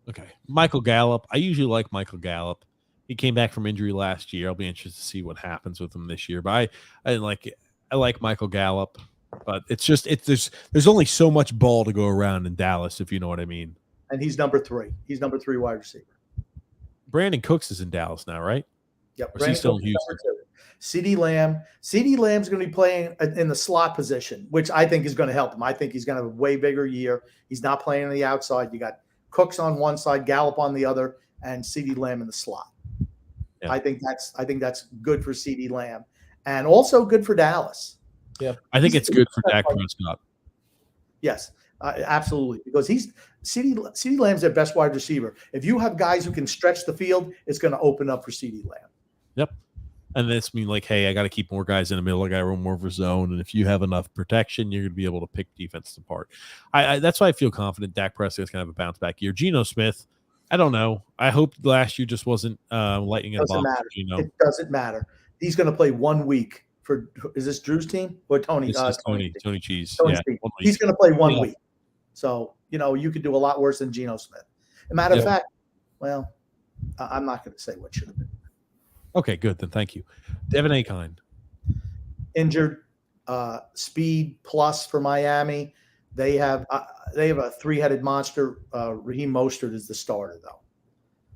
Speaker 1: Okay, Michael Gallup. I usually like Michael Gallup. He came back from injury last year. I'll be interested to see what happens with him this year. But I didn't like it. I like Michael Gallup, but there's only so much ball to go around in Dallas, if you know what I mean.
Speaker 3: And he's number 3. He's number 3 wide receiver.
Speaker 1: Brandon Cooks is in Dallas now, right?
Speaker 3: Yep.
Speaker 1: Or is he still in Houston?
Speaker 3: CeeDee Lamb's going to be playing in the slot position, which I think is going to help him. I think he's going to have a way bigger year. He's not playing on the outside. You got Cooks on one side, Gallup on the other, and CeeDee Lamb in the slot. Yeah. I think that's good for CeeDee Lamb, and also good for Dallas.
Speaker 2: Yeah,
Speaker 1: I think it's good for Dak Prescott.
Speaker 3: Yes, absolutely, because CeeDee Lamb's their best wide receiver. If you have guys who can stretch the field, it's going to open up for CeeDee Lamb.
Speaker 1: Yep. And this means, like, hey, I got to keep more guys in the middle. I got to run more of a zone. And if you have enough protection, you're going to be able to pick defense apart. That's why I feel confident Dak Prescott's going to have a bounce back year. Geno Smith, I don't know. I hope last year just wasn't lightning in a bottle.
Speaker 3: It doesn't matter. He's going to play 1 week for. Is this Drew's team or Tony?
Speaker 1: This is Tony Cheese.
Speaker 3: Tony's team. He's going to play 1 week. So you could do a lot worse than Geno Smith. As a matter of fact, well, I'm not going to say what should have been.
Speaker 1: Okay, good. Then thank you. Devin Akine.
Speaker 3: Injured, speed plus for Miami. They have a 3-headed monster. Raheem Mostert is the starter, though.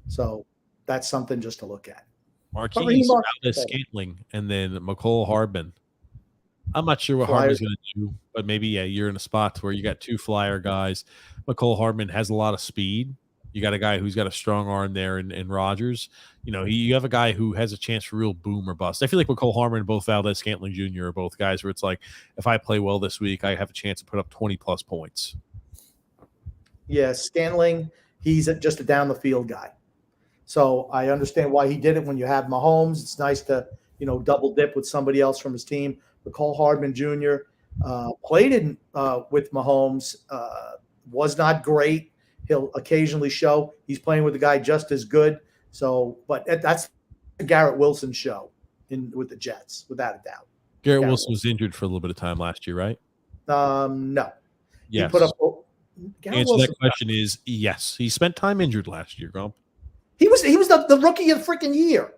Speaker 3: So that's something just to look at.
Speaker 1: Marquise Scantling and then McCole Hardman. I'm not sure what Hardman's going to do, but maybe, you're in a spot where you got 2 flyer guys. McCole Hardman has a lot of speed. You got a guy who's got a strong arm there in Rodgers. You have a guy who has a chance for real boom or bust. I feel like McCole Hardman and both Valdez Scantling Jr. are both guys where it's like, if I play well this week, I have a chance to put up 20-plus points.
Speaker 3: Yeah, Scantling, he's just a down-the-field guy. So I understand why he did it when you have Mahomes. It's nice to, double dip with somebody else from his team. McCole Hardman Jr. Played with Mahomes, was not great. He'll occasionally show he's playing with a guy just as good. So, but that's the Garrett Wilson show with the Jets, without a doubt.
Speaker 1: Garrett Wilson was injured for a little bit of time last year, right?
Speaker 3: No.
Speaker 1: Yes.
Speaker 3: He put up.
Speaker 1: Answer that question is yes. He spent time injured last year, Grump.
Speaker 3: He was the rookie of the freaking year.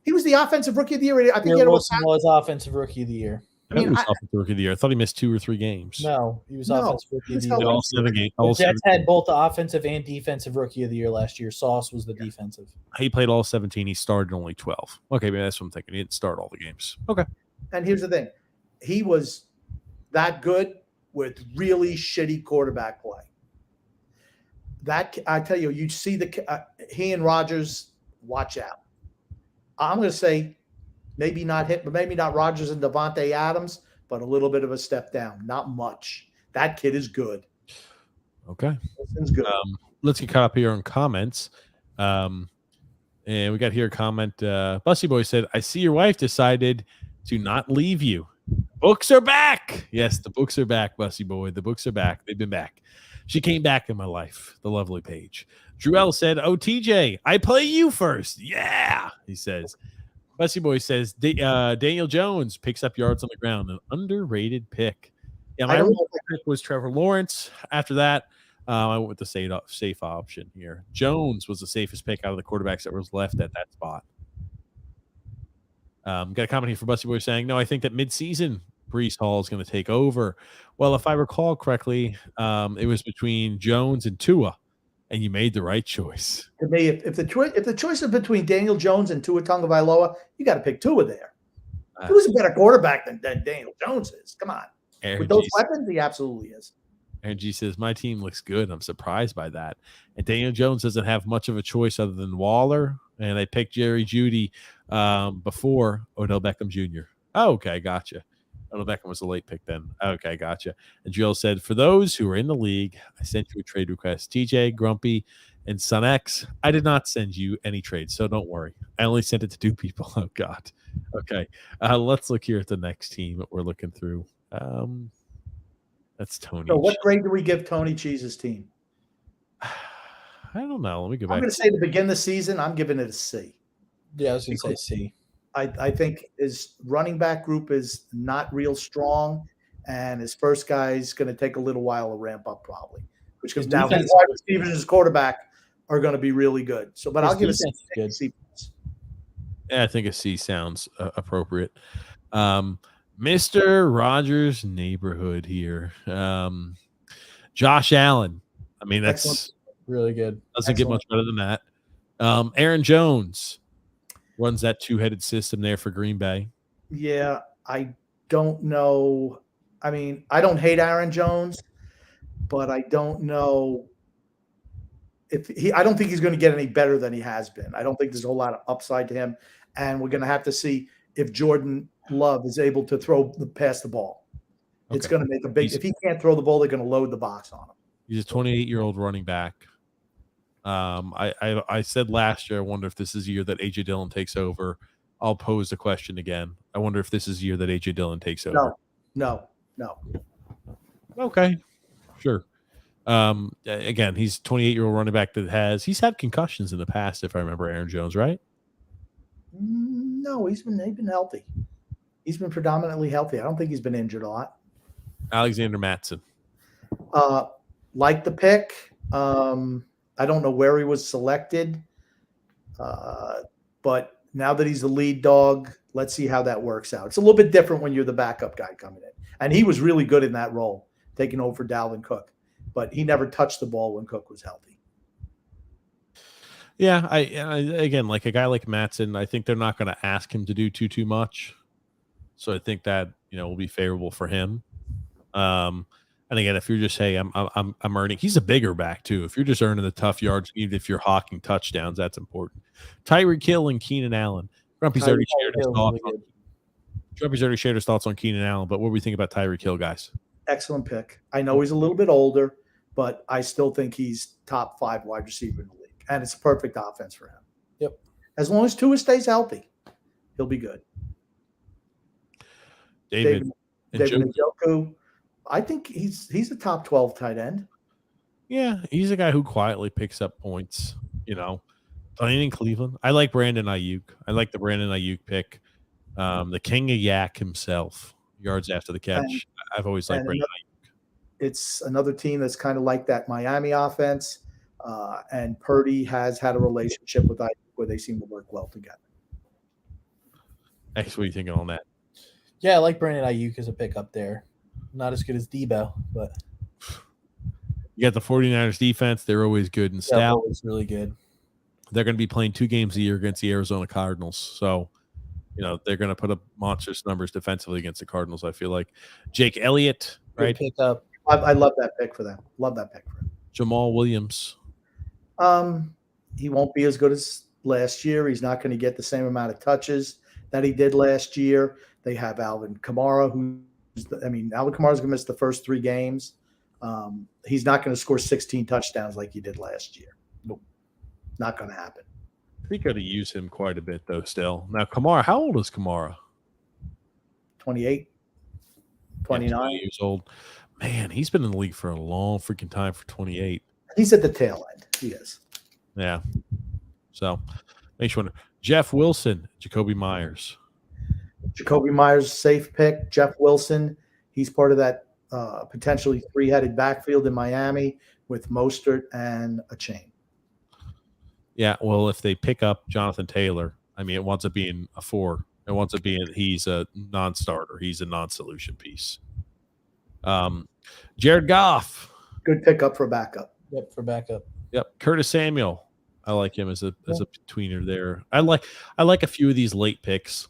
Speaker 3: He was the offensive rookie of the year. I think
Speaker 2: Garrett Wilson was offensive rookie of the year.
Speaker 1: He was offensive rookie of the year. I thought he missed 2 or 3 games.
Speaker 2: No, he was offensive rookie of the year.
Speaker 1: All 7 games.
Speaker 2: The Jets had both the offensive and defensive rookie of the year last year. Sauce was the defensive.
Speaker 1: He played all 17. He started only 12. Okay, maybe that's what I'm thinking. He didn't start all the games. Okay.
Speaker 3: And here's the thing. He was that good with really shitty quarterback play. That, I tell you, you see he and Rodgers, watch out. I'm going to say maybe not hit, but maybe not Rodgers and Devontae Adams, but a little bit of a step down. Not much. That kid is good.
Speaker 1: Okay.
Speaker 3: Wilson's good.
Speaker 1: Let's get caught up here on comments. And we got here a comment. Bussy Boy said, I see your wife decided to not leave you. Books are back. Yes, the books are back, Bussy Boy. The books are back. They've been back. She came back in my life. The lovely Paige. Drew L said, oh, TJ, I play you first. Yeah, he says. Bussy Boy says, Daniel Jones picks up yards on the ground. An underrated pick. Yeah, my pick was Trevor Lawrence. After that, I went with the safe option here. Jones was the safest pick out of the quarterbacks that was left at that spot. Got a comment here for Busty Boy saying, no, I think that midseason Brees Hall is going to take over. Well, if I recall correctly, it was between Jones and Tua, and you made the right choice.
Speaker 3: To me, if the choice is between Daniel Jones and Tua Tagovailoa, you got to pick Tua there. Tua's a better quarterback than Daniel Jones is. Come on. With those weapons, he absolutely is.
Speaker 1: Aaron G says, my team looks good. I'm surprised by that. And Daniel Jones doesn't have much of a choice other than Waller. And I picked Jerry Jeudy before Odell Beckham Jr. Oh, okay, gotcha. Odell Beckham was a late pick then. Okay, gotcha. And Jill said, for those who are in the league, I sent you a trade request. TJ, Grumpy, and Son X. I did not send you any trades, so don't worry. I only sent it to 2 people. Oh, God. Okay. Let's look here at the next team that we're looking through. That's Tony.
Speaker 3: So what grade do we give Tony Cheese's team?
Speaker 1: I don't know. Let me go back.
Speaker 3: I'm going to say to begin the season, I'm giving it a C.
Speaker 2: Yeah, I was going to say C.
Speaker 3: I think his running back group is not real strong, and his first guy is going to take a little while to ramp up probably, which comes down to his wide receivers and his quarterback are going to be really good. So, but I'll give it a C.
Speaker 1: Yeah, I think a C sounds appropriate. Mr. Rogers' neighborhood here. Josh Allen. I mean, that's
Speaker 3: Excellent.
Speaker 2: Really good.
Speaker 1: Doesn't get much better than that. Aaron Jones runs that 2-headed system there for Green Bay.
Speaker 3: Yeah, I don't know. I mean, I don't hate Aaron Jones, but I don't know I don't think he's going to get any better than he has been. I don't think there's a whole lot of upside to him. And we're going to have to see if Jordan Love is able to pass the ball. Okay. It's going to make a big – if he can't throw the ball, they're going to load the box on him.
Speaker 1: He's a 28-year-old running back. I said last year, I wonder if this is the year that A.J. Dillon takes over. I'll pose the question again. I wonder if this is the year that A.J. Dillon takes over.
Speaker 3: No.
Speaker 1: Okay, sure. Again, he's a 28-year-old running back he's had concussions in the past, if I remember Aaron Jones, right?
Speaker 3: No, he's been healthy. He's been predominantly healthy. I don't think he's been injured a lot.
Speaker 1: Alexander Mattson.
Speaker 3: Like the pick. I don't know where he was selected. But now that he's the lead dog, let's see how that works out. It's a little bit different when you're the backup guy coming in. And he was really good in that role, taking over for Dalvin Cook. But he never touched the ball when Cook was healthy.
Speaker 1: Yeah, I again, like a guy like Mattson, I think they're not going to ask him to do too much. So I think that, will be favorable for him. And again, if you're just, hey, I'm earning, he's a bigger back too. If you're just earning the tough yards, even if you're hawking touchdowns, that's important. Tyreek Hill and Keenan Allen. Grumpy's already shared his thoughts. Grumpy's already shared his thoughts on Keenan Allen, but what do we think about Tyreek Hill, guys?
Speaker 3: Excellent pick. I know he's a little bit older, but I still think he's top 5 wide receiver in the league. And it's a perfect offense for him.
Speaker 2: Yep.
Speaker 3: As long as Tua stays healthy, he'll be good.
Speaker 1: David
Speaker 3: Njoku, I think he's a top 12 tight end.
Speaker 1: Yeah, he's a guy who quietly picks up points, playing in Cleveland. I like Brandon Ayuk. I like the Brandon Ayuk pick. The king of yak himself, yards after the catch. I've always liked Brandon Ayuk.
Speaker 3: It's another team that's kind of like that Miami offense. And Purdy has had a relationship with Ayuk where they seem to work well together.
Speaker 1: X, what are you thinking on that?
Speaker 2: Yeah, I like Brandon Ayuk as a pick up there. Not as good as Debo, but
Speaker 1: you got the 49ers defense. They're always good and stout.
Speaker 2: Always really good.
Speaker 1: They're going to be playing 2 games a year against the Arizona Cardinals. So, they're going to put up monstrous numbers defensively against the Cardinals, I feel like. Jake Elliott, right?
Speaker 2: Pick up.
Speaker 3: I love that pick for them. Love that pick for him.
Speaker 1: Jamal Williams.
Speaker 3: He won't be as good as last year. He's not going to get the same amount of touches that he did last year. They have Alvin Kamara, Alvin Kamara's going to miss the first 3 games. He's not going to score 16 touchdowns like he did last year. Nope. Not going to happen.
Speaker 1: We got to use him quite a bit, though, still. Now, Kamara, how old is Kamara?
Speaker 3: 28, 29.
Speaker 1: 20 years old. Man, he's been in the league for a long freaking time for 28.
Speaker 3: He's at the tail end. He is.
Speaker 1: Yeah. So, makes you wonder. Jeff Wilson, Jacoby Myers.
Speaker 3: Jacoby Myers, safe pick. Jeff Wilson, he's part of that potentially 3-headed backfield in Miami with Mostert and a chain.
Speaker 1: Yeah, well, if they pick up Jonathan Taylor, I mean, it winds up being a 4. It winds up being he's a non-starter. He's a non-solution piece. Jared Goff.
Speaker 3: Good pickup for backup.
Speaker 2: Yep, for backup.
Speaker 1: Yep, Curtis Samuel. I like him as a tweener there. I like a few of these late picks.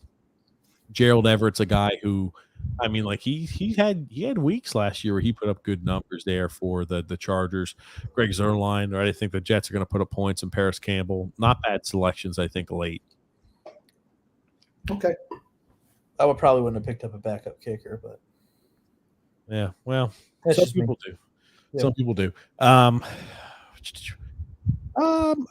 Speaker 1: Gerald Everett's a guy who, I mean, like he had weeks last year where he put up good numbers there for the Chargers. Greg Zuerlein, right? I think the Jets are going to put up points. And Paris Campbell, not bad selections. I think late.
Speaker 3: Okay.
Speaker 2: I would probably wouldn't have picked up a backup kicker, but
Speaker 1: yeah, well,
Speaker 2: that's
Speaker 1: some
Speaker 2: just me.
Speaker 1: people do.
Speaker 2: Yeah.
Speaker 1: Some people do.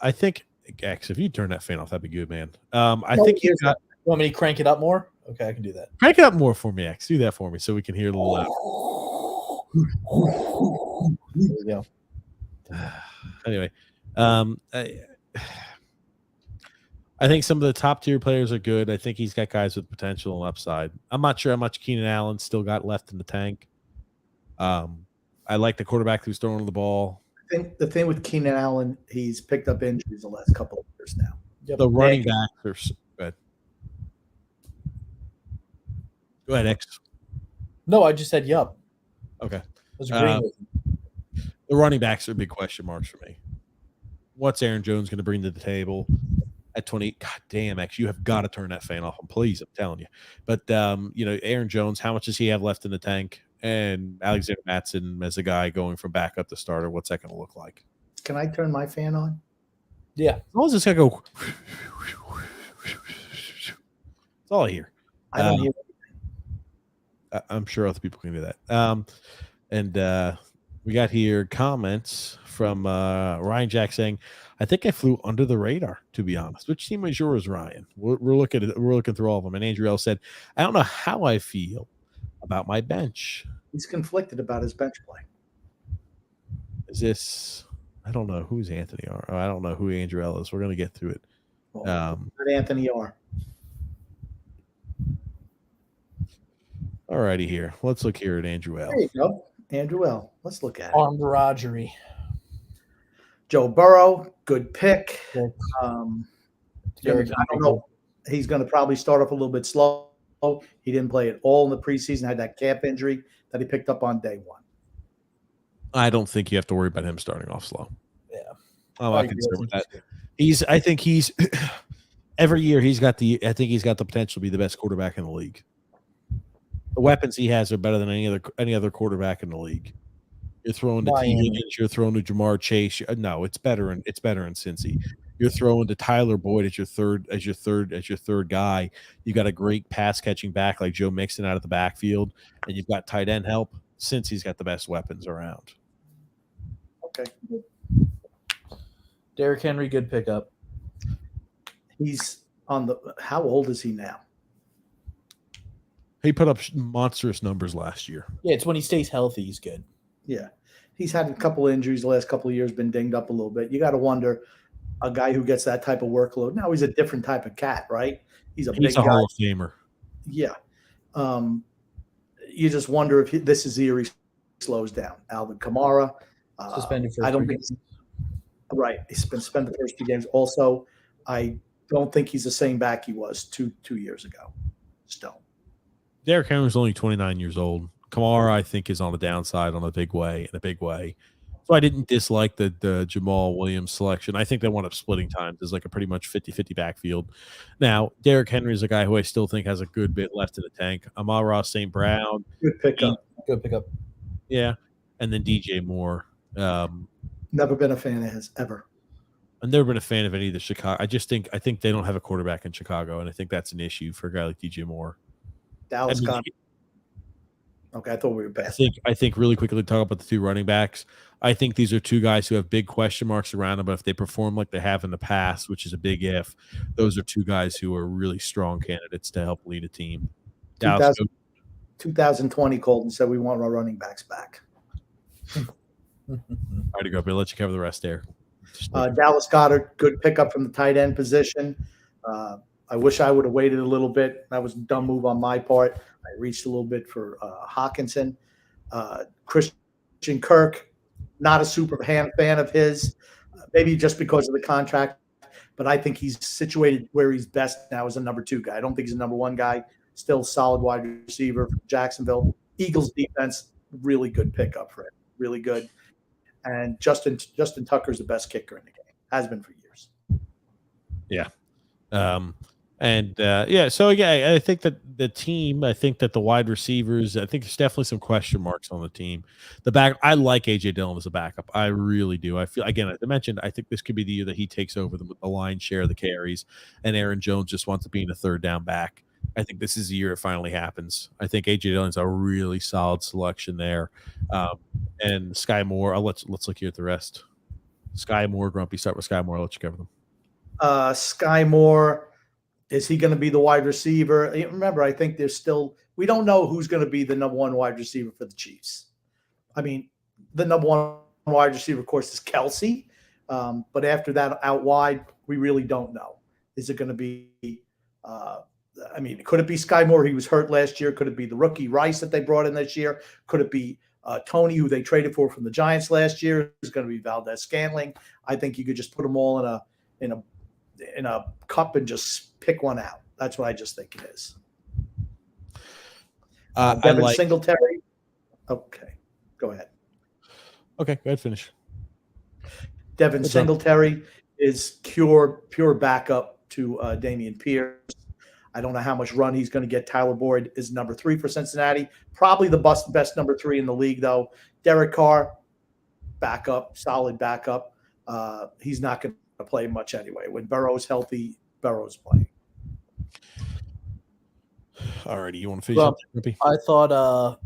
Speaker 1: I think X, if you turn that fan off, that'd be good, man. I think you got.
Speaker 2: You want me to crank it up more? Okay, I can do that.
Speaker 1: Crank it up more for me, X. Do that for me so we can hear a little loud.
Speaker 2: There we go.
Speaker 1: Anyway, I think some of the top tier players are good. I think he's got guys with potential and upside. I'm not sure how much Keenan Allen still got left in the tank. I like the quarterback who's throwing the ball.
Speaker 3: I think the thing with Keenan Allen, he's picked up injuries the last couple of years now.
Speaker 2: Yep.
Speaker 1: The running back. Go ahead, X.
Speaker 2: No, I just said yup.
Speaker 1: Okay.
Speaker 2: I was agreeing with you.
Speaker 1: The running backs are big question marks for me. What's Aaron Jones going to bring to the table at 20? God damn, X, you have got to turn that fan off. Please, I'm telling you. But, Aaron Jones, how much does he have left in the tank? And Alexander Mattson as a guy going from backup to starter, what's that going to look like?
Speaker 3: Can I turn my fan on?
Speaker 2: Yeah.
Speaker 1: As long as it's going to go. That's all I hear.
Speaker 3: I don't hear.
Speaker 1: I'm sure other people can do that. And we got here comments from Ryan Jack saying, "I think I flew under the radar, to be honest." Which team was yours, Ryan? We're looking through all of them. And Andrew L said, "I don't know how I feel about my bench."
Speaker 3: He's conflicted about his bench play.
Speaker 1: Is this? I don't know who's Anthony R. I don't know who Andrew L is. We're gonna get through it.
Speaker 3: Well, not Anthony R.
Speaker 1: All righty here. Let's look here at Andrew L.
Speaker 3: There you go. Andrew L. Let's look at it.
Speaker 2: Armed Rodgery.
Speaker 3: Joe Burrow, good pick.
Speaker 2: Yep.
Speaker 3: I don't know. He's going to probably start off a little bit slow. He didn't play at all in the preseason, had that calf injury that he picked up on day one.
Speaker 1: I don't think you have to worry about him starting off slow.
Speaker 2: Yeah.
Speaker 1: I'm not concerned with that. I think he's every year I think he's got the potential to be the best quarterback in the league. The weapons he has are better than any other quarterback in the league. You're throwing to T. Higgins, you're throwing to Jamar Chase. No, it's better in Cincy. You're throwing to Tyler Boyd as your third guy. You got a great pass catching back like Joe Mixon out of the backfield, and you've got tight end help. Cincy's got the best weapons around.
Speaker 3: Okay.
Speaker 2: Derrick Henry, good pickup.
Speaker 3: He's on the – how old is he now?
Speaker 1: He put up monstrous numbers last year.
Speaker 2: Yeah, it's when he stays healthy, he's good.
Speaker 3: Yeah. He's had a couple of injuries the last couple of years, been dinged up a little bit. You got to wonder, a guy who gets that type of workload. Now he's a different type of cat, right? He's a big guy.
Speaker 1: Hall of Famer.
Speaker 3: Yeah. You just wonder if this is the year he slows down. Alvin Kamara.
Speaker 2: Suspended for
Speaker 3: I don't think right. He's been suspended the first 2 games. Also, I don't think he's the same back he was two years ago. Still.
Speaker 1: Derrick Henry's only 29 years old. Kamara, I think, is on the downside in a big way. So I didn't dislike the Jamal Williams selection. I think they wound up splitting times as like a pretty much 50-50 backfield. Now, Derrick Henry is a guy who I still think has a good bit left in the tank. Amon-Ra St. Brown.
Speaker 3: Good pickup.
Speaker 2: Good pickup.
Speaker 1: Yeah. And then DJ Moore.
Speaker 3: Never been a fan of his, ever.
Speaker 1: I've never been a fan of any of the Chicago. I think they don't have a quarterback in Chicago, and I think that's an issue for a guy like DJ Moore.
Speaker 3: Dallas got. Okay, I thought we were bad.
Speaker 1: I think really quickly to talk about the two running backs. I think these are two guys who have big question marks around them, but if they perform like they have in the past, which is a big if, those are two guys who are really strong candidates to help lead a team.
Speaker 3: 2020 Colton said we want our running backs back.
Speaker 1: All right, to go, but I'll let you cover the rest there.
Speaker 3: Dallas Goedert, good pickup from the tight end position. I wish I would have waited a little bit. That was a dumb move on my part. I reached a little bit for Hawkinson. Christian Kirk, Not a super fan of his, maybe just because of the contract. But I think he's situated where he's best now as a number 2 guy. I don't think he's a number 1 guy. Still solid wide receiver for Jacksonville. Eagles defense, really good pickup for him. Really good. And Justin Tucker's the best kicker in the game. Has been for years.
Speaker 1: Yeah. So I think that the team, I think that the wide receivers, I think there's definitely some question marks on the team. I like AJ Dillon as a backup. I really do. I feel, again, as I mentioned, I think this could be the year that he takes over the lion's share of the carries, and Aaron Jones just wants to be in a third down back. I think this is the year it finally happens. I think AJ Dillon's a really solid selection there. And Sky Moore, let's look here at the rest. Sky Moore, Grumpy, start with Sky Moore. I'll let you cover them.
Speaker 3: Sky Moore, is he going to be the wide receiver? Remember, I think we don't know who's going to be the number 1 wide receiver for the Chiefs. I mean, the number 1 wide receiver, of course, is Kelsey. But after that, out wide, we really don't know. Is it going to be could it be Sky Moore? He was hurt last year. Could it be the rookie Rice that they brought in this year? Could it be Tony, who they traded for from the Giants last year? Is going to be Valdez-Scantling? I think you could just put them all in a cup and just pick one out. That's what I just think it is. Devin Singletary. Okay, go ahead.
Speaker 1: Okay, go ahead, finish.
Speaker 3: Devin Singletary is pure backup to Dameon Pierce. I don't know how much run he's going to get. Tyler Boyd is number 3 for Cincinnati. Probably the best number 3 in the league, though. Derek Carr, backup, solid backup. He's not going to play much anyway. When Burrow's healthy, Burrow's playing.
Speaker 1: All righty, you want to finish up?
Speaker 2: I thought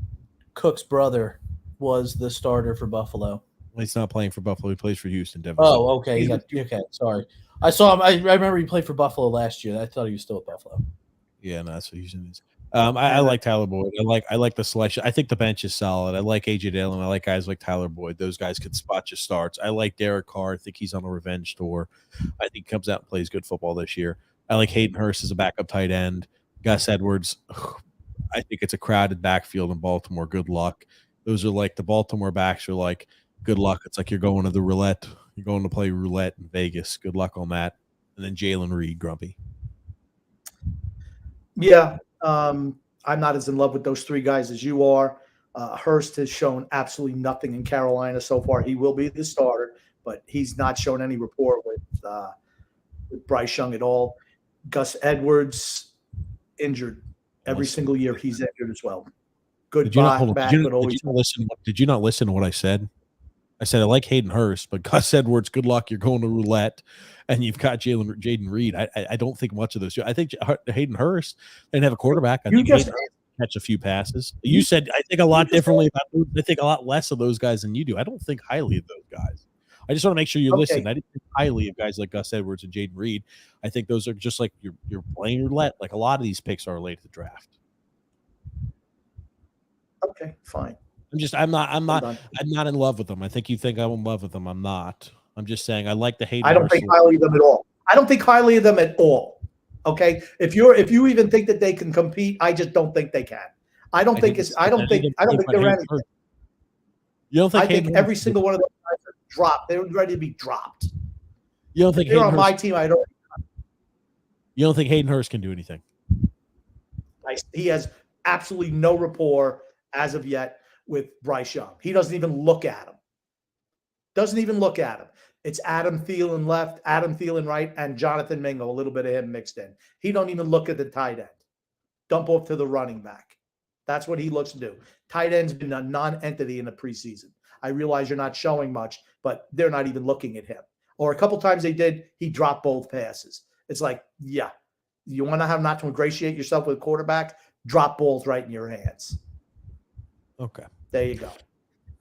Speaker 2: Cook's brother was the starter for Buffalo.
Speaker 1: He's not playing for Buffalo. He plays for Houston. Devin.
Speaker 2: Oh, okay. Okay, sorry. I saw him. I remember he played for Buffalo last year. I thought he was still at Buffalo.
Speaker 1: Yeah, no, that's what Houston is. I like Tyler Boyd. I like the selection. I think the bench is solid. I like AJ Dillon. I like guys like Tyler Boyd. Those guys could spot your starts. I like Derek Carr. I think he's on a revenge tour. I think he comes out and plays good football this year. I like Hayden Hurst as a backup tight end. Gus Edwards. I think it's a crowded backfield in Baltimore. Good luck. Those are like the Baltimore backs are like, good luck. It's like you're going to the roulette. You're going to play roulette in Vegas. Good luck on that. And then Jalen Reed, Grumpy.
Speaker 3: Yeah. I'm not as in love with those 3 guys as you are. Hurst has shown absolutely nothing in Carolina so far. He will be the starter, but he's not shown any rapport with Bryce Young at all. Gus Edwards, injured. Every single year he's injured as well. Good back, but always.
Speaker 1: Did you not listen to what I said? I said I like Hayden Hurst, but Gus Edwards, good luck. You're going to roulette, and you've got Jaden Reed. I don't think much of those. I think Hayden Hurst didn't have a quarterback. I think Hayden catch a few passes. You said I think a lot differently about those. I think a lot less of those guys than you do. I don't think highly of those guys. I just want to make sure you listen. I didn't think highly of guys like Gus Edwards and Jaden Reed. I think those are just like you're playing roulette. Like a lot of these picks are late at the draft.
Speaker 3: Okay, fine.
Speaker 1: I'm not in love with them. I think you think I'm in love with them. I'm not. I'm just saying I like the hate.
Speaker 3: I don't think highly of them at all. I don't think highly of them at all. Okay. If you even think that they can compete, I just don't think they can. I don't think they're ready.
Speaker 1: You don't think
Speaker 3: I think every single one of those guys are dropped. They're ready to be dropped.
Speaker 1: You don't think
Speaker 3: they're on my team? I don't.
Speaker 1: You don't think Hayden Hurst can do anything?
Speaker 3: He has absolutely no rapport as of yet with Bryce Young. He doesn't even look at him. It's Adam Thielen left, Adam Thielen right, and Jonathan Mingo, a little bit of him mixed in. He don't even look at the tight end. Dump off to the running back. That's what he looks to do. Tight end's been a non-entity in the preseason. I realize you're not showing much, but they're not even looking at him. Or a couple times they did, he dropped both passes. It's like, yeah, you want to have not to ingratiate yourself with a quarterback, drop balls right in your hands.
Speaker 1: Okay.
Speaker 3: There you go.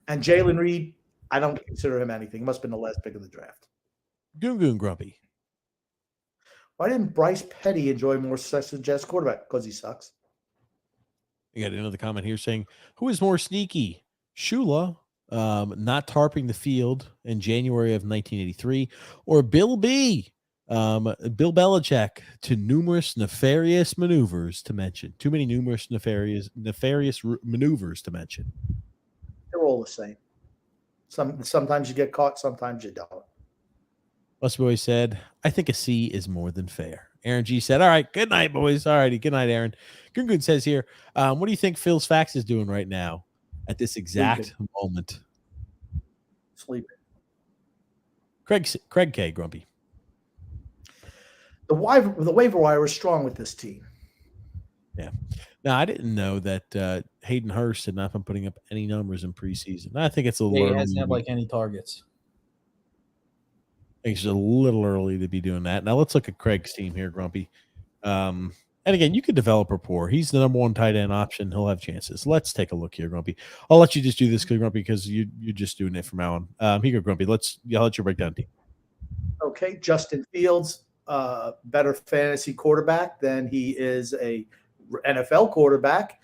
Speaker 3: And Jalen Reed, I don't consider him anything. He must have been the last pick of the draft.
Speaker 1: Goon Grumpy.
Speaker 3: Why didn't Bryce Petty enjoy more success as Jets quarterback? Because he sucks.
Speaker 1: You got another comment here saying, who is more sneaky? Shula, not tarping the field in January of 1983, or Bill B, Bill Belichick, to numerous nefarious maneuvers to mention. Too many nefarious maneuvers to mention.
Speaker 3: They're all the same. Sometimes you get caught, sometimes you don't.
Speaker 1: Busty Boy said, I think a C is more than fair. Aaron G said, all right, good night, boys. All righty, good night, Aaron. Gungun says here, what do you think Phil's Fax is doing right now at this exact moment?
Speaker 3: Sleeping.
Speaker 1: Craig K, Grumpy.
Speaker 3: The waiver wire is strong with this team.
Speaker 1: Yeah. Now, I didn't know that Hayden Hurst had not been putting up any numbers in preseason. I think it's a little
Speaker 2: He
Speaker 1: early.
Speaker 2: hasn't had like any targets.
Speaker 1: I think it's a little early to be doing that. Now, let's look at Craig's team here, Grumpy. And again, you could develop rapport. He's the number one tight end option. He'll have chances. Let's take a look here, Grumpy. I'll let you just do this, Grumpy, because you're just doing it from now on. Here you go, Grumpy. I'll let you break down team.
Speaker 3: Okay, Justin Fields, better fantasy quarterback than he is a NFL quarterback.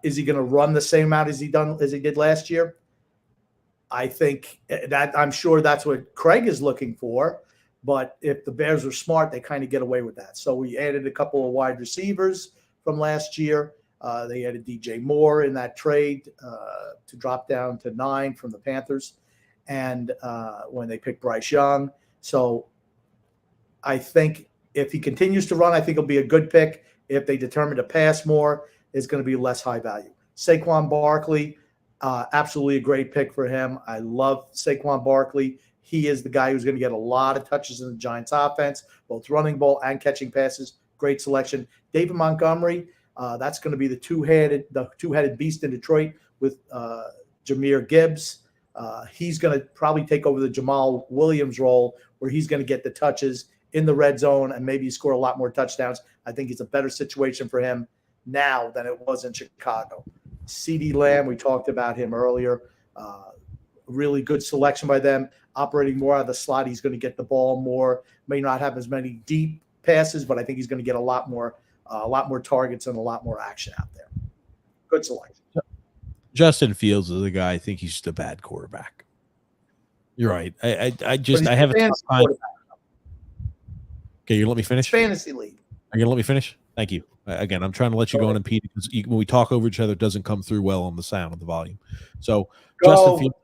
Speaker 3: Is he going to run the same amount as he did last year? I think that I'm sure that's what Craig is looking for. But if the Bears are smart, they kind of get away with that. So we added a couple of wide receivers from last year. They added DJ Moore in that trade to drop down to 9 from the Panthers, and when they picked Bryce Young. So I think if he continues to run, I think it'll be a good pick. If they determine to pass more, it's going to be less high value. Saquon Barkley, absolutely a great pick for him. I love Saquon Barkley. He is the guy who's going to get a lot of touches in the Giants offense, both running ball and catching passes. Great selection. David Montgomery, that's going to be the two-headed beast in Detroit with Jahmyr Gibbs. He's going to probably take over the Jamal Williams role where he's going to get the touches in the red zone and maybe score a lot more touchdowns. I think it's a better situation for him now than it was in Chicago. CeeDee Lamb, we talked about him earlier. Really good selection by them. Operating more out of the slot, he's going to get the ball more. May not have as many deep passes, but I think he's going to get a lot more targets and a lot more action out there. Good selection.
Speaker 1: Justin Fields is a guy. I think he's just a bad quarterback. You're right. I have a tough time. Okay, you let me finish.
Speaker 3: Fantasy league.
Speaker 1: Are you gonna let me finish? Thank you. Again, I'm trying to let you go on impede because when we talk over each other, it doesn't come through well on the sound of the volume. So, Justin Fields.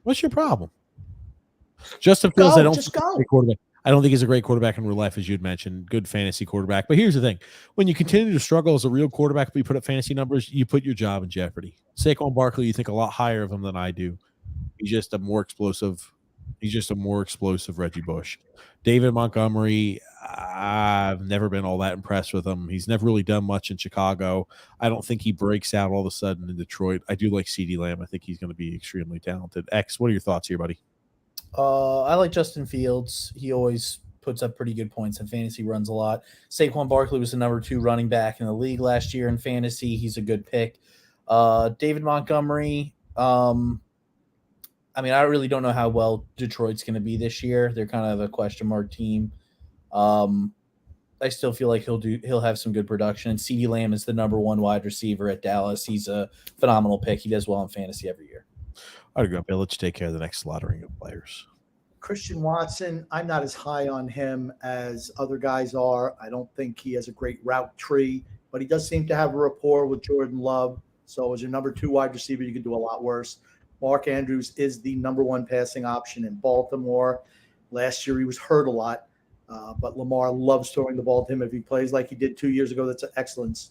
Speaker 1: What's your problem? Justin Fields, I don't think he's a great quarterback. I don't think he's a great quarterback in real life, as you'd mentioned. Good fantasy quarterback. But here's the thing. When you continue to struggle as a real quarterback, but you put up fantasy numbers, you put your job in jeopardy. Saquon Barkley, you think a lot higher of him than I do. He's just a more explosive Reggie Bush. David Montgomery, I've never been all that impressed with him. He's never really done much in Chicago. I don't think he breaks out all of a sudden in Detroit. I do like CeeDee Lamb. I think he's going to be extremely talented. X, what are your thoughts here, buddy?
Speaker 2: I like Justin Fields. He always puts up pretty good points in fantasy, runs a lot. Saquon Barkley was the number 2 running back in the league last year in fantasy. He's a good pick. David Montgomery, I really don't know how well Detroit's going to be this year. They're kind of a question mark team. I still feel like he'll have some good production. And CeeDee Lamb is the number 1 wide receiver at Dallas. He's a phenomenal pick. He does well in fantasy every year.
Speaker 1: All right, Grumpy, let's take care of the next slaughtering of players.
Speaker 3: Christian Watson, I'm not as high on him as other guys are. I don't think he has a great route tree, but he does seem to have a rapport with Jordan Love. So as your number 2 wide receiver, you could do a lot worse. Mark Andrews is the number 1 passing option in Baltimore. Last year, he was hurt a lot, but Lamar loves throwing the ball to him if he plays like he did 2 years ago. That's an excellent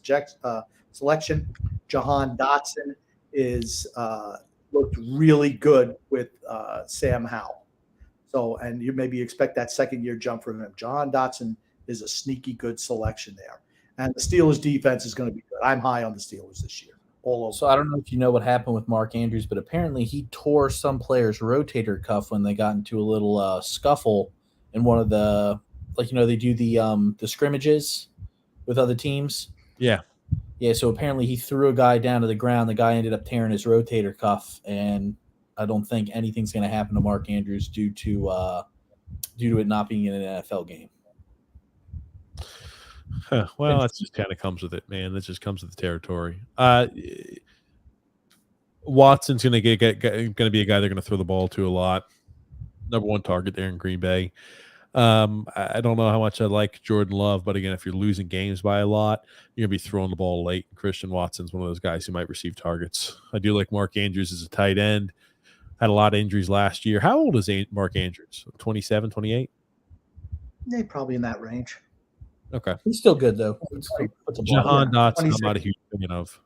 Speaker 3: selection. Jahan Dotson is looked really good with Sam Howell. So, and you maybe expect that second-year jump from him. Jahan Dotson is a sneaky good selection there. And the Steelers' defense is going to be good. I'm high on the Steelers this year.
Speaker 2: So I don't know if you know what happened with Mark Andrews, but apparently he tore some player's rotator cuff when they got into a little scuffle in one of the, they do the scrimmages with other teams.
Speaker 1: Yeah.
Speaker 2: Yeah, so apparently he threw a guy down to the ground. The guy ended up tearing his rotator cuff, and I don't think anything's going to happen to Mark Andrews due to it not being in an NFL game.
Speaker 1: Well, that just kind of comes with it, man. That just comes with the territory. Watson's going to be a guy they're going to throw the ball to a lot. Number 1 target there in Green Bay. I don't know how much I like Jordan Love, but again, if you're losing games by a lot, you're gonna be throwing the ball late. Christian Watson's one of those guys who might receive targets. I do like Mark Andrews as a tight end. Had a lot of injuries last year. How old is Mark Andrews? 27, 28?
Speaker 3: Yeah, probably in that range.
Speaker 1: Okay.
Speaker 2: He's still good though.
Speaker 1: Jahan Dotson,
Speaker 3: 26.
Speaker 1: I'm not a huge fan of.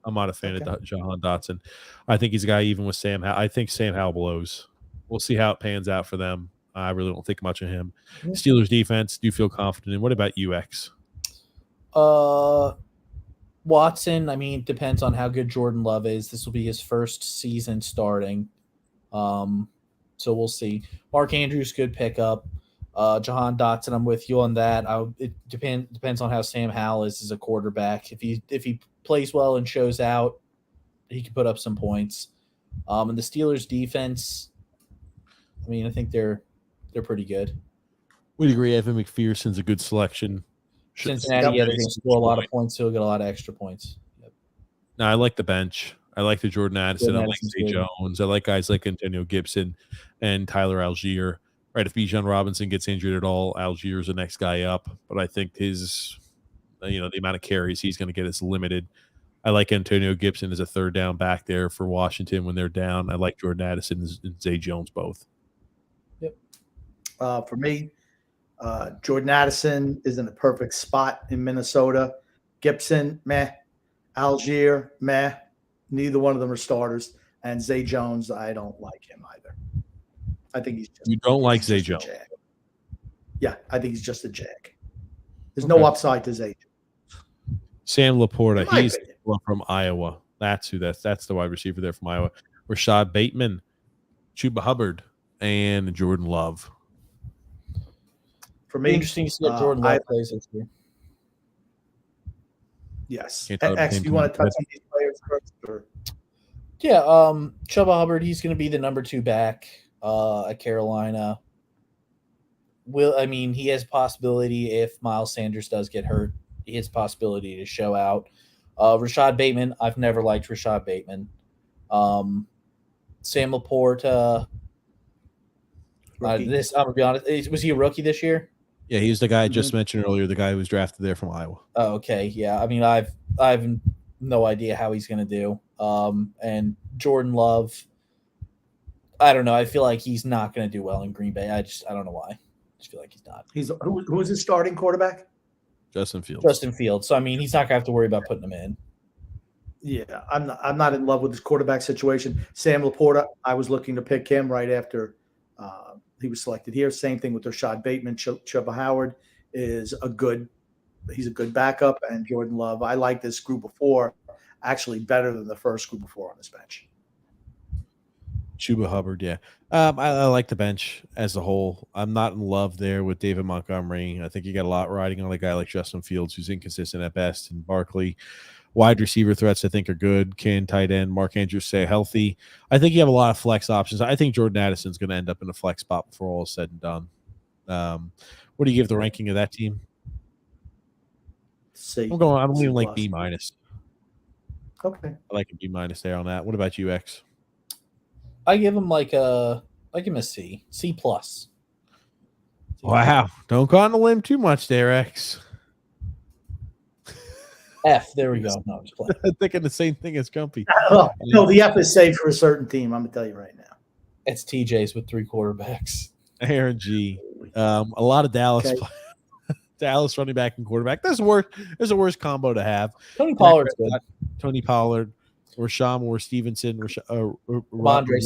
Speaker 1: I'm not a fan
Speaker 3: Okay.
Speaker 1: of Jahan Dotson. I think he's a guy even with Sam Howell. I think Sam Howell blows. We'll see how it pans out for them. I really don't think much of him.
Speaker 2: Yeah.
Speaker 1: Steelers defense, do you feel confident in? What about UX?
Speaker 2: Watson, I mean, depends on how good Jordan Love is. This will be his first season starting. So we'll see. Mark Andrews, good pickup. Jahan Dotson, I'm with you on that. It depends on how Sam Howell is as a quarterback. If he plays well and shows out, he can put up some points. And the Steelers defense, I mean, I think they're pretty good.
Speaker 1: Would you agree Evan McPherson's a good selection?
Speaker 2: Cincinnati, yeah, they're going to score a lot of points, so he'll get a lot of extra points. Yep.
Speaker 1: No, I like the bench. I like the Jordan Addison. I like
Speaker 2: Addison's
Speaker 1: Zay
Speaker 2: good.
Speaker 1: Jones. I like guys like Antonio Gibson and Tyler Algier. Right, if Bijan Robinson gets injured at all, Algier's the next guy up. But I think his, the amount of carries he's going to get is limited. I like Antonio Gibson as a third down back there for Washington when they're down. I like Jordan Addison and Zay Jones both.
Speaker 2: Yep.
Speaker 3: For me, Jordan Addison is in the perfect spot in Minnesota. Gibson, meh. Algier, meh. Neither one of them are starters. And Zay Jones, I don't like him either. I think he's just.
Speaker 1: You don't like
Speaker 3: he's
Speaker 1: Zay
Speaker 3: just a
Speaker 1: Jones?
Speaker 3: jag. Yeah, I think he's just a jag. There's
Speaker 1: Okay.
Speaker 3: no upside to Zay Jones.
Speaker 1: Sam Laporta,
Speaker 3: In my
Speaker 1: he's
Speaker 3: opinion.
Speaker 1: from Iowa. That's the wide receiver there from Iowa. Rashad Bateman, Chuba Hubbard, and Jordan Love.
Speaker 3: For
Speaker 2: Be
Speaker 3: me,
Speaker 2: interesting to see what Jordan Love plays this year.
Speaker 3: yes.
Speaker 1: Can't tell
Speaker 3: X,
Speaker 1: the
Speaker 3: do
Speaker 1: same
Speaker 3: you want to
Speaker 1: thing.
Speaker 3: touch on these players first? Or?
Speaker 2: Yeah, Chuba Hubbard, he's going to be the number 2 back at Carolina. He has possibility if Miles Sanders does get hurt. He has possibility to show out. Rashad Bateman, I've never liked Rashad Bateman. Sam Laporta, I'm gonna be honest. Was he a rookie this year?
Speaker 1: Yeah, he's the guy I just mentioned earlier, the guy who was drafted there from Iowa.
Speaker 2: Oh, okay, yeah. I mean, I've no idea how he's gonna do. And Jordan Love, I don't know. I feel like he's not gonna do well in Green Bay. I don't know why. I just feel like he's not.
Speaker 3: Who is his starting quarterback?
Speaker 1: Justin Fields.
Speaker 2: Justin Fields. So I mean, he's not gonna have to worry about putting him in.
Speaker 3: Yeah, I'm not in love with his quarterback situation. Sam Laporta, I was looking to pick him right after he was selected here. Same thing with Rashad Bateman. Chuba Howard is he's a good backup, and Jordan Love. I like this group of 4 actually better than the first group of 4 on this bench.
Speaker 1: Chuba Hubbard, yeah. I like the bench as a whole. I'm not in love there with David Montgomery. I think you got a lot riding on a guy like Justin Fields, who's inconsistent at best, and Barkley. Wide receiver threats, I think, are good. Can tight end Mark Andrews stay healthy? I think you have a lot of flex options. I think Jordan Addison's going to end up in a flex spot before all is said and done. What do you give the ranking of that team?
Speaker 3: C.
Speaker 1: I'm
Speaker 3: C
Speaker 1: leaning like
Speaker 3: plus.
Speaker 1: B minus.
Speaker 3: Okay.
Speaker 1: I like a B minus there on that. What about you, X?
Speaker 2: I give him a C. C plus.
Speaker 1: Wow. Don't go on the limb too much there, X.
Speaker 2: F. There we go. No, I'm just playing.
Speaker 1: I'm thinking the same thing as Gumpy.
Speaker 3: No, the F is saved for a certain team. I'm gonna tell you right now.
Speaker 2: It's TJ's with 3 quarterbacks.
Speaker 1: Aaron G. A lot of Dallas.
Speaker 3: Okay.
Speaker 1: Dallas running back and quarterback. That's a worse combo to have.
Speaker 2: Tony Pollard's good.
Speaker 1: Tony Pollard, Rashawn Moore Stevenson,
Speaker 2: Ramondre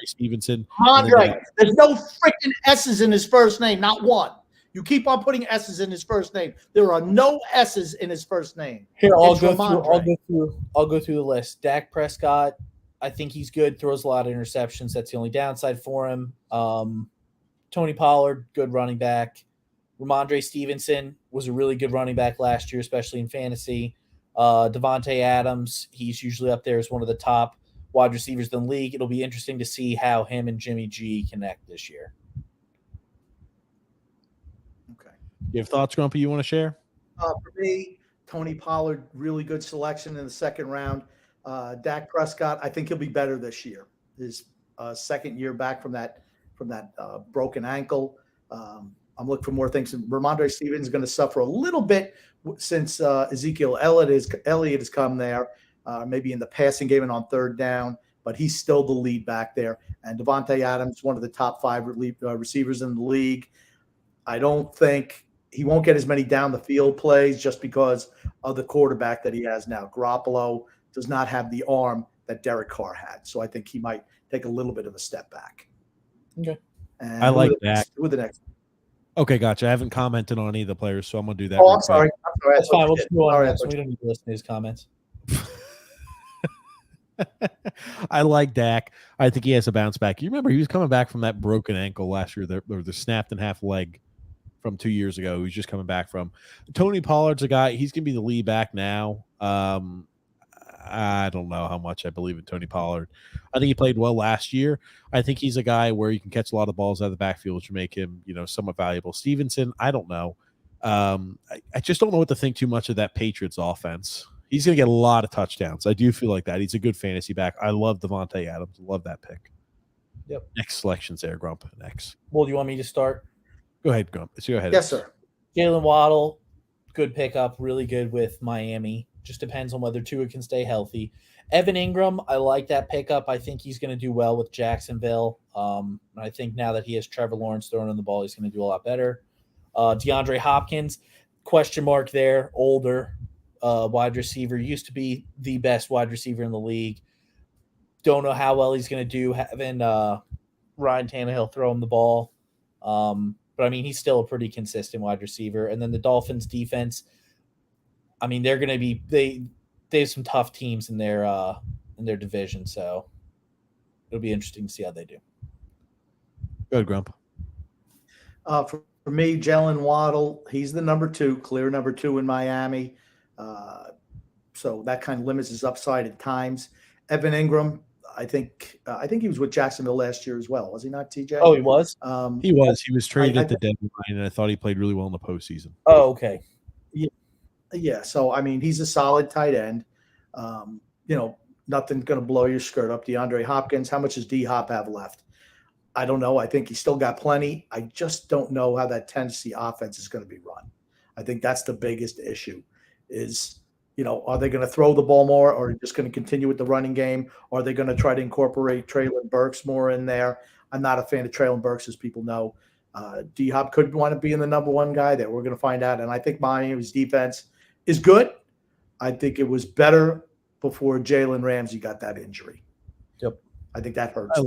Speaker 1: Stevenson.
Speaker 3: Andre, there's no freaking S's in his first name, not one. You keep on putting S's in his first name. There are no S's in his first name.
Speaker 2: Here, I'll
Speaker 3: It's
Speaker 2: go
Speaker 3: Ramondre.
Speaker 2: through the list. Dak Prescott, I think he's good. Throws a lot of interceptions. That's the only downside for him. Tony Pollard, good running back. Ramondre Stevenson was a really good running back last year, especially in fantasy. Devontae Adams, he's usually up there as one of the top wide receivers in the league. It'll be interesting to see how him and Jimmy G connect this year.
Speaker 3: Okay.
Speaker 1: You have thoughts, Grumpy, you want to share?
Speaker 3: For me, Tony Pollard, really good selection in the second round. Dak Prescott, I think he'll be better this year. His second year back from that broken ankle. I'm looking for more things. And Ramondre Stevens is going to suffer a little bit since Ezekiel Elliott has come there, maybe in the passing game and on third down, but he's still the lead back there. And Devontae Adams, one of the top 5 receivers in the league. I don't think he won't get as many down the field plays just because of the quarterback that he has now. Garoppolo does not have the arm that Derek Carr had. So I think he might take a little bit of a step back.
Speaker 2: Okay.
Speaker 3: And
Speaker 1: I like that.
Speaker 3: Who are the next?
Speaker 1: Okay, gotcha. I haven't commented on any of the players, so I'm gonna do that.
Speaker 3: Oh,
Speaker 1: real
Speaker 3: I'm sorry.
Speaker 1: quick.
Speaker 2: That's fine. We'll just go on
Speaker 3: Sorry,
Speaker 2: next. We don't need to listen to his comments.
Speaker 1: I like Dak. I think he has a bounce back. You remember he was coming back from that broken ankle last year, or the snapped in half leg from 2 years ago. He's just coming back from. Tony Pollard's a guy. He's gonna be the lead back now. I don't know how much I believe in Tony Pollard. I think he played well last year. I think he's a guy where you can catch a lot of balls out of the backfield, which make him, somewhat valuable. Stevenson, I don't know. I just don't know what to think too much of that Patriots offense. He's going to get a lot of touchdowns. I do feel like that. He's a good fantasy back. I love Devontae Adams. Love that pick.
Speaker 2: Yep.
Speaker 1: Next selection's there, Grump. Next.
Speaker 2: Well, do you want me to start?
Speaker 1: Go ahead, Grump. Let's go ahead.
Speaker 3: Yes, sir.
Speaker 2: Jalen Waddle, good pickup, really good with Miami. Just depends on whether Tua can stay healthy. Evan Ingram, I like that pickup. I think he's going to do well with Jacksonville. I think now that he has Trevor Lawrence throwing in the ball, he's going to do a lot better. DeAndre Hopkins, question mark there, older wide receiver, used to be the best wide receiver in the league. Don't know how well he's going to do having Ryan Tannehill throw him the ball. But, I mean, he's still a pretty consistent wide receiver. And then the Dolphins defense, I mean, they're going to be they have some tough teams in their division, so it'll be interesting to see how they do.
Speaker 1: Good, Grump.
Speaker 3: For me, Jalen Waddle, he's the number 2, clear number 2 in Miami. So that kind of limits his upside at times. Evan Ingram, I think he was with Jacksonville last year as well. Was he not, TJ?
Speaker 2: Oh, he was?
Speaker 1: He was. He was traded at the deadline, and I thought he played really well in the postseason.
Speaker 2: Oh, okay.
Speaker 3: Yeah, so, I mean, he's a solid tight end. Nothing going to blow your skirt up. DeAndre Hopkins, how much does D-Hop have left? I don't know. I think he's still got plenty. I just don't know how that Tennessee offense is going to be run. I think that's the biggest issue is, are they going to throw the ball more or just going to continue with the running game? Or are they going to try to incorporate Treylon Burks more in there? I'm not a fan of Treylon Burks, as people know. D-Hop could want to be in the number 1 guy there. We're going to find out. And I think Miami's defense is good. I think it was better before Jalen Ramsey got that injury.
Speaker 2: Yep.
Speaker 3: I think that hurts.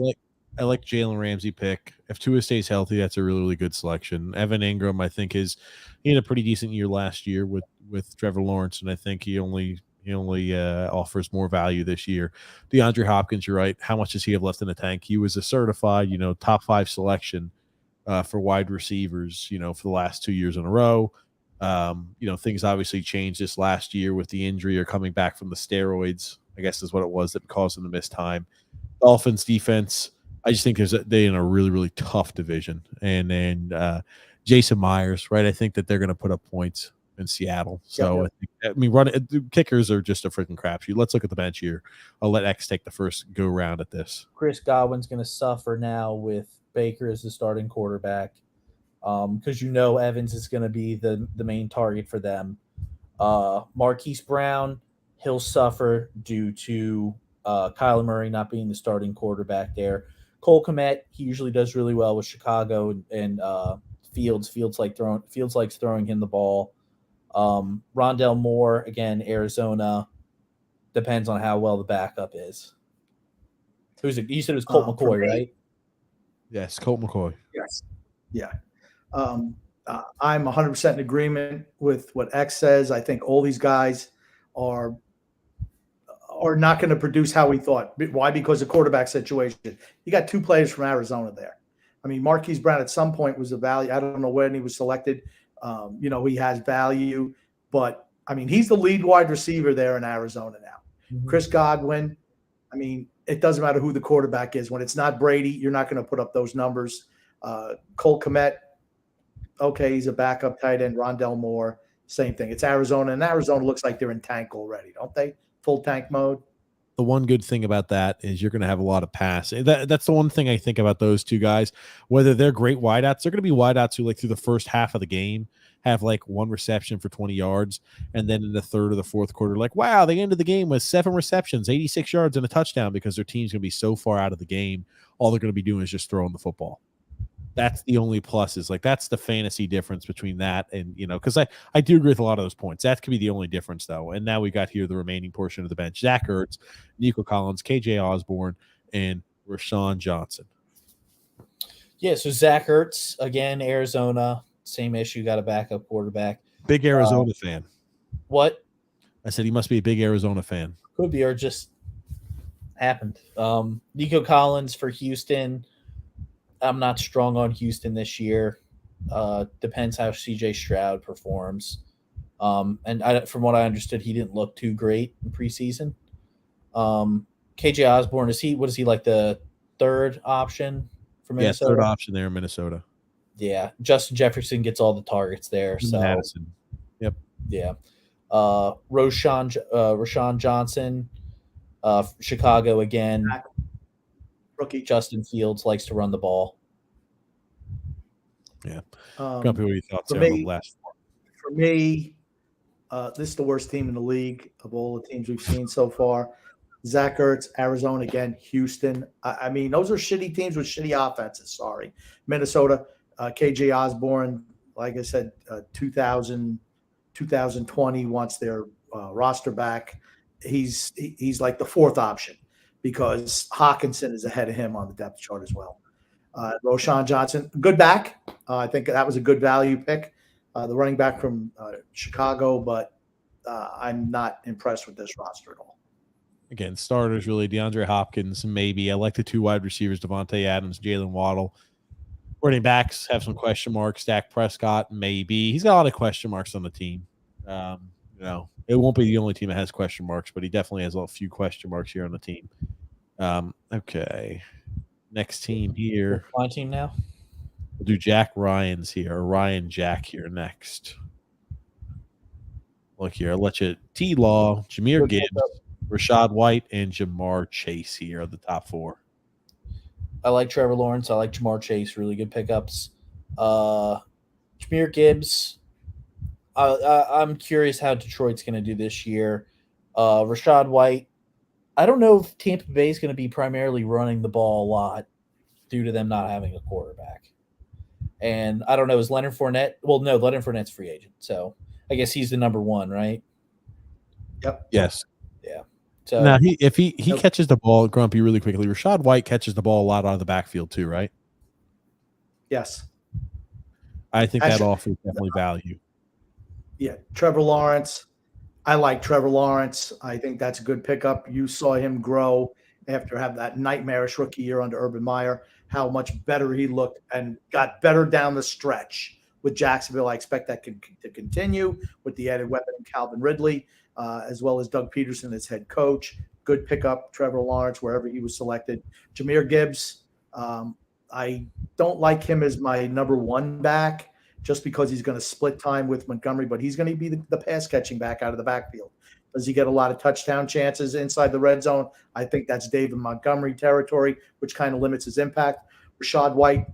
Speaker 1: I like Jalen Ramsey pick. If Tua stays healthy, that's a really, really good selection. Evan Ingram, I think, he had a pretty decent year last year with Trevor Lawrence, and I think he only offers more value this year. DeAndre Hopkins, you're right. How much does he have left in the tank? He was a certified, top 5 selection for wide receivers, for the last 2 years in a row. Things obviously changed this last year with the injury or coming back from the steroids, I guess is what it was that caused him to miss time. Dolphins defense, I just think they're in a really, really tough division. And then Jason Myers, right? I think that they're going to put up points in Seattle. So, kickers are just a freaking crapshoot. Let's look at the bench here. I'll let X take the first go round at this.
Speaker 2: Chris Godwin's going to suffer now with Baker as the starting quarterback because Evans is going to be the main target for them. Marquise Brown, he'll suffer due to Kyler Murray not being the starting quarterback there. Cole Kmet, he usually does really well with Chicago and Fields. Fields likes throwing him the ball. Rondell Moore, again, Arizona. Depends on how well the backup is. You said it was Colt McCoy, right?
Speaker 1: Yes, Colt McCoy.
Speaker 3: Yes. Yeah. I'm 100% in agreement with what X says. I think all these guys are not going to produce how we thought. Why? Because of quarterback situation. You got 2 players from Arizona there. I mean, Marquise Brown at some point was a value. I don't know when he was selected. He has value, but I mean, he's the lead wide receiver there in Arizona now. Mm-hmm. Chris Godwin, I mean, it doesn't matter who the quarterback is. When it's not Brady, you're not going to put up those numbers. Cole Kmet, okay, he's a backup tight end. Rondell Moore, same thing. It's Arizona, and Arizona looks like they're in tank already, don't they? Full tank mode.
Speaker 1: the one good thing about that is you're going to have a lot of pass. That's the one thing I think about those two guys. Whether they're great wideouts, they're going to be wideouts who, like, through the first half of the game have like one reception for 20 yards, and then in the third or the fourth quarter, like, wow, they ended the game with 7 receptions, 86 yards, and a touchdown, because their team's going to be so far out of the game. All they're going to be doing is just throwing the football. That's the only plus, is like, that's the fantasy difference between that and, because I do agree with a lot of those points. That could be the only difference, though. And now we got here the remaining portion of the bench: Zach Ertz, Nico Collins, KJ Osborne, and Rashawn Johnson.
Speaker 2: Yeah, so Zach Ertz, again, Arizona, same issue, got a backup quarterback.
Speaker 1: Big Arizona fan.
Speaker 2: What?
Speaker 1: I said he must be a big Arizona fan.
Speaker 2: Could be, or just happened. Nico Collins for Houston. I'm not strong on Houston this year. Depends how CJ Stroud performs. And from what I understood, he didn't look too great in preseason. KJ Osborne, what is he, like the third option for Minnesota?
Speaker 1: Yeah, third option there in Minnesota.
Speaker 2: Yeah. Justin Jefferson gets all the targets there. So
Speaker 1: Madison. Yep.
Speaker 2: Yeah. Rashawn Johnson, Chicago again.
Speaker 3: Rookie.
Speaker 2: Justin Fields likes to run the ball.
Speaker 1: Yeah. Grumpy, what are your thoughts
Speaker 3: for
Speaker 1: there on
Speaker 3: me-
Speaker 1: the last four?
Speaker 3: For me, this is the worst team in the league of all the teams we've seen so far. Zach Ertz, Arizona again, Houston. I mean, those are shitty teams with shitty offenses. Sorry. Minnesota, KJ Osborne, like I said, 2020 wants their roster back. He's like the fourth option, because Hawkinson is ahead of him on the depth chart as well. Rashawn Johnson, good back. I think that was a good value pick. The running back from Chicago, but I'm not impressed with this roster at all.
Speaker 1: Again, starters really: DeAndre Hopkins, maybe. I like the 2 wide receivers: Devontae Adams, Jalen Waddle. Running backs have some question marks. Dak Prescott, maybe. He's got a lot of question marks on the team. It won't be the only team that has question marks, but he definitely has a few question marks here on the team. Okay. Next team here.
Speaker 2: My team now.
Speaker 1: We'll do Jack Ryan's here, or Ryan Jack here next. Look here. I'll let you. T-Law, Jahmyr Gibbs, Rachaad White, and Jamar Chase here are the top 4.
Speaker 2: I like Trevor Lawrence. I like Jamar Chase. Really good pickups. Jahmyr Gibbs. I'm curious how Detroit's going to do this year. Rachaad White. I don't know if Tampa Bay is going to be primarily running the ball a lot due to them not having a quarterback. And I don't know, is Leonard Fournette? Well, no, Leonard Fournette's free agent. So I guess he's the number 1, right?
Speaker 3: Yep.
Speaker 1: Yes.
Speaker 2: Yeah. So
Speaker 1: Now, if he catches the ball, Grumpy, really quickly, Rachaad White catches the ball a lot out of the backfield too, right?
Speaker 3: Yes.
Speaker 1: I think that offers definitely value.
Speaker 3: Yeah. Trevor Lawrence. I like Trevor Lawrence. I think that's a good pickup. You saw him grow after having that nightmarish rookie year under Urban Meyer, how much better he looked and got better down the stretch with Jacksonville. I expect that to continue with the added weapon in Calvin Ridley, as well as Doug Peterson as head coach. Good pickup, Trevor Lawrence, wherever he was selected. Jahmyr Gibbs, I don't like him as my number 1 back, just because he's going to split time with Montgomery, but he's going to be the pass catching back out of the backfield. Does he get a lot of touchdown chances inside the red zone? I think that's David Montgomery territory, which kind of limits his impact. Rachaad White,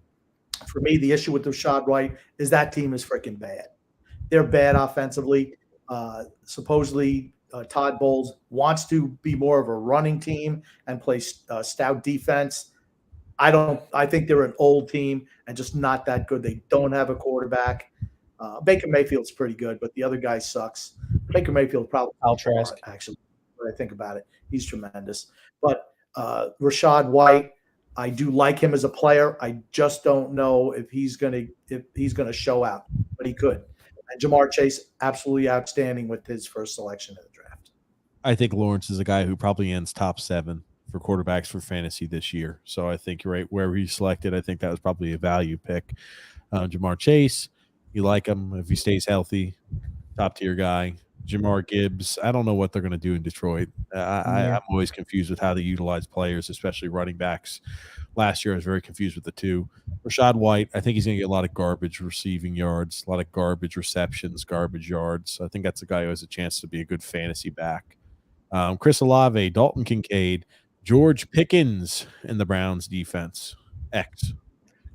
Speaker 3: for me, the issue with Rachaad White is that team is freaking bad. They're bad offensively. Supposedly, Todd Bowles wants to be more of a running team and play stout defense. I think they're an old team and just not that good. They don't have a quarterback. Baker Mayfield's pretty good, but the other guy sucks. Baker Mayfield probably
Speaker 2: Kyle Trask.
Speaker 3: Actually, when I think about it, he's tremendous. But Rachaad White, I do like him as a player. I just don't know if he's gonna show out, but he could. And Jamar Chase, absolutely outstanding with his first selection in the draft.
Speaker 1: I think Lawrence is a guy who probably ends top 7 for quarterbacks for fantasy this year. So I think you're right where he selected. I think that was probably a value pick. Jamar Chase, you like him if he stays healthy, top tier guy. Jahmyr Gibbs, I don't know what they're going to do in Detroit. I'm always confused with how they utilize players, especially running backs. Last year, I was very confused with the 2. Rachaad White, I think he's going to get a lot of garbage receiving yards, a lot of garbage receptions, garbage yards. So I think that's a guy who has a chance to be a good fantasy back. Chris Olave, Dalton Kincaid, George Pickens in the Browns defense. X.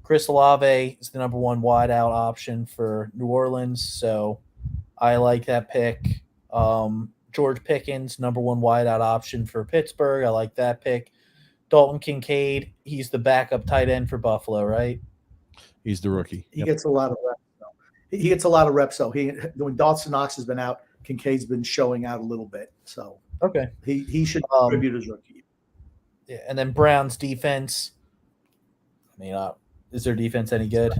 Speaker 2: Chris Olave is the number one wideout option for New Orleans, so I like that pick. George Pickens, number one wideout option for Pittsburgh. I like that pick. Dalton Kincaid, he's the backup tight end for Buffalo, right?
Speaker 1: He's the rookie.
Speaker 3: He gets a lot of reps. He gets a lot of reps. So when Dawson Knox has been out, Kincaid's been showing out a little bit. So
Speaker 2: okay,
Speaker 3: he should contribute as rookie.
Speaker 2: Yeah, and then Browns defense. I mean, is their defense any good?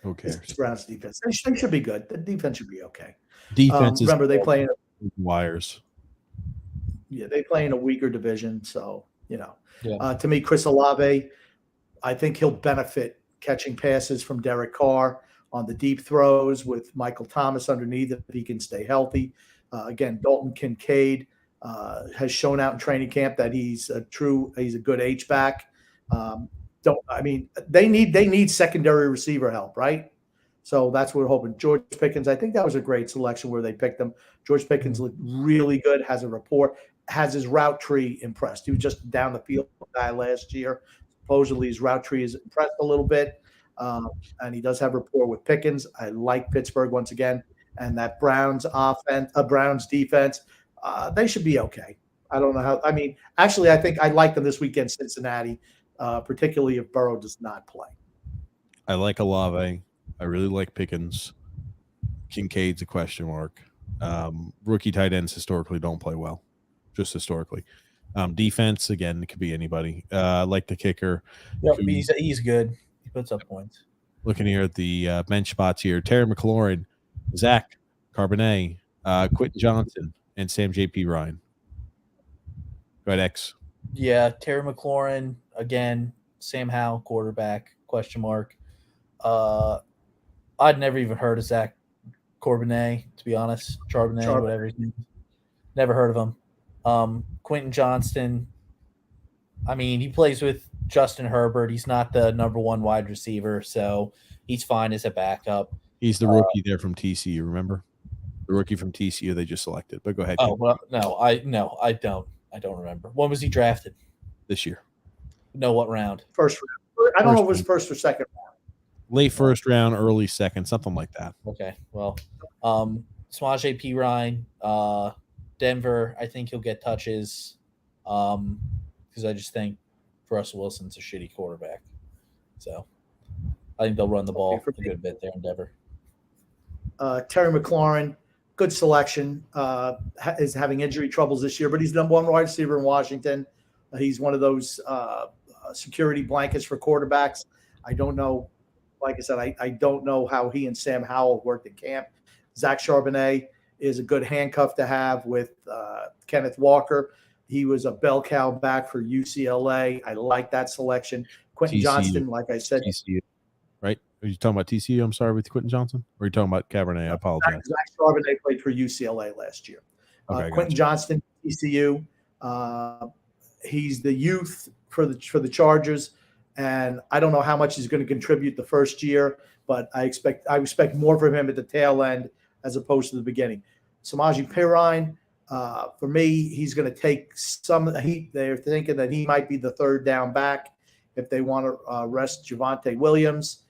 Speaker 1: Who cares?
Speaker 3: It's Browns defense. They should be good. The defense should be okay.
Speaker 1: Defense
Speaker 3: remember, they play in
Speaker 1: wires.
Speaker 3: Yeah, they play in a weaker division. So,
Speaker 2: Yeah.
Speaker 3: To me, Chris Olave, I think he'll benefit catching passes from Derek Carr on the deep throws with Michael Thomas underneath if he can stay healthy. Again, Dalton Kincaid has shown out in training camp that he's a good H-back. They need secondary receiver help, right? So that's what we're hoping. George Pickens, I think that was a great selection where they picked him. George Pickens looked really good, has a rapport, has his route tree impressed. He was just down the field guy last year. Supposedly his route tree is impressed a little bit, and he does have rapport with Pickens. I like Pittsburgh once again, and that Browns defense, they should be okay. I don't know how. I mean, actually, I think I like them this weekend, Cincinnati, particularly if Burrow does not play.
Speaker 1: I like Olave. I really like Pickens. Kincaid's a question mark. Rookie tight ends historically don't play well, just historically. Defense, again, it could be anybody. I like the kicker.
Speaker 2: Yep, he's good. He puts up points.
Speaker 1: Looking here at the bench spots here, Terry McLaurin, Zach Charbonnet, Quentin Johnson, and Sam J.P. Ryan. Go ahead, X.
Speaker 2: Yeah, Terry McLaurin, again, Sam Howell, quarterback, question mark. I'd never even heard of Zach Charbonnet, to be honest. Charbonnet, whatever his name is. Never heard of him. Quentin Johnston, I mean, he plays with Justin Herbert. He's not the number one wide receiver, so he's fine as a backup.
Speaker 1: He's the rookie there from TCU, remember? The rookie from TCU they just selected. But go ahead.
Speaker 2: Oh, well, I don't. I don't remember. When was he drafted?
Speaker 1: This year.
Speaker 2: No, what round?
Speaker 3: First round. I don't know if it was first or second round.
Speaker 1: Late first round, early second, something like that.
Speaker 2: Okay. Well, Samaje P. Ryan, Denver, I think he'll get touches because I just think Russell Wilson's a shitty quarterback. So I think they'll run the ball a good bit there in Denver.
Speaker 3: Terry McLaurin, good selection, is having injury troubles this year, but he's the number one wide receiver in Washington. He's one of those security blankets for quarterbacks. I don't know. Like I said, I don't know how he and Sam Howell worked in camp. Zach Charbonnet is a good handcuff to have with Kenneth Walker. He was a bell cow back for UCLA. I like that selection. Quentin
Speaker 1: TCU.
Speaker 3: Johnston, like I said.
Speaker 1: TCU, right? Are you talking about TCU? I'm sorry, with Quentin Johnson? Or are you talking about Cabernet? I apologize.
Speaker 3: Zach Charbonnet played for UCLA last year.
Speaker 1: Okay,
Speaker 3: Quentin
Speaker 1: gotcha.
Speaker 3: Johnston, TCU. He's the youth for the Chargers. And I don't know how much he's going to contribute the first year, but I expect more from him at the tail end as opposed to the beginning. Samaje Perine, for me, he's going to take some heat. They're thinking that he might be the third down back if they want to rest Javonte Williams.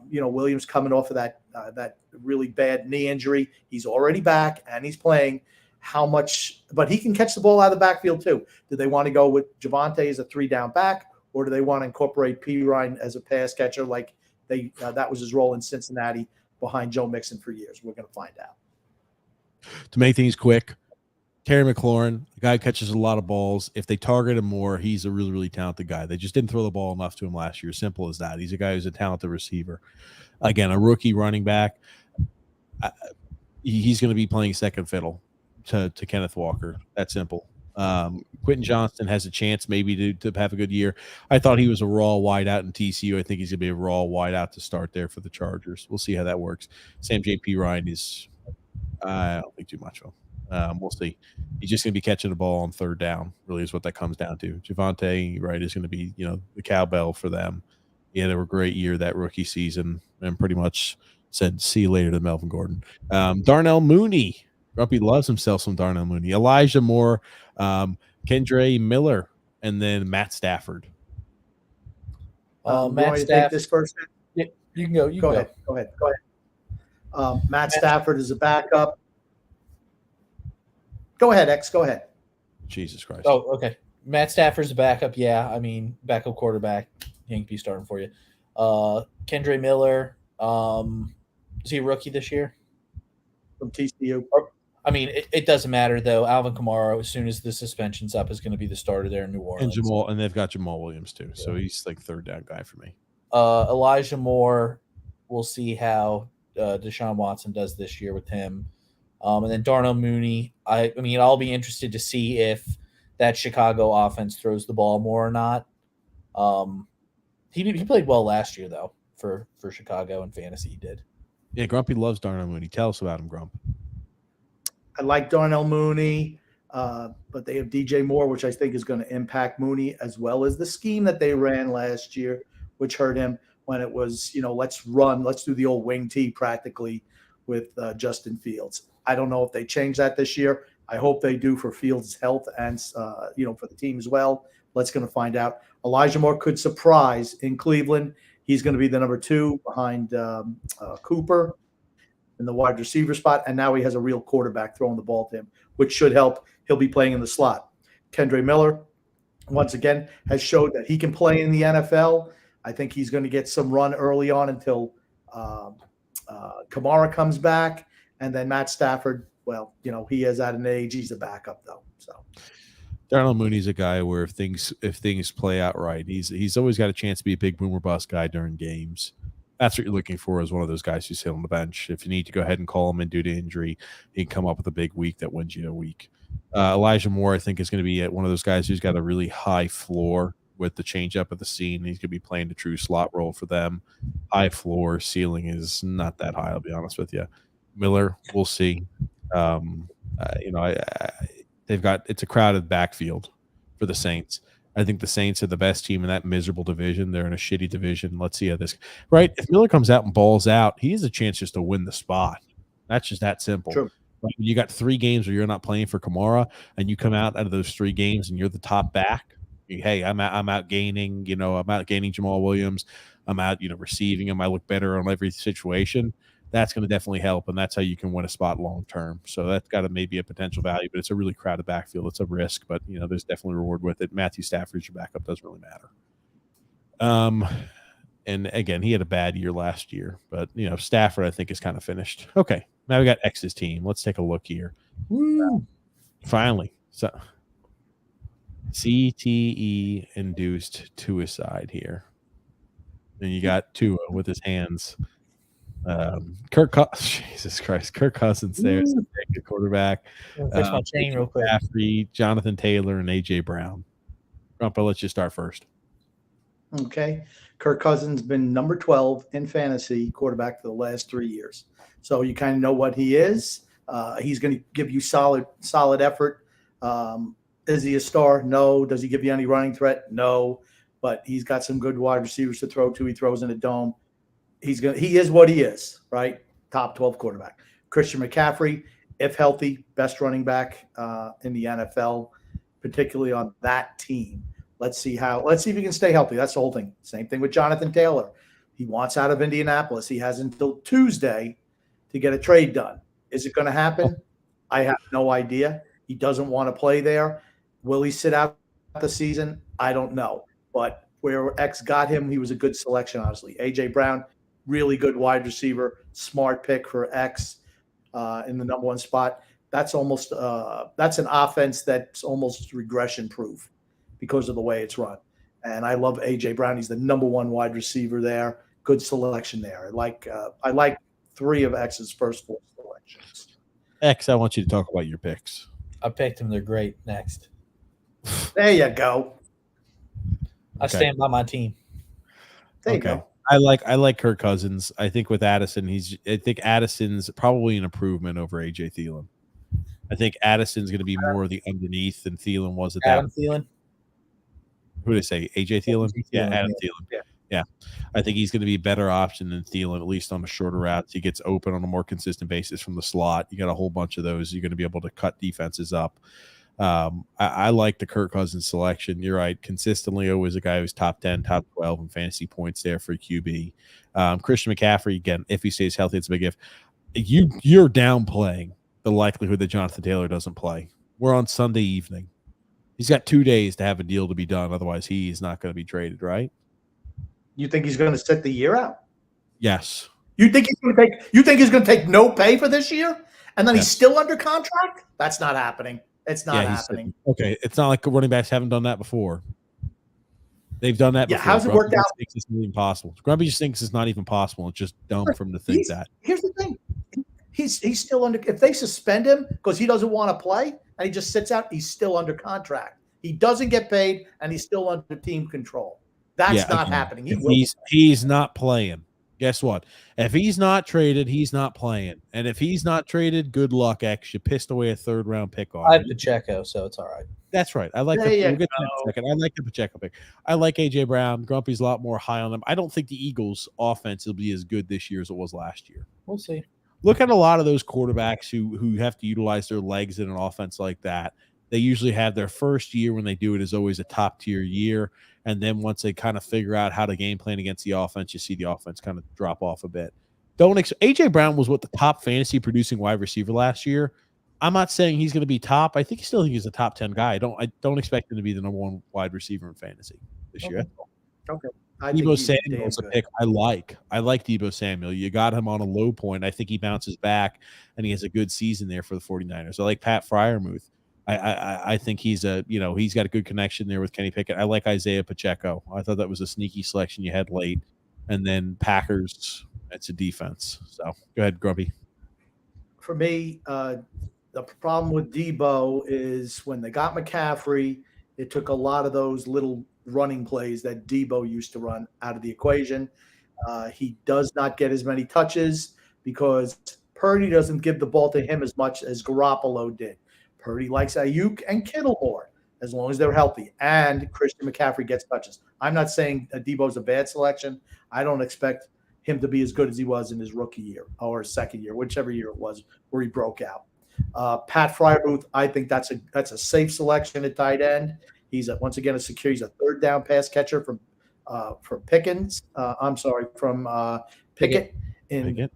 Speaker 3: Williams coming off of that really bad knee injury. He's already back and he's playing. How much? But he can catch the ball out of the backfield too. Do they want to go with Javonte as a 3-down back? Or do they want to incorporate P. Ryan as a pass catcher like that was his role in Cincinnati behind Joe Mixon for years? We're going to find out.
Speaker 1: To make things quick, Terry McLaurin, the guy catches a lot of balls. If they target him more, he's a really, really talented guy. They just didn't throw the ball enough to him last year. Simple as that. He's a guy who's a talented receiver. Again, a rookie running back. He's going to be playing second fiddle to Kenneth Walker. That simple. Quentin Johnston has a chance maybe to have a good year. I thought he was a raw wideout in TCU. I think he's going to be a raw wideout to start there for the Chargers. We'll see how that works. Sam J.P. Ryan is I don't think too much of him. We'll see. He's just going to be catching the ball on third down, really is what that comes down to. Javonte, right, is going to be, the cowbell for them. Yeah, they were a great year that rookie season and pretty much said, see you later to Melvin Gordon. Darnell Mooney Grumpy loves himself some Darnell Mooney. Elijah Moore, Kendre Miller, and then Matt Stafford.
Speaker 3: You want
Speaker 2: Matt
Speaker 3: me to take
Speaker 2: Stafford.
Speaker 3: this first?
Speaker 2: Yeah, you can go. You can
Speaker 3: Go ahead. Matt Stafford is a backup. Go ahead, X. Go ahead.
Speaker 1: Jesus Christ.
Speaker 2: Oh, okay. Matt Stafford's a backup. Yeah, I mean, backup quarterback. He can be starting for you. Kendre Miller. Is he a rookie this year?
Speaker 3: From TCU.
Speaker 2: I mean, it doesn't matter though. Alvin Kamara, as soon as the suspension's up, is going to be the starter there in New Orleans.
Speaker 1: And they've got Jamal Williams too, so he's like third down guy for me.
Speaker 2: Elijah Moore, we'll see how Deshaun Watson does this year with him. And then Darnell Mooney, I mean, I'll be interested to see if that Chicago offense throws the ball more or not. He played well last year though for Chicago in fantasy. He did.
Speaker 1: Yeah, Grumpy loves Darnell Mooney. Tell us about him, Grump.
Speaker 3: I like Darnell Mooney, but they have DJ Moore, which I think is going to impact Mooney, as well as the scheme that they ran last year, which hurt him when it was, let's do the old wing tee practically with Justin Fields. I don't know if they change that this year. I hope they do for Fields' health and, for the team as well. Let's going to find out. Elijah Moore could surprise in Cleveland. He's going to be the number 2 behind Cooper in the wide receiver spot, and now he has a real quarterback throwing the ball to him, which should help. He'll be playing in the slot. Kendre Miller, once again, has showed that he can play in the NFL. I think he's going to get some run early on until Kamara comes back, and then Matt Stafford, well, he is at an age. He's a backup, though. So
Speaker 1: Darnell Mooney's a guy where if things play out right, he's always got a chance to be a big boomer bust guy during games. That's what you're looking for, is one of those guys who sit on the bench. If you need to go ahead and call him in due to injury, he can come up with a big week that wins you a week. Elijah Moore, I think, is going to be one of those guys who's got a really high floor with the change up of the scene. He's going to be playing the true slot role for them. High floor, ceiling is not that high, I'll be honest with you. Miller, we'll see. It's a crowded backfield for the Saints. I think the Saints are the best team in that miserable division. They're in a shitty division. Let's see how this – right? If Miller comes out and balls out, he has a chance just to win the spot. That's just that simple.
Speaker 3: True.
Speaker 1: Like, you got 3 games where you're not playing for Kamara, and you come out of those 3 games and you're the top back. Hey, I'm out gaining. I'm out gaining Jamal Williams. I'm out, receiving him. I look better on every situation. That's going to definitely help, and that's how you can win a spot long term. So that's got to maybe a potential value, but it's a really crowded backfield. It's a risk, but there's definitely reward with it. Matthew Stafford's your backup, doesn't really matter. And again, he had a bad year last year, but Stafford I think is kind of finished. Okay, now we got X's team. Let's take a look here.
Speaker 2: Woo.
Speaker 1: Finally, so CTE induced suicide here, and you got Tua with his hands. Jesus Christ, Kirk Cousins there, good quarterback.
Speaker 2: Fix my chain real quick.
Speaker 1: Stafford, Jonathan Taylor, and AJ Brown. Grump, I'll let you start first.
Speaker 3: Okay. Kirk Cousins been number 12 in fantasy quarterback for the last 3 years. So you kind of know what he is. He's going to give you solid effort. Is he a star? No. Does he give you any running threat? No. But he's got some good wide receivers to throw to. He throws in a dome. He is what he is, right? Top 12 quarterback. Christian McCaffrey, if healthy, best running back in the NFL, particularly on that team. Let's see if he can stay healthy. That's the whole thing. Same thing with Jonathan Taylor. He wants out of Indianapolis. He has until Tuesday to get a trade done. Is it going to happen? I have no idea. He doesn't want to play there. Will he sit out the season? I don't know. But where X got him, he was a good selection, honestly. AJ Brown, really good wide receiver, smart pick for X in the number 1 spot. That's almost that's an offense that's almost regression proof because of the way it's run. And I love AJ Brown. He's the number 1 wide receiver there. Good selection there. I like 3 of X's first 4 selections.
Speaker 1: X, I want you to talk about your picks.
Speaker 2: I picked them. They're great. Next.
Speaker 3: There you go.
Speaker 2: I stand by my team.
Speaker 3: There you go.
Speaker 1: I like Kirk Cousins. I think with Addison, I think Addison's probably an improvement over AJ Thielen. I think Addison's going to be more of the underneath than Thielen was at
Speaker 2: Adam
Speaker 1: that.
Speaker 2: Thielen.
Speaker 1: Who did I say? AJ Thielen? Yeah, Adam Thielen. Yeah. I think he's going to be a better option than Thielen, at least on the shorter routes. He gets open on a more consistent basis from the slot. You got a whole bunch of those. You're going to be able to cut defenses up. I like the Kirk Cousins selection. You're right. Consistently always a guy who's top 10, top 12 in fantasy points there for QB. Christian McCaffrey, again, if he stays healthy, it's a big if. You're downplaying the likelihood that Jonathan Taylor doesn't play. We're on Sunday evening. He's got 2 days to have a deal to be done. Otherwise, he is not going to be traded, right?
Speaker 3: You think he's going to sit the year out?
Speaker 1: Yes.
Speaker 3: You think he's going to take no pay for this year, and then he's still under contract? That's not happening. It's not happening.
Speaker 1: Okay, it's not like running backs haven't done that before. They've done that before.
Speaker 3: How's it worked out?
Speaker 1: It's not even possible. Grumpy just thinks it's not even possible. It's just dumb for him to think that.
Speaker 3: Here's the thing. He's still under – if they suspend him because he doesn't want to play and he just sits out, he's still under contract. He doesn't get paid, and he's still under team control. That's not happening.
Speaker 1: He's not playing. Guess what? If he's not traded, he's not playing. And if he's not traded, good luck, X. You pissed away a 3rd-round pick on
Speaker 2: I
Speaker 1: him.
Speaker 2: have Pacheco, so it's all right.
Speaker 1: That's right. I like we'll get to that in a second. I like the Pacheco pick. I like A.J. Brown. Grumpy's a lot more high on them. I don't think the Eagles' offense will be as good this year as it was last year.
Speaker 2: We'll see.
Speaker 1: Look at a lot of those quarterbacks who have to utilize their legs in an offense like that. They usually have their first year when they do it is always a top-tier year. And then once they kind of figure out how to game plan against the offense, you see the offense kind of drop off a bit. A.J. Brown was the top fantasy producing wide receiver last year. I'm not saying he's going to be top. I think he's a top 10 guy. I don't expect him to be the number 1 wide receiver in fantasy this year.
Speaker 3: Okay.
Speaker 1: Deebo Samuel's a pick I like. I like Deebo Samuel. You got him on a low point. I think he bounces back, and he has a good season there for the 49ers. I like Pat Freiermuth. I think he's he's got a good connection there with Kenny Pickett. I like Isaiah Pacheco. I thought that was a sneaky selection you had late. And then Packers, it's a defense. So go ahead, Grumpy.
Speaker 3: For me, the problem with Deebo is when they got McCaffrey, it took a lot of those little running plays that Deebo used to run out of the equation. He does not get as many touches because Purdy doesn't give the ball to him as much as Garoppolo did. Purdy likes Ayuk and Kittle more as long as they're healthy, and Christian McCaffrey gets touches. I'm not saying Deebo's a bad selection. I don't expect him to be as good as he was in his rookie year or his second year, whichever year it was where he broke out. Pat Freiermuth, I think that's a safe selection at tight end. He's
Speaker 2: Pickens.
Speaker 3: He's a 3rd-down pass catcher from Pickett in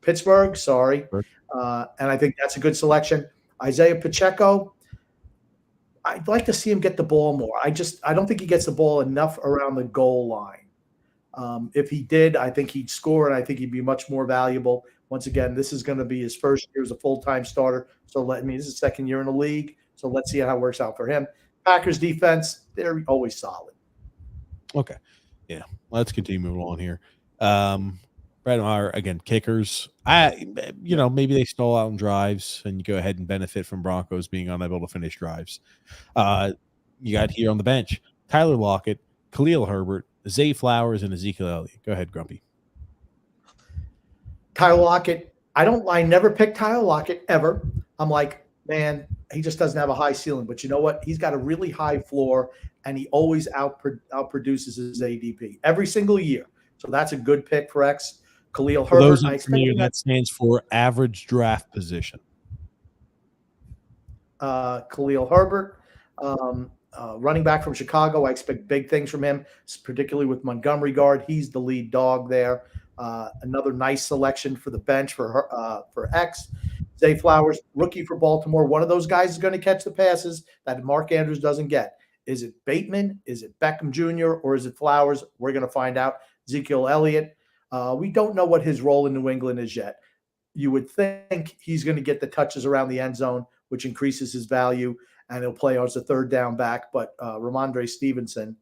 Speaker 3: Pittsburgh. Sorry. And I think that's a good selection. Isaiah Pacheco, I'd like to see him get the ball more. I don't think he gets the ball enough around the goal line. If he did, I think he'd score, and I think he'd be much more valuable. Once again, this is going to be his first year as a full-time starter. So this is his 2nd year in the league. So let's see how it works out for him. Packers defense, they're always solid.
Speaker 1: Okay. Yeah. Let's continue moving on here. Brad Meyer, again, kickers. Maybe they stall out in drives and you go ahead and benefit from Broncos being unable to finish drives. You got here on the bench, Tyler Lockett, Khalil Herbert, Zay Flowers, and Ezekiel Elliott. Go ahead, Grumpy.
Speaker 3: Tyler Lockett, I never picked Tyler Lockett ever. I'm like, man, he just doesn't have a high ceiling. But you know what? He's got a really high floor, and he always outproduces his ADP every single year. So that's a good pick for X. Khalil Herbert.
Speaker 1: Those that stands for average draft position.
Speaker 3: Khalil Herbert, running back from Chicago. I expect big things from him, particularly with Montgomery guard. He's the lead dog there. Another nice selection for the bench for X. Zay Flowers, rookie for Baltimore. One of those guys is going to catch the passes that Mark Andrews doesn't get. Is it Bateman? Is it Beckham Jr.? Or is it Flowers? We're going to find out. Ezekiel Elliott. We don't know what his role in New England is yet. You would think he's going to get the touches around the end zone, which increases his value, and he'll play as a 3rd-down back. But Ramondre Stevenson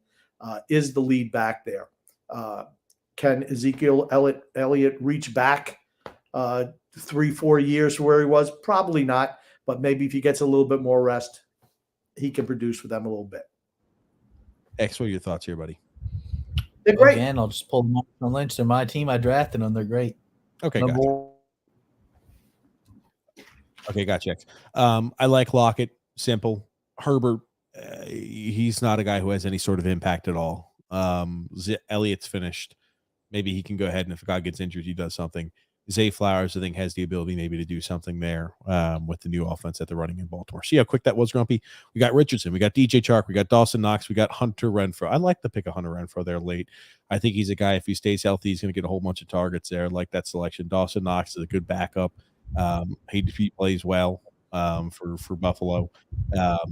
Speaker 3: is the lead back there. Can Ezekiel Elliott reach back 3-4 years from where he was? Probably not, but maybe if he gets a little bit more rest, he can produce for them a little bit.
Speaker 1: X, what are your thoughts here, buddy?
Speaker 3: They're great.
Speaker 2: Again, I'll just pull them up from Lynch. They're my team. I drafted them. They're great.
Speaker 1: Okay, gotcha. Okay, gotcha. X. I like Lockett. Simple. Herbert, he's not a guy who has any sort of impact at all. Elliott's finished. Maybe he can go ahead, and if God gets injured, he does something. Zay Flowers, I think, has the ability maybe to do something there with the new offense that they're running in Baltimore. See how quick that was, Grumpy? We got Richardson, we got DJ Chark, we got Dawson Knox, we got Hunter Renfrow. I like the pick of Hunter Renfrow there late. I think he's a guy, if he stays healthy, he's going to get a whole bunch of targets there. I like that selection. Dawson Knox is a good backup. He plays well for Buffalo,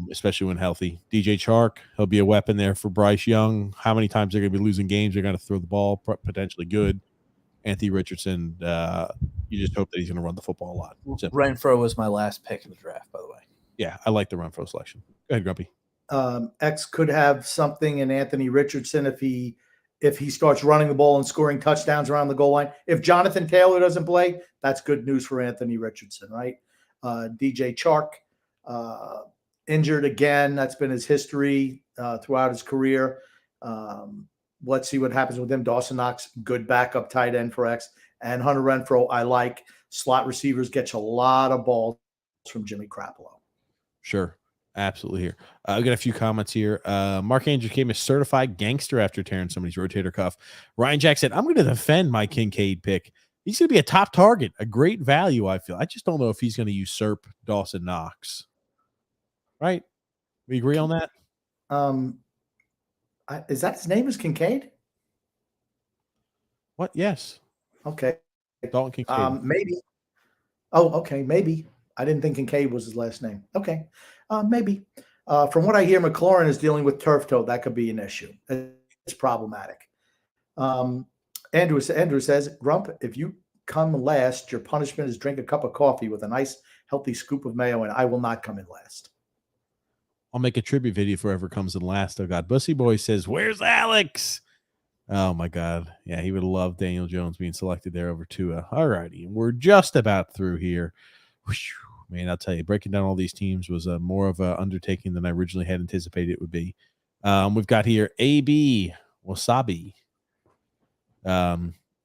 Speaker 1: especially when healthy. DJ Chark, he'll be a weapon there for Bryce Young. How many times they're going to be losing games? They're going to throw the ball, potentially good. Anthony Richardson, you just hope that he's going to run the football a lot. Simple.
Speaker 2: Renfrow was my last pick in the draft, by the way.
Speaker 1: Yeah, I like the Renfrow selection. Go ahead, Grumpy.
Speaker 3: X could have something in Anthony Richardson if he starts running the ball and scoring touchdowns around the goal line. If Jonathan Taylor doesn't play, that's good news for Anthony Richardson, right? DJ Chark, injured again. That's been his history throughout his career. Let's see what happens with him. Dawson Knox, good backup tight end for X. And Hunter Renfrow, I like. Slot receivers, gets a lot of balls from Jimmy Garoppolo.
Speaker 1: Sure. Absolutely here. I've got a few comments here. Mark Andrew came a certified gangster after tearing somebody's rotator cuff. Ryan Jack said, I'm going to defend my Kincaid pick. He's going to be a top target, a great value, I feel. I just don't know if he's going to usurp Dawson Knox. Right? We agree on that?
Speaker 3: Is that his name is Kincaid?
Speaker 1: What? Yes.
Speaker 3: Okay.
Speaker 1: Dalton Kincaid.
Speaker 3: Maybe. Oh, okay. Maybe. I didn't think Kincaid was his last name. Okay. Maybe. From what I hear, McLaurin is dealing with turf toe. That could be an issue. It's problematic. Andrew says, Grump, if you come last, your punishment is drink a cup of coffee with a nice, healthy scoop of mayo, and I will not come in last.
Speaker 1: I'll make a tribute video for whoever comes in last. Oh, God. Bussy Boy says, where's Alex? Oh, my God. Yeah, he would love Daniel Jones being selected there over Tua. All righty. We're just about through here. Whew, man, I'll tell you, breaking down all these teams was more of an undertaking than I originally had anticipated it would be. We've got here AB Wasabi.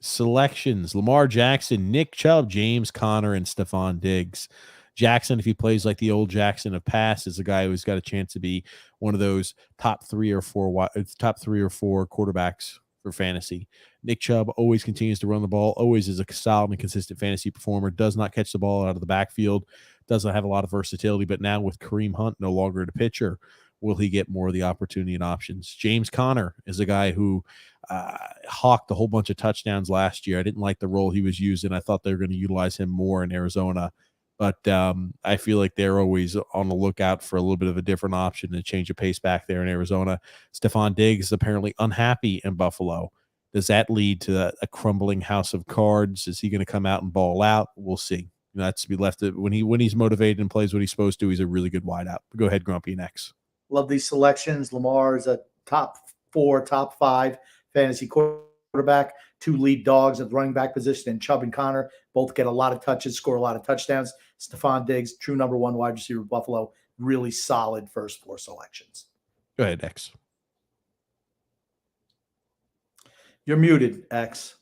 Speaker 1: Selections: Lamar Jackson, Nick Chubb, James Conner, and Stephon Diggs. Jackson, if he plays like the old Jackson of past, is a guy who's got a chance to be one of those top three or four quarterbacks for fantasy. Nick Chubb always continues to run the ball, always is a solid and consistent fantasy performer, does not catch the ball out of the backfield, doesn't have a lot of versatility, but now with Kareem Hunt no longer the pitcher, will he get more of the opportunity and options? James Conner is a guy who hawked a whole bunch of touchdowns last year. I didn't like the role he was using. I thought they were going to utilize him more in Arizona. But I feel like they're always on the lookout for a little bit of a different option and change of pace back there in Arizona. Stephon Diggs is apparently unhappy in Buffalo. Does that lead to a crumbling house of cards? Is he going to come out and ball out? We'll see. That's to be left. When he's motivated and plays what he's supposed to, he's a really good wideout. Go ahead, Grumpy, next.
Speaker 3: Love these selections. Lamar is a top 4, top 5 fantasy quarterback. 2 lead dogs at the running back position, and Chubb and Conner both get a lot of touches, score a lot of touchdowns. Stephon Diggs, true number 1 wide receiver of Buffalo, really solid first 4 selections.
Speaker 1: Go ahead, X.
Speaker 3: You're muted, X.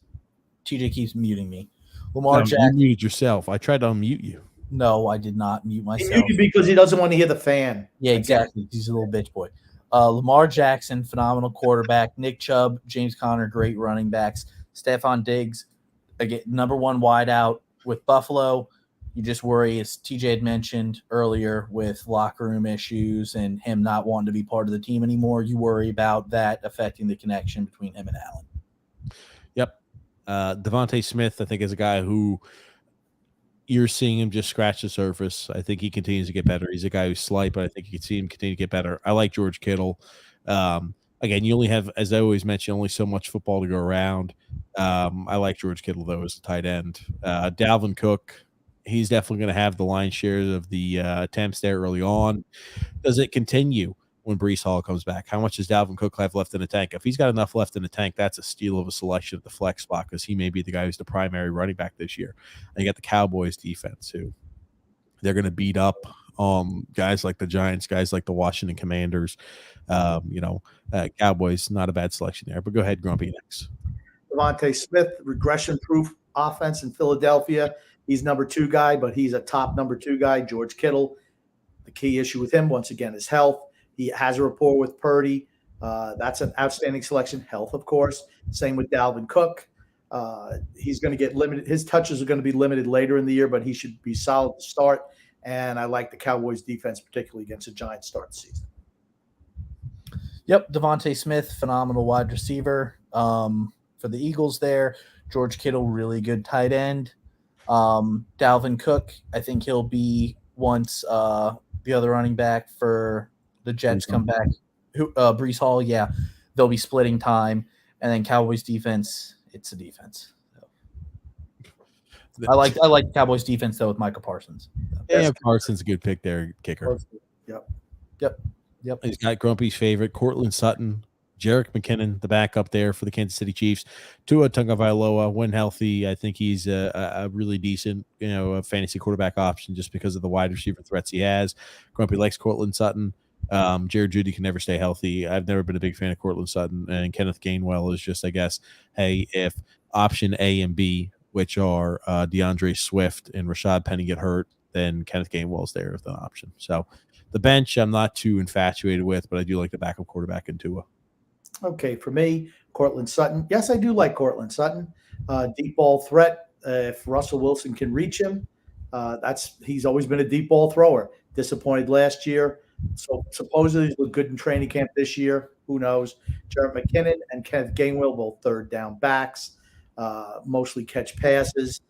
Speaker 2: TJ keeps muting me. Lamar
Speaker 1: You
Speaker 2: Jackson.
Speaker 1: muted yourself. I tried to unmute you.
Speaker 2: No, I did not mute
Speaker 3: He
Speaker 2: myself.
Speaker 3: muted because he doesn't want to hear the fan.
Speaker 2: Yeah, exactly. He's a little bitch boy. Lamar Jackson, phenomenal quarterback. Nick Chubb, James Conner, great running backs. Stephon Diggs, again, number 1 wideout with Buffalo. You just worry, as TJ had mentioned earlier, with locker room issues and him not wanting to be part of the team anymore. You worry about that affecting the connection between him and Allen.
Speaker 1: Yep. Devontae Smith, I think, is a guy who you're seeing him just scratch the surface. I think he continues to get better. He's a guy who's slight, but I think you can see him continue to get better. I like George Kittle. Again, you only have, as I always mention, only so much football to go around. I like George Kittle, though, as a tight end. Dalvin Cook, he's definitely going to have the lion's share of the attempts there early on. Does it continue when Breece Hall comes back? How much does Dalvin Cook have left in the tank? If he's got enough left in the tank, that's a steal of a selection at the flex spot because he may be the guy who's the primary running back this year. And you got the Cowboys defense, who they're going to beat up guys like the Giants, guys like the Washington Commanders. Cowboys, not a bad selection there. But go ahead, Grumpy, next.
Speaker 3: Devontae Smith, regression-proof offense in Philadelphia. He's number 2 guy, but he's a top number 2 guy. George Kittle, the key issue with him, once again, is health. He has a rapport with Purdy. That's an outstanding selection. Health, of course. Same with Dalvin Cook. He's going to get limited. His touches are going to be limited later in the year, but he should be solid to start. And I like the Cowboys defense, particularly against the Giants start the season.
Speaker 2: Yep, Devontae Smith, phenomenal wide receiver for the Eagles there. George Kittle, really good tight end. Dalvin Cook, I think he'll be once the other running back for the Jets come back. Breece Hall, yeah, they'll be splitting time. And then Cowboys defense, it's a defense. I like Cowboys defense though with Micah Parsons.
Speaker 1: Yeah, Parsons a good pick there, kicker.
Speaker 2: Yep.
Speaker 1: He's got Grumpy's favorite, Cortland Sutton, Jerick McKinnon, the backup there for the Kansas City Chiefs. Tua Tagovailoa, when healthy, I think he's a really decent, a fantasy quarterback option just because of the wide receiver threats he has. Grumpy likes Cortland Sutton. Jared Judy can never stay healthy. I've never been a big fan of Cortland Sutton, and Kenneth Gainwell is just, I guess, hey, if option A and B, which are DeAndre Swift and Rashad Penny, get hurt, then Kenneth Gainwell's there as an option. So the bench I'm not too infatuated with, but I do like the backup quarterback in Tua.
Speaker 3: Okay, for me, Cortland Sutton. Yes, I do like Cortland Sutton. Deep ball threat. If Russell Wilson can reach him, he's always been a deep ball thrower. Disappointed last year. So supposedly he's looked good in training camp this year. Who knows? Jerick McKinnon and Kenneth Gainwell, both third down backs, mostly catch passes,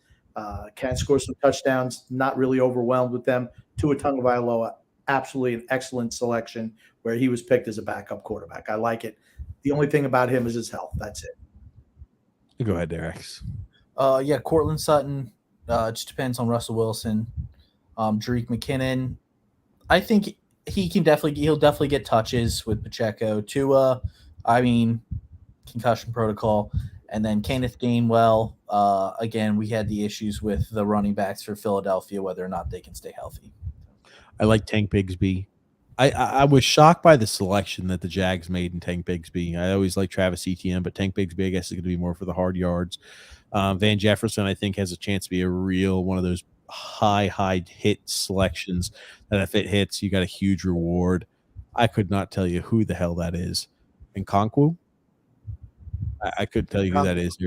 Speaker 3: can score some touchdowns. Not really overwhelmed with them. Tua Tagovailoa, absolutely an excellent selection where he was picked as a backup quarterback. I like it. The only thing about him is his health. That's it.
Speaker 1: Go ahead, Derek.
Speaker 2: Yeah, Cortland Sutton. Just depends on Russell Wilson. Jerick McKinnon. I think he'll definitely get touches with Pacheco. Tua, concussion protocol. And then Kenneth Gainwell. Again, we had the issues with the running backs for Philadelphia, whether or not they can stay healthy.
Speaker 1: I like Tank Bigsby. I was shocked by the selection that the Jags made in Tank Bigsby. I always like Travis Etienne, but Tank Bigsby, I guess, is going to be more for the hard yards. Van Jefferson, I think, has a chance to be a real one of those high hit selections that if it hits, you got a huge reward. I could not tell you who the hell that is. And Nkonkwo? I could tell you who that is.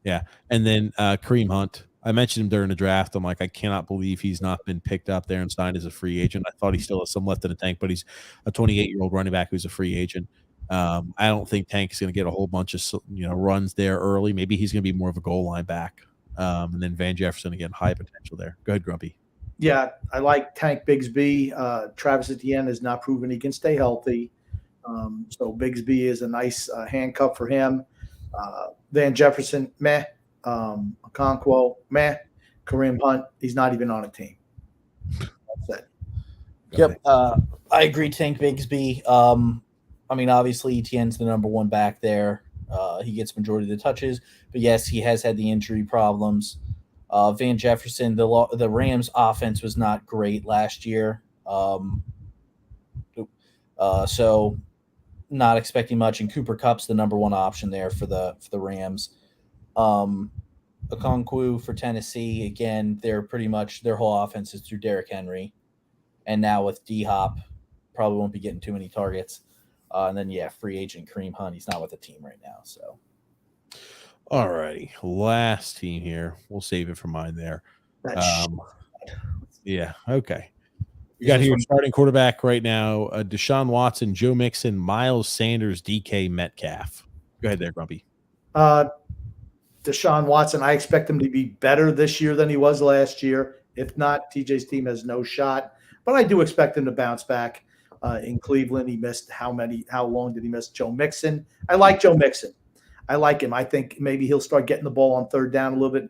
Speaker 1: Yeah. And then Kareem Hunt. I mentioned him during the draft. I'm like, I cannot believe he's not been picked up there and signed as a free agent. I thought he still has some left in the tank, but he's a 28-year-old running back who's a free agent. I don't think Tank is going to get a whole bunch of runs there early. Maybe he's going to be more of a goal line back. And then Van Jefferson, again, high potential there. Go ahead, Grumpy.
Speaker 3: Yeah, I like Tank Bigsby. Travis Etienne has not proven he can stay healthy. So Bigsby is a nice handcuff for him. Van Jefferson, meh. Okonkwo, meh. Kareem Hunt, he's not even on a team. That's it.
Speaker 2: Yep. I agree, Tank Bigsby. Obviously Etienne's the number one back there. He gets majority of the touches, but yes, he has had the injury problems. Van Jefferson, the Rams offense was not great last year. So not expecting much, and Cooper Kupp's the number one option there for the Rams. Okonkwo for Tennessee, again, they're pretty much their whole offense is through Derrick Henry, and now with D-Hop, probably won't be getting too many targets. And then free agent Kareem Hunt, he's not with the team right now. So,
Speaker 1: all righty, last team here. We'll save it for mine there. Yeah, okay. We got here starting quarterback right now: Deshaun Watson, Joe Mixon, Miles Sanders, DK Metcalf. Go ahead there, Grumpy.
Speaker 3: Deshaun Watson, I expect him to be better this year than he was last year. If not, TJ's team has no shot. But I do expect him to bounce back. In Cleveland, he missed how long did he miss? Joe Mixon. I like Joe Mixon. I like him. I think maybe he'll start getting the ball on third down a little bit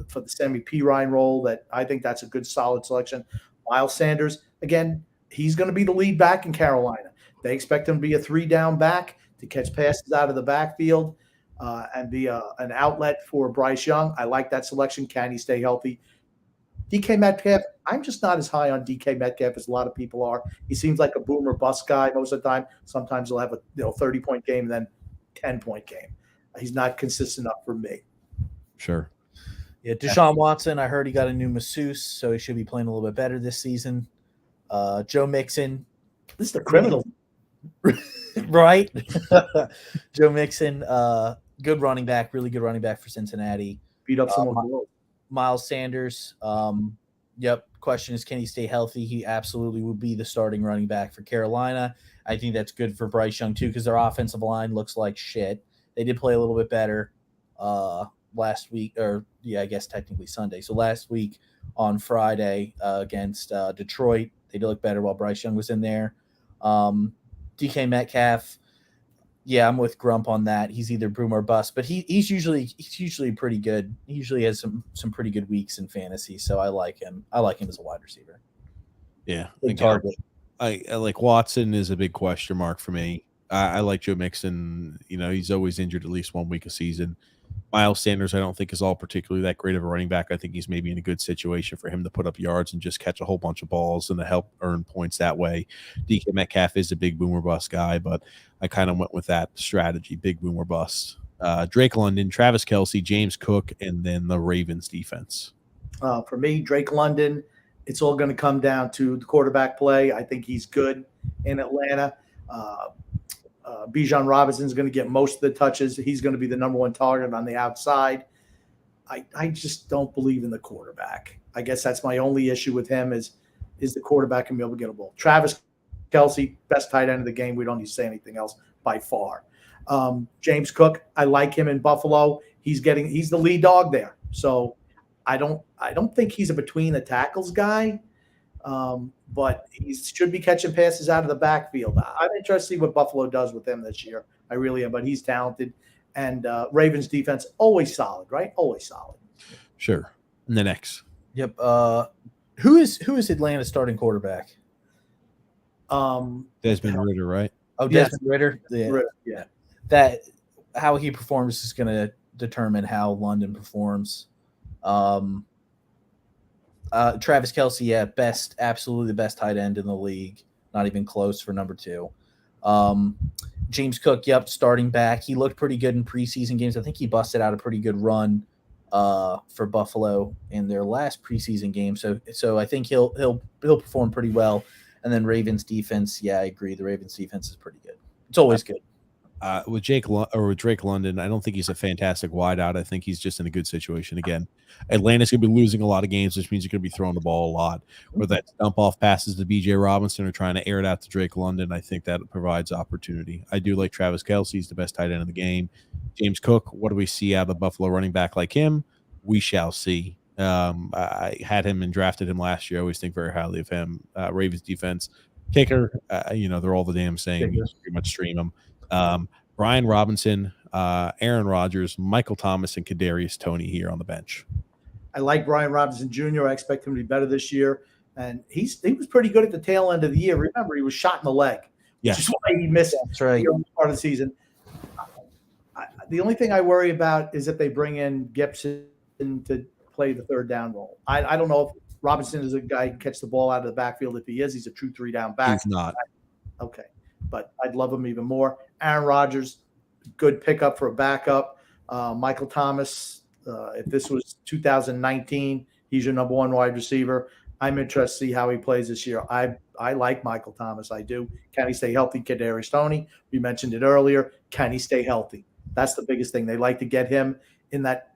Speaker 3: for the Sammy Pirine role. I think that's a good, solid selection. Miles Sanders, again, he's going to be the lead back in Carolina. They expect him to be a 3-down back to catch passes out of the backfield and be an outlet for Bryce Young. I like that selection. Can he stay healthy? DK Metcalf, I'm just not as high on DK Metcalf as a lot of people are. He seems like a boomer bust guy most of the time. Sometimes he'll have a 30-point game and then 10-point game. He's not consistent enough for me.
Speaker 1: Sure.
Speaker 2: Yeah, Deshaun Watson, I heard he got a new masseuse, so he should be playing a little bit better this season. Joe Mixon.
Speaker 3: This is the criminal.
Speaker 2: Right? Joe Mixon, good running back, really good running back for Cincinnati.
Speaker 3: Beat up someone. Below.
Speaker 2: Miles Sanders. Yep. Question is, can he stay healthy? He absolutely would be the starting running back for Carolina. I think that's good for Bryce Young too, because their offensive line looks like shit. They did play a little bit better last week, or I guess technically Sunday. So last week on Friday against Detroit, they did look better while Bryce Young was in there. DK Metcalf, yeah, I'm with Grump on that. He's either boom or bust, but he's usually pretty good. He usually has some pretty good weeks in fantasy, so I like him. I like him as a wide receiver.
Speaker 1: Yeah,
Speaker 2: big target.
Speaker 1: I like Watson is a big question mark for me. I like Joe Mixon. He's always injured at least 1 week a season. Miles Sanders, I don't think is all particularly that great of a running back. I think he's maybe in a good situation for him to put up yards and just catch a whole bunch of balls and to help earn points that way. DK Metcalf is a big boomer bust guy, but I kind of went with that strategy, big boomer bust. Drake London, Travis Kelce, James Cook, and then the Ravens defense.
Speaker 3: For me, Drake London, it's all going to come down to the quarterback play. I think he's good in Atlanta. Bijan Robinson is going to get most of the touches. He's going to be the number one target on the outside. I just don't believe in the quarterback. I guess that's my only issue with him is the quarterback can be able to get a ball. Travis Kelce, best tight end of the game. We don't need to say anything else by far. James Cook, I like him in Buffalo. He's the lead dog there. So I don't think he's a between the tackles guy. But he should be catching passes out of the backfield. I'm interested to see what Buffalo does with him this year. I really am, but he's talented. And Ravens defense, always solid, right? Always solid.
Speaker 1: Sure. And the next.
Speaker 2: Yep. Who is Atlanta's starting quarterback?
Speaker 1: Desmond Ridder, right?
Speaker 2: Oh, Desmond Ridder?
Speaker 3: Yeah.
Speaker 2: That how he performs is going to determine how London performs. Travis Kelce, yeah, absolutely the best tight end in the league. Not even close for number 2. James Cook, yep, starting back. He looked pretty good in preseason games. I think he busted out a pretty good run for Buffalo in their last preseason game. So I think he'll perform pretty well. And then Ravens defense, yeah, I agree. The Ravens defense is pretty good. It's always good.
Speaker 1: With Drake London, I don't think he's a fantastic wideout. I think he's just in a good situation again. Atlanta's going to be losing a lot of games, which means you're going to be throwing the ball a lot. Whether that's dump off passes to B.J. Robinson or trying to air it out to Drake London, I think that provides opportunity. I do like Travis Kelce. He's the best tight end in the game. James Cook, what do we see out of a Buffalo running back like him? We shall see. I had him and drafted him last year. I always think very highly of him. Ravens defense. Kicker, they're all the damn same. You pretty much stream them. Brian Robinson, Aaron Rodgers, Michael Thomas, and Kadarius Toney here on the bench.
Speaker 3: I like Brian Robinson Jr. I expect him to be better this year. And he was pretty good at the tail end of the year. Remember, he was shot in the leg.
Speaker 1: Yes.
Speaker 3: Which is why he missed
Speaker 2: That's right.
Speaker 3: part of the season. The only thing I worry about is if they bring in Gibson to play the third down role. I don't know if Robinson is a guy who can catch the ball out of the backfield. If he is, he's a true 3-down back.
Speaker 1: He's not.
Speaker 3: Okay. But I'd love him even more. Aaron Rodgers, good pickup for a backup. Michael Thomas, if this was 2019, he's your number 1 wide receiver. I'm interested to see how he plays this year. I like Michael Thomas. I do. Can he stay healthy? Kadarius Toney, we mentioned it earlier. Can he stay healthy? That's the biggest thing. They like to get him in that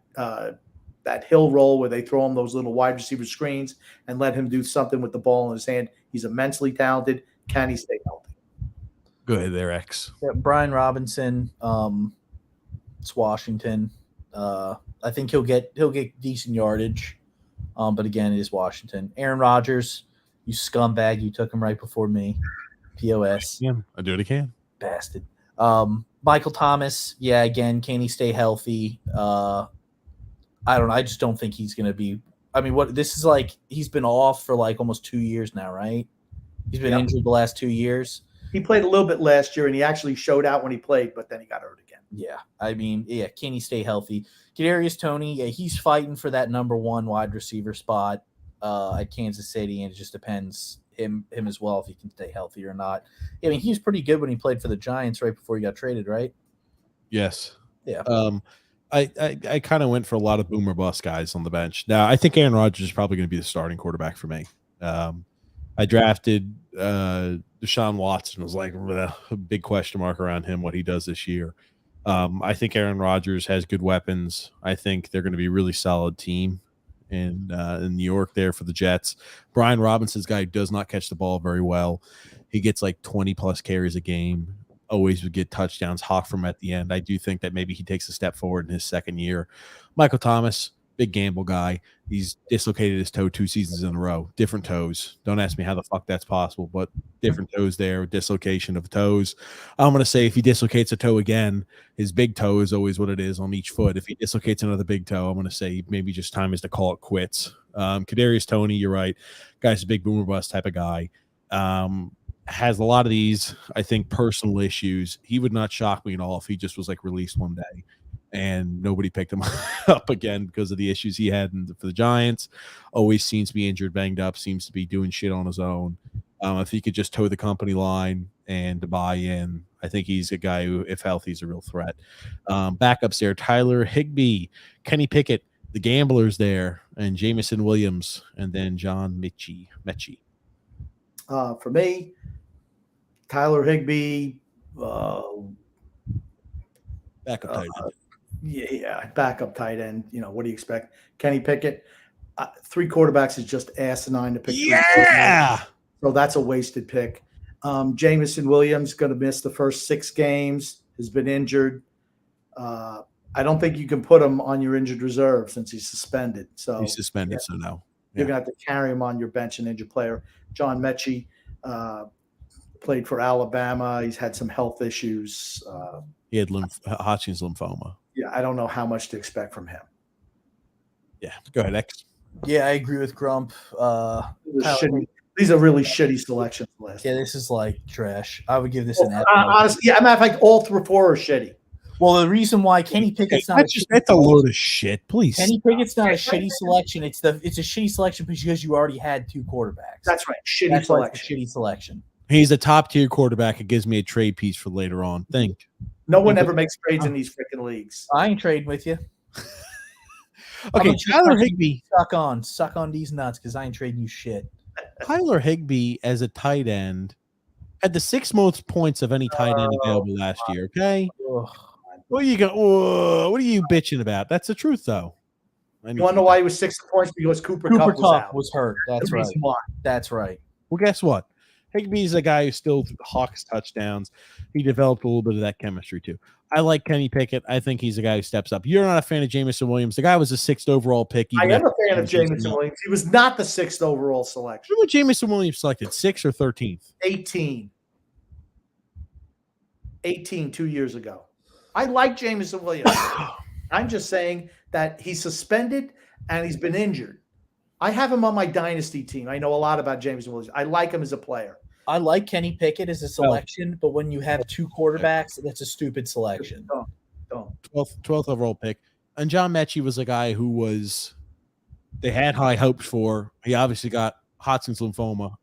Speaker 3: hill roll where they throw him those little wide receiver screens and let him do something with the ball in his hand. He's immensely talented. Can he stay healthy?
Speaker 1: Go ahead there, X.
Speaker 2: Yeah, Brian Robinson, it's Washington. I think he'll get decent yardage. But again, it is Washington. Aaron Rodgers, you scumbag, you took him right before me. POS.
Speaker 1: Yeah, I'll do it again.
Speaker 2: Bastard. Michael Thomas, yeah, again, can he stay healthy? I don't know. I just don't think he's gonna be. I mean, this is like he's been off for like almost 2 years now, right? He's been injured the last 2 years.
Speaker 3: He played a little bit last year, and he actually showed out when he played, but then he got hurt again.
Speaker 2: Yeah, I mean, yeah, can he stay healthy? Kadarius Toney, yeah, he's fighting for that number 1 wide receiver spot at Kansas City, and it just depends him as well if he can stay healthy or not. I mean, he was pretty good when he played for the Giants right before he got traded, right?
Speaker 1: Yes.
Speaker 2: Yeah.
Speaker 1: I kind of went for a lot of boomer bust guys on the bench. Now, I think Aaron Rodgers is probably going to be the starting quarterback for me. I drafted Deshaun Watson was like a big question mark around him, what he does this year. I think Aaron Rodgers has good weapons. I think they're going to be a really solid team in New York there for the Jets. Brian Robinson's guy who does not catch the ball very well. He gets like 20 plus carries a game. Always would get touchdowns, hawk from at the end. I do think that maybe he takes a step forward in his second year. Michael Thomas, big gamble guy. He's dislocated his toe 2 seasons in a row. Different toes. Don't ask me how the fuck that's possible, but different toes there. Dislocation of toes. I'm going to say if he dislocates a toe again, his big toe is always what it is on each foot. If he dislocates another big toe, I'm going to say maybe just time is to call it quits. Kadarius Toney, you're right. Guy's a big boomer bust type of guy. Has a lot of these, I think, personal issues. He would not shock me at all if he just was like released one day and nobody picked him up again because of the issues he had for the Giants. Always seems to be injured, banged up, seems to be doing shit on his own. If he could just toe the company line and to buy in, I think he's a guy who, if healthy, is a real threat. Backups there, Tyler Higbee, Kenny Pickett, the Gamblers there, and Jamison Williams, and then John Mechie.
Speaker 3: For me, Tyler Higbee,
Speaker 1: Backup tight end.
Speaker 3: Yeah, backup tight end. What do you expect? Kenny Pickett, 3 quarterbacks is just asinine to pick.
Speaker 1: Yeah.
Speaker 3: So that's a wasted pick. Jamison Williams going to miss the first 6 games, has been injured. I don't think you can put him on your injured reserve since he's suspended. So
Speaker 1: he's suspended, so no.
Speaker 3: You're going to have to carry him on your bench, an injured player. John Mechie played for Alabama. He's had some health issues.
Speaker 1: He had Hodgkin's lymphoma.
Speaker 3: Yeah, I don't know how much to expect from him.
Speaker 1: Yeah, go ahead, X.
Speaker 2: Yeah, I agree with Grump.
Speaker 3: These are really shitty selections list.
Speaker 2: Yeah, this is like trash. I would give this an F.
Speaker 3: Honestly, yeah, matter of fact, all 3 or 4 are shitty.
Speaker 2: Well, the reason why Kenny Pickett's not
Speaker 1: that's a load of shit, please.
Speaker 2: Kenny Pickett's not a shitty selection. It's a shitty selection because you already had 2 quarterbacks.
Speaker 3: That's right.
Speaker 2: That's selection. Shitty selection.
Speaker 1: He's a top tier quarterback. It gives me a trade piece for later on. Think.
Speaker 3: No one ever makes trades in these freaking leagues.
Speaker 2: I ain't trading with you.
Speaker 1: Okay, Tyler Higbee.
Speaker 2: Suck on these nuts because I ain't trading you shit.
Speaker 1: Tyler Higbee as a tight end had the 6th most points of any tight end available last year. Okay. What are you bitching about? That's the truth, though.
Speaker 3: You want to know why he was 6 points? Because Cooper Kupp
Speaker 2: was hurt. That's right. That's right.
Speaker 1: Well, guess what? Higbee's a guy who still hawks touchdowns. He developed a little bit of that chemistry, too. I like Kenny Pickett. I think he's a guy who steps up. You're not a fan of Jamison Williams. The guy was a 6th overall pick.
Speaker 3: I am a fan of Jamison Williams. He was not the 6th overall selection.
Speaker 1: Who was Jamison Williams selected, 6th or 13th?
Speaker 3: 18 2 years ago. I like Jamison Williams. I'm just saying that he's suspended and he's been injured. I have him on my dynasty team. I know a lot about Jamison Williams. I like him as a player.
Speaker 2: I like Kenny Pickett as a selection, but when you have 2 quarterbacks, that's a stupid selection.
Speaker 3: Don't.
Speaker 1: 12th overall pick. And John Mechie was a guy who they had high hopes for. He obviously got Hodgkin's lymphoma,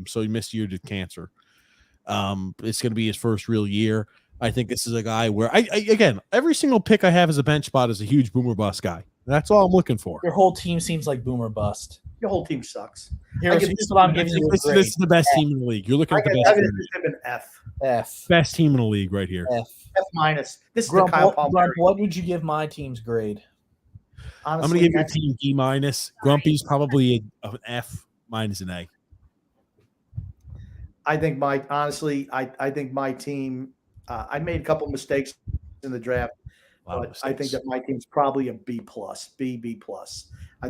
Speaker 1: so he missed a year to cancer. It's going to be his first real year. I think this is a guy where again, every single pick I have as a bench spot is a huge boomer bust guy. That's all I'm looking for.
Speaker 2: Your whole team seems like boomer bust.
Speaker 3: Your whole team sucks.
Speaker 2: Here's what I'm giving you.
Speaker 1: This is the best team in the league. You're looking at the best.
Speaker 3: I'm give an F.
Speaker 1: Best team in the league right here.
Speaker 3: F minus. This is
Speaker 2: Grump,
Speaker 3: the Kyle Palmer.
Speaker 2: What would you give my team's grade?
Speaker 3: Honestly,
Speaker 1: I'm going to give your team D minus. Grumpy's probably an F minus an A.
Speaker 3: I think my team. I made a couple mistakes in the draft, but I think that my team's probably a B plus, B plus. I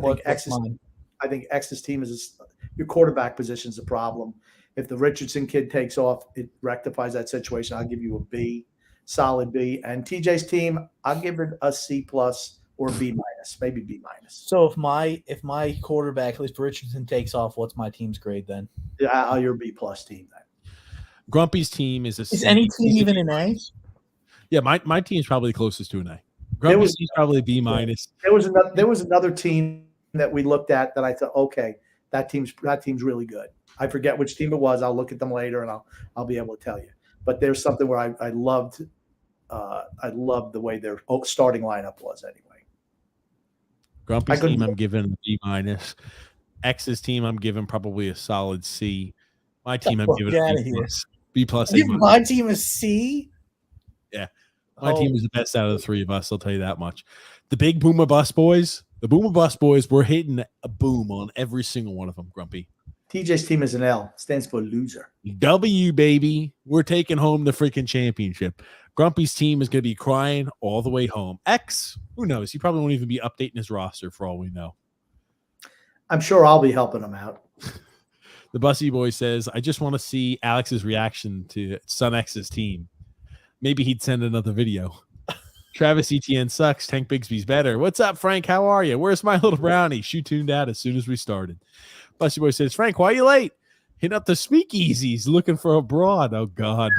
Speaker 3: think X's team is your quarterback position is a problem. If the Richardson kid takes off, it rectifies that situation. I'll give you a B, solid B. And TJ's team, I'll give it a C plus or B minus, maybe B minus.
Speaker 2: So if my quarterback, at least Richardson, takes off, what's my team's grade then?
Speaker 3: Yeah, your B plus team then.
Speaker 1: Grumpy's team is
Speaker 2: any team even an A?
Speaker 1: Yeah, my team's probably closest to an A. Grumpy's team's probably B minus.
Speaker 3: There was another team that we looked at that I thought, okay, that team's really good. I forget which team it was. I'll look at them later and I'll be able to tell you. But there's something where I loved the way their starting lineup was anyway.
Speaker 1: Grumpy's team I'm giving a B minus. X's team I'm giving probably a solid C. My team, I'm
Speaker 2: fuck
Speaker 1: giving it
Speaker 2: outta
Speaker 1: a
Speaker 2: here.
Speaker 1: B plus.
Speaker 2: Give my team a C.
Speaker 1: My team is the best out of the three of us. I'll tell you that much. The big Boomer Bus boys, we're hitting a boom on every single one of them, Grumpy.
Speaker 3: TJ's team is an L. Stands for loser.
Speaker 1: W, baby. We're taking home the freaking championship. Grumpy's team is going to be crying all the way home. X, who knows? He probably won't even be updating his roster for all we know.
Speaker 3: I'm sure I'll be helping him out.
Speaker 1: The Bussy boy says, I just want to see Alex's reaction to Sun X's team. Maybe he'd send another video. Travis Etienne sucks. Tank Bigsby's better. What's up, Frank? How are you? Where's my little brownie? She tuned out as soon as we started. Bussy boy says, Frank, why are you late? Hit up the speakeasies looking for a broad. Oh, God.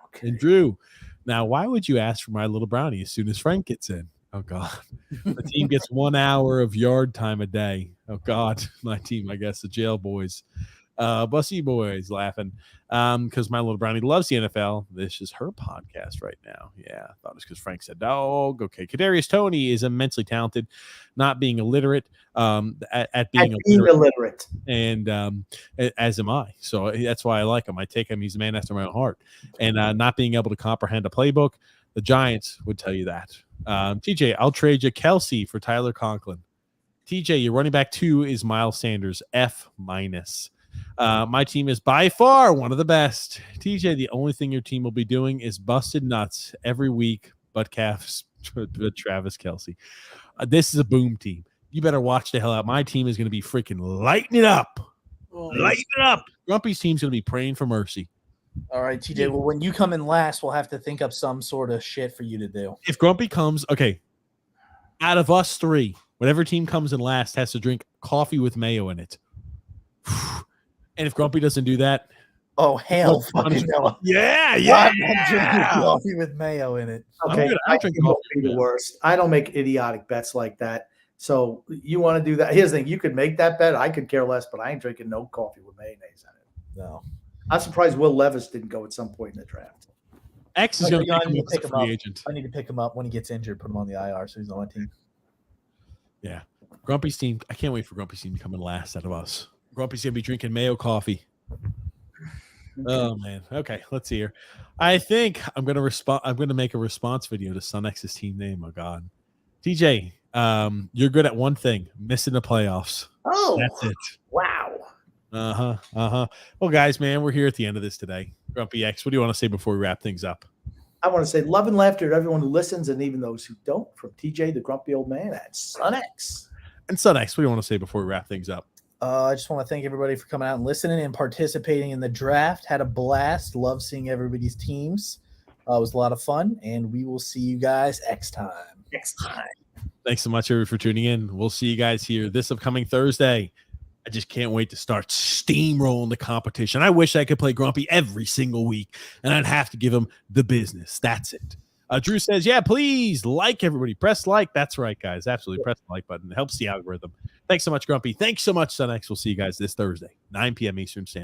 Speaker 1: Okay. And Drew, now, why would you ask for my little brownie as soon as Frank gets in? Oh, God. The team gets 1 hour of yard time a day. Oh, God. My team, I guess, the jail boys. Bussy boys laughing because my little brownie loves the NFL. This is her podcast right now. Yeah, I thought it was because Frank said dog. Okay, Kadarius Toney is immensely talented, not being illiterate, at being illiterate, and as am I. So that's why I like him. I take him. He's a man after my own heart, and not being able to comprehend a playbook. The Giants would tell you that. TJ, I'll trade you Kelsey for Tyler Conklin. TJ, your running back 2 is Miles Sanders, F-. My team is by far one of the best. TJ, the only thing your team will be doing is busted nuts every week, but Travis Kelce. This is a boom team. You better watch the hell out. My team is going to be freaking lighting it up. Lighting it up. Grumpy's team's going to be praying for mercy.
Speaker 2: All right, TJ. Well, when you come in last, we'll have to think up some sort of shit for you to do.
Speaker 1: If Grumpy comes, okay, out of us 3, whatever team comes in last has to drink coffee with mayo in it. And if Grumpy doesn't do that,
Speaker 2: oh hell, fucking no!
Speaker 1: Yeah.
Speaker 2: I'm drinking coffee with mayo in it.
Speaker 3: Okay, I think it won't be the worst. I don't make idiotic bets like that. So you want to do that? Here's the thing: you could make that bet. I could care less, but I ain't drinking no coffee with mayonnaise in it.
Speaker 2: No,
Speaker 3: I'm surprised Will Levis didn't go at some point in the draft.
Speaker 1: X is going to
Speaker 2: pick him up. Agent. I need to pick him up when he gets injured. Put him on the IR, so he's on my team.
Speaker 1: Yeah, Grumpy's team. I can't wait for Grumpy's team to come in last out of us. Grumpy's gonna be drinking mayo coffee. Oh man. Okay, let's see here. I think I'm gonna respond. I'm gonna make a response video to Sun X's team name. Oh God, TJ, you're good at one thing: missing the playoffs.
Speaker 3: Oh,
Speaker 1: that's it.
Speaker 3: Wow.
Speaker 1: Well, guys, man, we're here at the end of this today. Grumpy X, what do you want to say before we wrap things up?
Speaker 3: I want to say love and laughter to everyone who listens, and even those who don't. From TJ, the grumpy old man, at Sun X.
Speaker 1: And Sun X, what do you want to say before we wrap things up?
Speaker 2: I just want to thank everybody for coming out and listening and participating in the draft. Had a blast. Love seeing everybody's teams. It was a lot of fun, and we will see you guys next time.
Speaker 1: Thanks so much, everybody, for tuning in. We'll see you guys here this upcoming Thursday. I just can't wait to start steamrolling the competition. I wish I could play Grumpy every single week, and I'd have to give him the business. That's it. Drew says, yeah, please like everybody. Press like. That's right, guys. Absolutely. Press the like button. It helps the algorithm. Thanks so much, Grumpy. Thanks so much, Sun X. We'll see you guys this Thursday, 9 p.m. Eastern Standard.